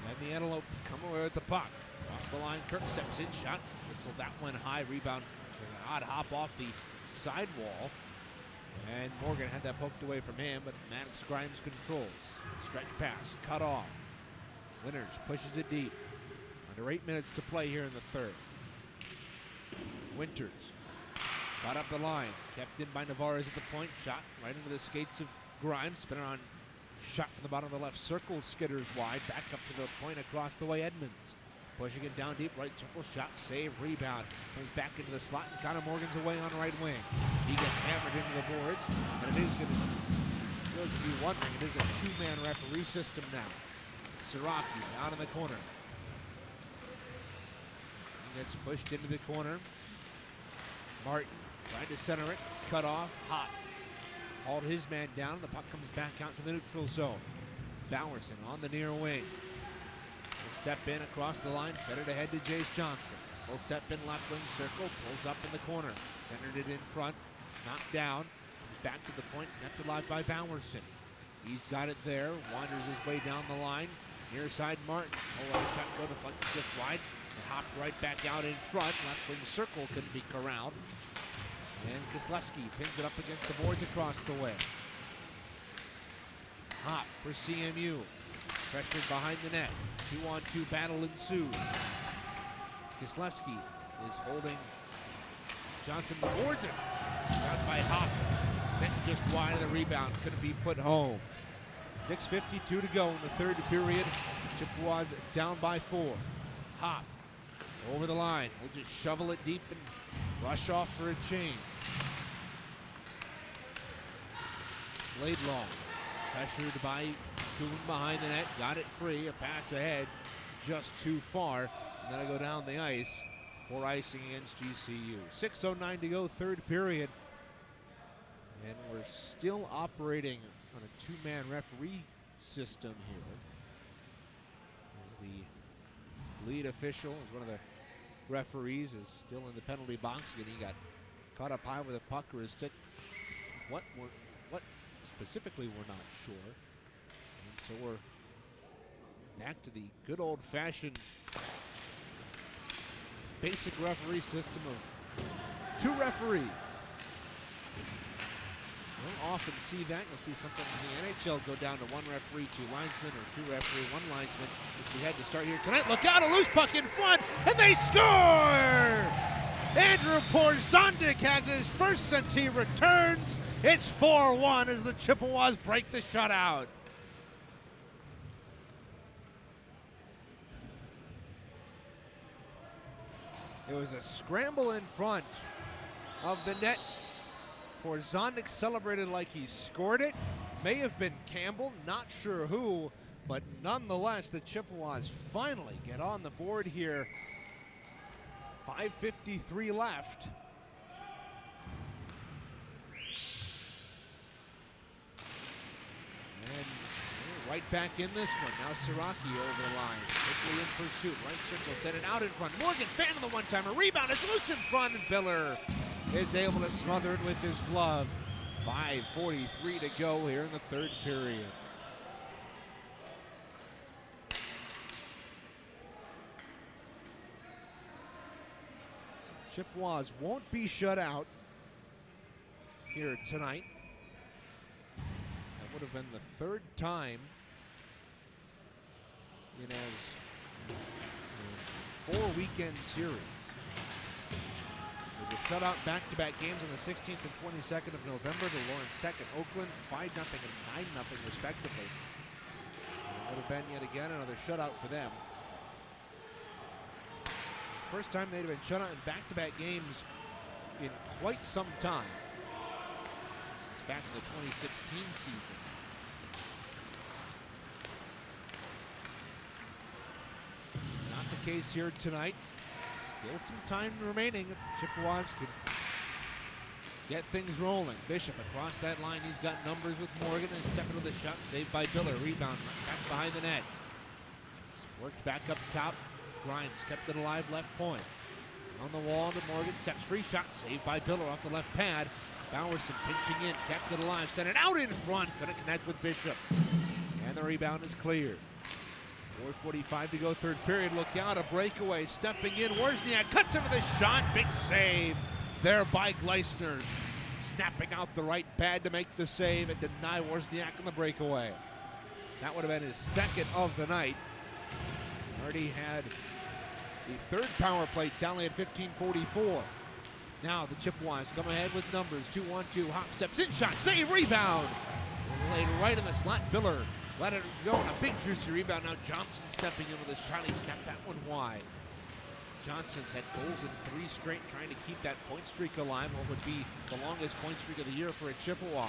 And the Antelope come away with the puck. Across the line, Kirk steps in. Shot. Whistled that one high. Rebound. An odd hop off the sidewall. And Morgan had that poked away from him, but Maddox Grimes controls. Stretch pass. Cut off. Winters pushes it deep. Under 8 minutes to play here in the third. Winters got up the line, kept in by Navarez at the point, shot right into the skates of Grimes, spinning on, shot from the bottom of the left circle, skitters wide, back up to the point across the way, Edmonds. Pushing it down deep, right circle, shot, save, rebound, comes back into the slot, and Connor Morgan's away on right wing. He gets hammered into the boards, and it is going to, those of you wondering, it is a two-man referee system now. Siraki out in the corner. He gets pushed into the corner. Martin trying to center it, cut off, Hot hauled his man down. The puck comes back out to the neutral zone. Bowerson on the near wing. Will step in across the line, fed it ahead to Jace Johnson. Will step in left wing circle, pulls up in the corner, centered it in front, knocked down, comes back to the point, kept alive by Bowerson. He's got it there, wanders his way down the line. Near side Martin, shot go to front just wide. And hopped right back out in front. Left wing circle couldn't be corralled. And Kozlowski pins it up against the boards across the way. Hop for CMU. Pressured behind the net. 2-on-2 battle ensues. Kisleski is holding Johnson the boards. Shot by Hop. Sent just wide of the rebound. Couldn't be put home. 6:52 to go in the third period. Chippewas down by 4. Hop over the line. We'll just shovel it deep and rush off for a change. Laidlaw pressured by Kuhn behind the net. Got it free. A pass ahead. Just too far. And then I go down the ice for icing against GCU. 6:09 to go, third period. And we're still operating on a two-man referee system here. As the lead official, is one of the referees, is still in the penalty box. Again, he got caught up high with a puck or a stick. What specifically, we're not sure. And so we're back to the good old-fashioned basic referee system of 2 referees. You don't often see that. You'll see something in the NHL go down to 1 referee, 2 linesmen, or 2 referee, 1 linesman, which we had to start here tonight. Look out, a loose puck in front, and they score! Andrew Porzondik has his first since he returns. It's 4-1 as the Chippewas break the shutout. It was a scramble in front of the net. Porzondik celebrated like he scored it. May have been Campbell, not sure who, but nonetheless, the Chippewas finally get on the board here. 5:53 left. And we're right back in this one. Now Siraki over the line. Quickly in pursuit. Right circle, send it out in front. Morgan fan of the one-timer. Rebound, it's loose in front, and Biller is able to smother it with his glove. 5:43 to go here in the third period. Chippewas won't be shut out here tonight. That would have been the third time in as 4-weekend series. They were shut out back-to-back games on the 16th and 22nd of November to Lawrence Tech and Oakland, 5-0 and 9-0 respectively. And it would have been yet again another shutout for them. First time they'd have been shut out in back-to-back games in quite some time, since back in the 2016 season. It's not the case here tonight. Still some time remaining if the Chippewas could get things rolling. Bishop across that line. He's got numbers with Morgan and step into the shot. Saved by Biller. Rebound back behind the net. Worked back up top. Grimes kept it alive, left point. On the wall to Morgan, steps free, shot saved by Biller off the left pad. Bowerson pinching in, kept it alive, sent it out in front, couldn't connect with Bishop. And the rebound is cleared. 4:45 to go, third period. Look out, a breakaway, stepping in. Wozniak cuts him with a shot, big save there by Gleisner. Snapping out the right pad to make the save and deny Wozniak on the breakaway. That would have been his second of the night. Already had the third power play tally at 15:44. Now the Chippewas come ahead with numbers. 2-1-2. Hop steps in, shot, save, rebound. Laid right in the slot. Biller let it go on a big juicy rebound. Now Johnson stepping in with a shot. He snapped that one wide. Johnson's had goals in 3 straight, trying to keep that point streak alive. What would be the longest point streak of the year for a Chippewa.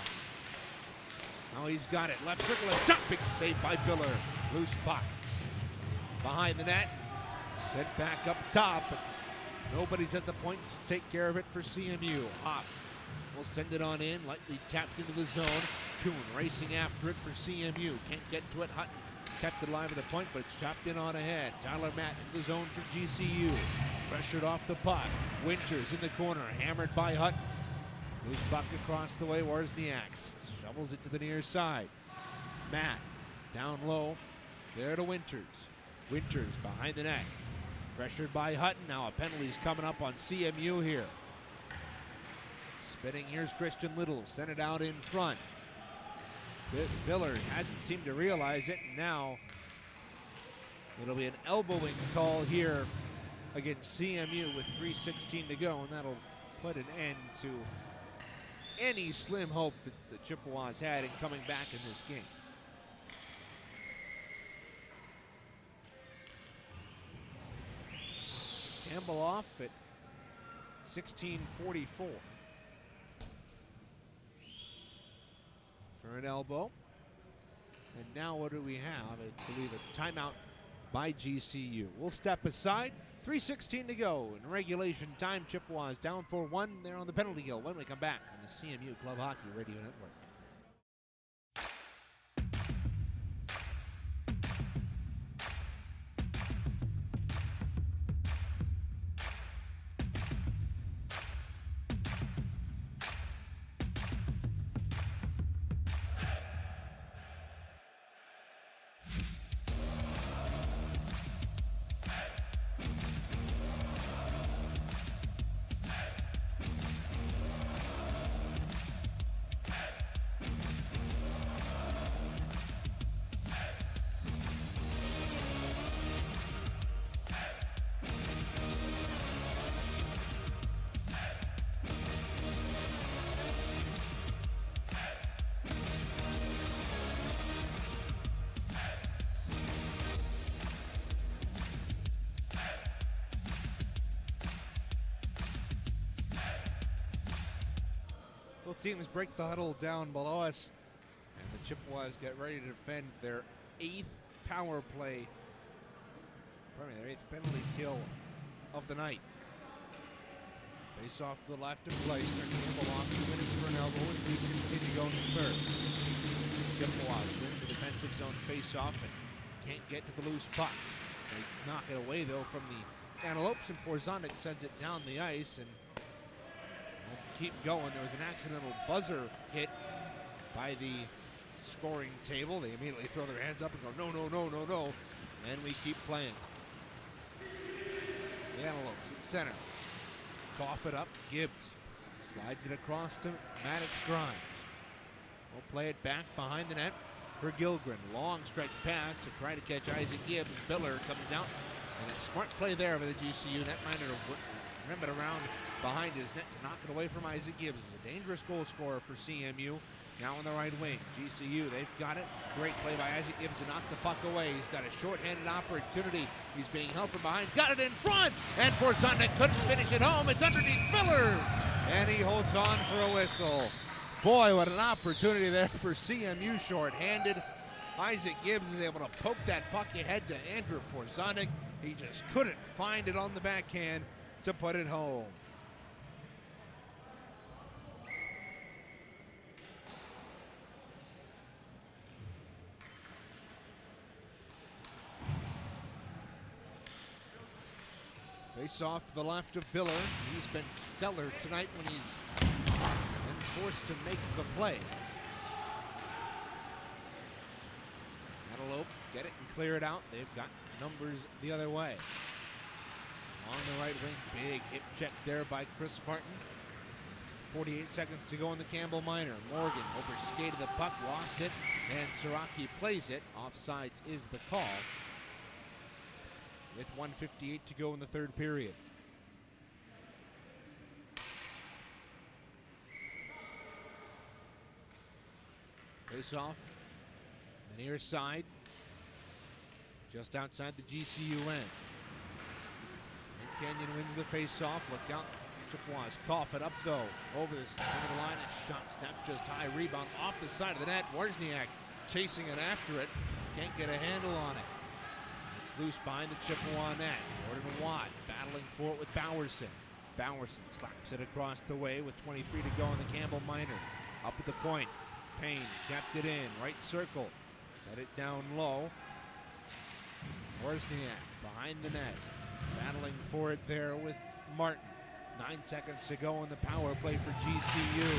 Now he's got it. Left circle, a shot, big save by Biller. Loose puck behind the net, sent back up top, but nobody's at the point to take care of it for CMU. Hop will send it on in, lightly tapped into the zone. Kuhn racing after it for CMU, can't get to it. Hutton kept it alive at the point, but it's chopped in on ahead. Tyler Matt in the zone for GCU, pressured off the puck. Winters in the corner, hammered by Hutton. Loose puck across the way, Wozniak shovels it to the near side. Matt down low, there to Winters. Winters behind the net. Pressured by Hutton. Now a penalty's coming up on CMU here. Spinning, here's Christian Little. Sent it out in front. Biller hasn't seemed to realize it. And now It'll be an elbowing call here against CMU with 3:16 to go, and that'll put an end to any slim hope that the Chippewas had in coming back in this game. So Campbell off at 16:44 for an elbow. And now what do we have? I believe a timeout by GCU. We'll step aside. 3:16 to go in regulation time. Chippewas down 4-1. They're on the penalty kill when we come back on the CMU Club Hockey Radio Network. Both teams break the huddle down below us, and the Chippewas get ready to defend their 8th power play, their 8th penalty kill of the night. Face off to the left of Gleisner. Campbell off 2 minutes for an elbow with 3:16 to go in the third. Chippewas win the defensive zone face off and can't get to the loose puck. They knock it away though from the Antelopes, and Porzonic sends it down the ice and keep going. There was an accidental buzzer hit by the scoring table. They immediately throw their hands up and go, no, no, no, no, no. And we keep playing. The Antelopes at center. Cough it up. Gibbs slides it across to Maddox Grimes. We'll play it back behind the net for Gilgren. Long stretch pass to try to catch Isaac Gibbs. Biller comes out. And a smart play there by the GCU netminder to rim it around behind his net to knock it away from Isaac Gibbs. A dangerous goal scorer for CMU. Now on the right wing. GCU, they've got it. Great play by Isaac Gibbs to knock the puck away. He's got a short-handed opportunity. He's being held from behind. Got it in front! And Porzonic couldn't finish it home. It's underneath Miller! And he holds on for a whistle. Boy, what an opportunity there for CMU short-handed. Isaac Gibbs is able to poke that puck ahead to Andrew Porzonic. He just couldn't find it on the backhand to put it home. Face off to the left of Biller. He's been stellar tonight when he's been forced to make the plays. Antelope get it and clear it out. They've got numbers the other way. On the right wing, big hip check there by Chris Martin. 48 seconds to go in the Campbell Minor. Morgan overskated the puck, lost it, and Siraki plays it. Offsides is the call, with 1:58 to go in the third period. Face off, the near side, just outside the GCU end. Canyon wins the face-off. Look out. Chippewas cough it up, though. Over the line. A shot snapped just high. Rebound off the side of the net. Wozniak chasing it after it. Can't get a handle on it. It's loose behind the Chippewa net. Jordan Watt battling for it with Bowerson. Bowerson slaps it across the way with 23 to go in the Campbell Minor. Up at the point. Payne kept it in. Right circle. Let it down low. Wozniak behind the net. Battling for it there with Martin. 9 seconds to go in the power play for GCU.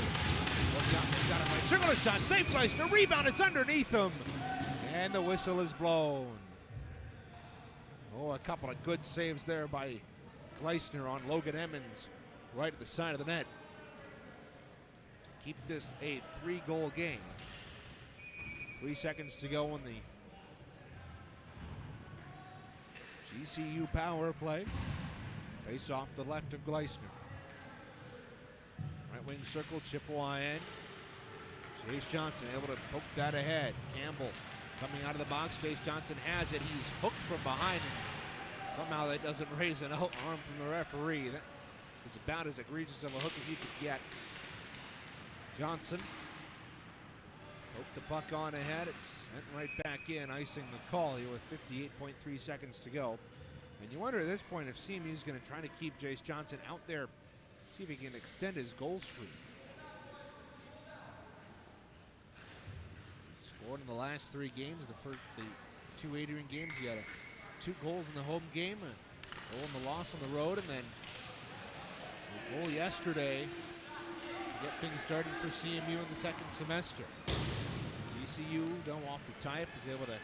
Look out, they've got it right. Circle a shot, safe Gleisner, rebound, it's underneath him. And the whistle is blown. Oh, a couple of good saves there by Gleisner on Logan Emmons, right at the side of the net. To keep this a 3-goal game. 3 seconds to go in the GCU power play. Face off the left of Gleisner. Right wing circle, Chippewa end. Chase Johnson able to poke that ahead. Campbell coming out of the box. Chase Johnson has it. He's hooked from behind. Somehow that doesn't raise an arm from the referee. That is about as egregious of a hook as you could get. Johnson poked the puck on ahead. It's sent right back in, icing the call here with 58.3 seconds to go. And you wonder at this point if CMU is going to try to keep Chase Johnson out there, see if he can extend his goal streak. He scored in the last 3 games. The 2 Adrian games, he had 2 goals in the home game, a goal in the loss on the road, and then a goal yesterday to get things started for CMU in the second semester. GCU, though, off the type, is able to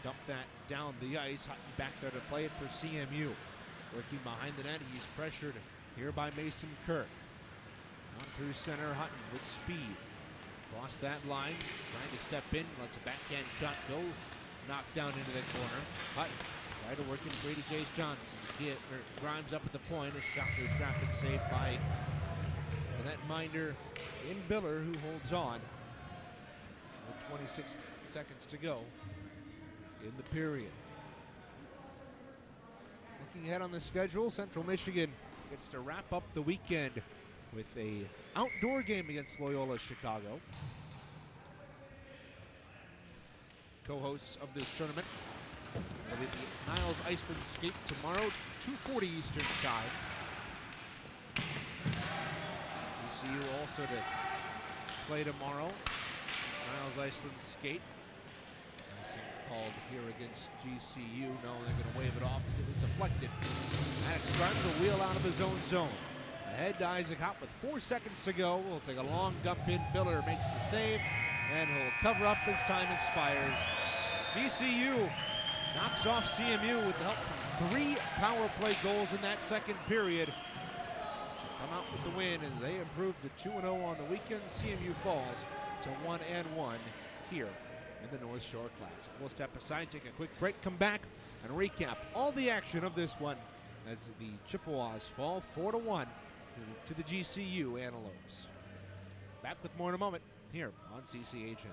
dump that down the ice. Hutton back there to play it for CMU. Working behind the net, he's pressured here by Mason Kirk. On through center, Hutton with speed. Across that line, trying to step in, lets a backhand shot go. Knocked down into the corner. Hutton try to work in free to Chase Johnson. Grimes up at the point, a shot through traffic saved by the netminder in Biller, who holds on. With 26 seconds to go in the period. Looking ahead on the schedule, Central Michigan gets to wrap up the weekend with a outdoor game against Loyola Chicago. Co-hosts of this tournament will be the Niles Iceland Skate tomorrow, 2:40 Eastern Time. GCU also to play tomorrow. Niles Iceland Skate. Icing called here against GCU. No, they're going to wave it off as it was deflected. Maddox Grimes will wheel out of his own zone. Ahead to Isaac Hott with 4 seconds to go. We'll take a long dump in. Biller makes the save, and he'll cover up as time expires. GCU knocks off CMU with the help from 3 power play goals in that second period to come out with the win, and they improve to 2-0 on the weekend. CMU falls to 1-1 here in the North Shore Classic. We'll step aside, take a quick break, come back, and recap all the action of this one as the Chippewas fall 4-1 to the GCU Antelopes. Back with more in a moment here on CCHN.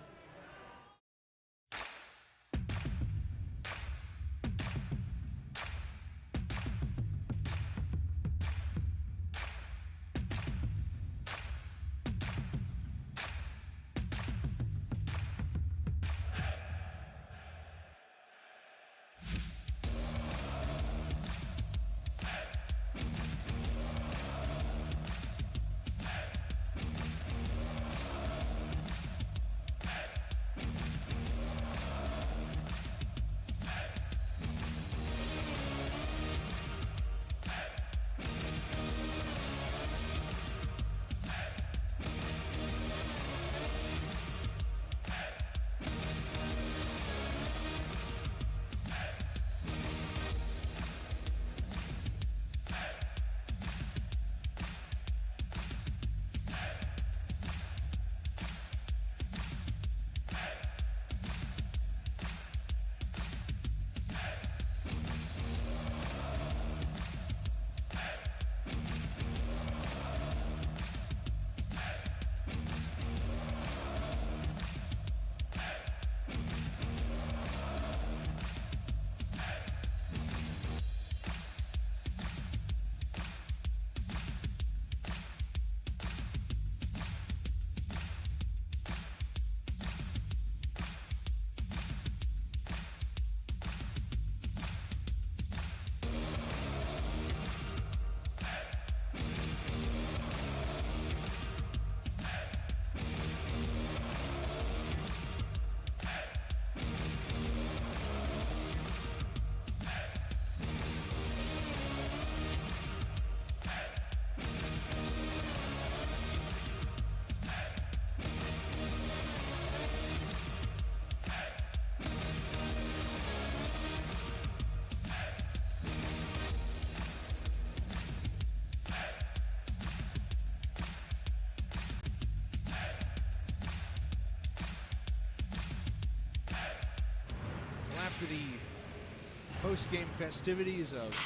After the post-game festivities of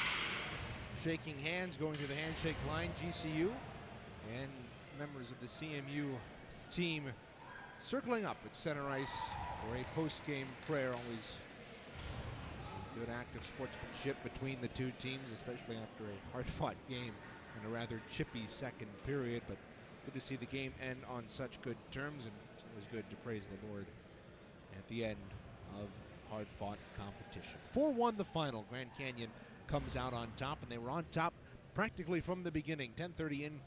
shaking hands, going to the handshake line, GCU and members of the CMU team circling up at center ice for a post-game prayer. Always a good act of sportsmanship between the two teams, especially after a hard-fought game and a rather chippy second period. But good to see the game end on such good terms, and it's always good to praise the Lord at the end of hard-fought competition. 4-1 the final. Grand Canyon comes out on top, and they were on top practically from the beginning. 10:30 in,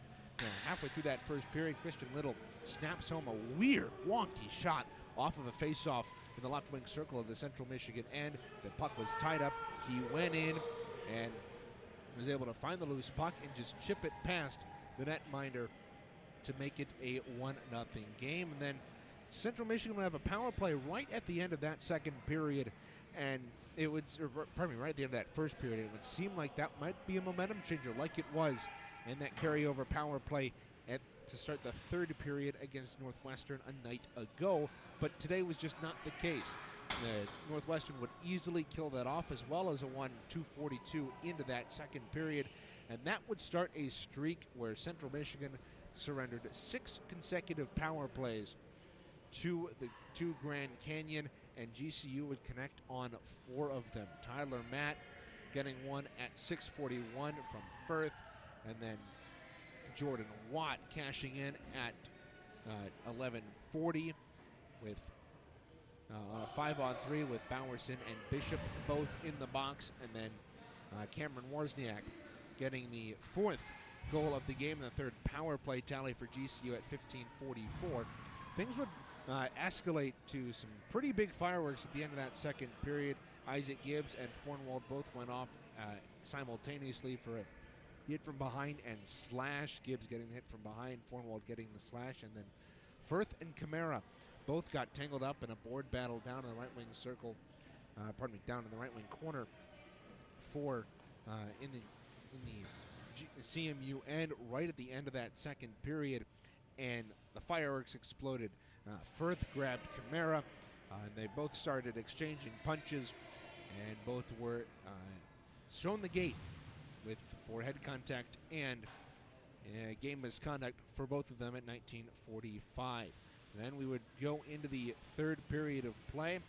halfway through that first period, Christian Little snaps home a weird, wonky shot off of a face-off in the left wing circle of the Central Michigan end. The puck was tied up. He went in and was able to find the loose puck and just chip it past the netminder to make it a 1-0 game. And then Central Michigan will have a power play right at the end of that second period, and it would, right at the end of that first period, it would seem like that might be a momentum changer, like it was in that carryover power play to start the third period against Northwestern a night ago. But today was just not the case. Northwestern would easily kill that off, as well as a 1-2-42 into that second period, and that would start a streak where Central Michigan surrendered 6 consecutive power plays to Grand Canyon, and GCU would connect on 4 of them. Tyler Matt getting one at 6:41 from Firth, and then Jordan Watt cashing in at 11:40 with on a 5-on-3 with Bowerson and Bishop both in the box, and then Cameron Wozniak getting the 4th goal of the game and the 3rd power play tally for GCU at 15:44. Things would escalate to some pretty big fireworks at the end of that second period. Isaac Gibbs and Fornwald both went off simultaneously for a hit from behind and slash. Gibbs getting the hit from behind, Fornwald getting the slash, and then Firth and Camara both got tangled up in a board battle down in the right wing circle, down in the right wing corner for in the CMU end right at the end of that second period, and the fireworks exploded. Firth grabbed Camara, and they both started exchanging punches, and both were shown the gate for head contact and game misconduct for both of them at 19:45. Then we would go into the third period of play.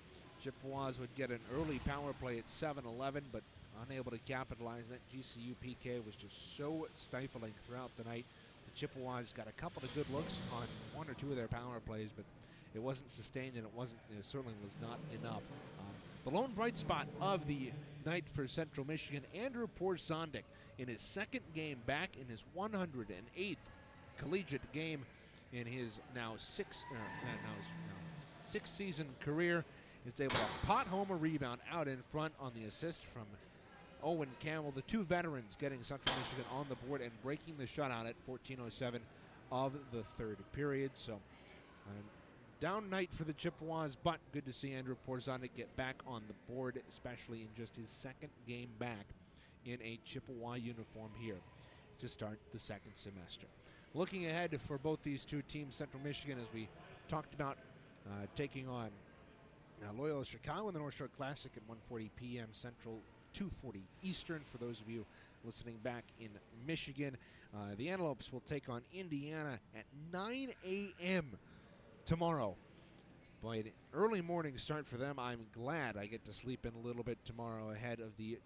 Chippewas would get an early power play at 7:11, but unable to capitalize. That GCU PK was just so stifling throughout the night. The Chippewas got a couple of good looks on 1 or 2 of their power plays, but it wasn't sustained, and it certainly was not enough. The lone bright spot of the night for Central Michigan, Andrew Porzondik, in his second game back in his 108th collegiate game in his now sixth season career, is able to pot home a rebound out in front on the assist from Owen Campbell. The 2 veterans getting Central Michigan on the board and breaking the shutout at 14:07 of the third period. So down night for the Chippewas, but good to see Andrew Porzondik get back on the board, especially in just his second game back in a Chippewa uniform here to start the second semester. Looking ahead for both these two teams, Central Michigan, as we talked about, taking on Loyola Chicago in the North Shore Classic at 1:40 p.m. Central, 2:40 Eastern for those of you listening back in Michigan. The Antelopes will take on Indiana at 9 a.m. tomorrow. Boy, an early morning start for them. I'm glad I get to sleep in a little bit tomorrow ahead of the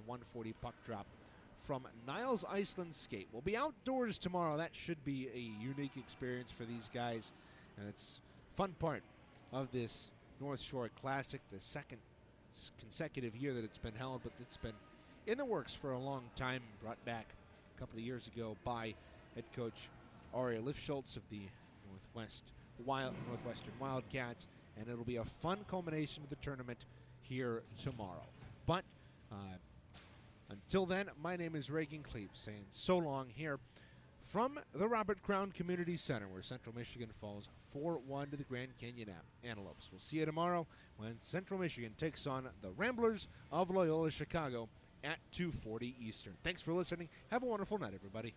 1:40 puck drop from Niles Iceland Skate. We'll be outdoors tomorrow. That should be a unique experience for these guys. And it's a fun part of this North Shore Classic, the second consecutive year that it's been held, but it's been in the works for a long time, brought back a couple of years ago by head coach Aria Lifschultz of the Northwestern Wildcats, and it'll be a fun culmination of the tournament here tomorrow. But until then, my name is Reagan Cleave, saying so long here from the Robert Crown Community Center, where Central Michigan falls 4-1 to the Grand Canyon Antelopes. We'll see you tomorrow when Central Michigan takes on the Ramblers of Loyola Chicago at 2:40 Eastern. Thanks for listening. Have a wonderful night, everybody.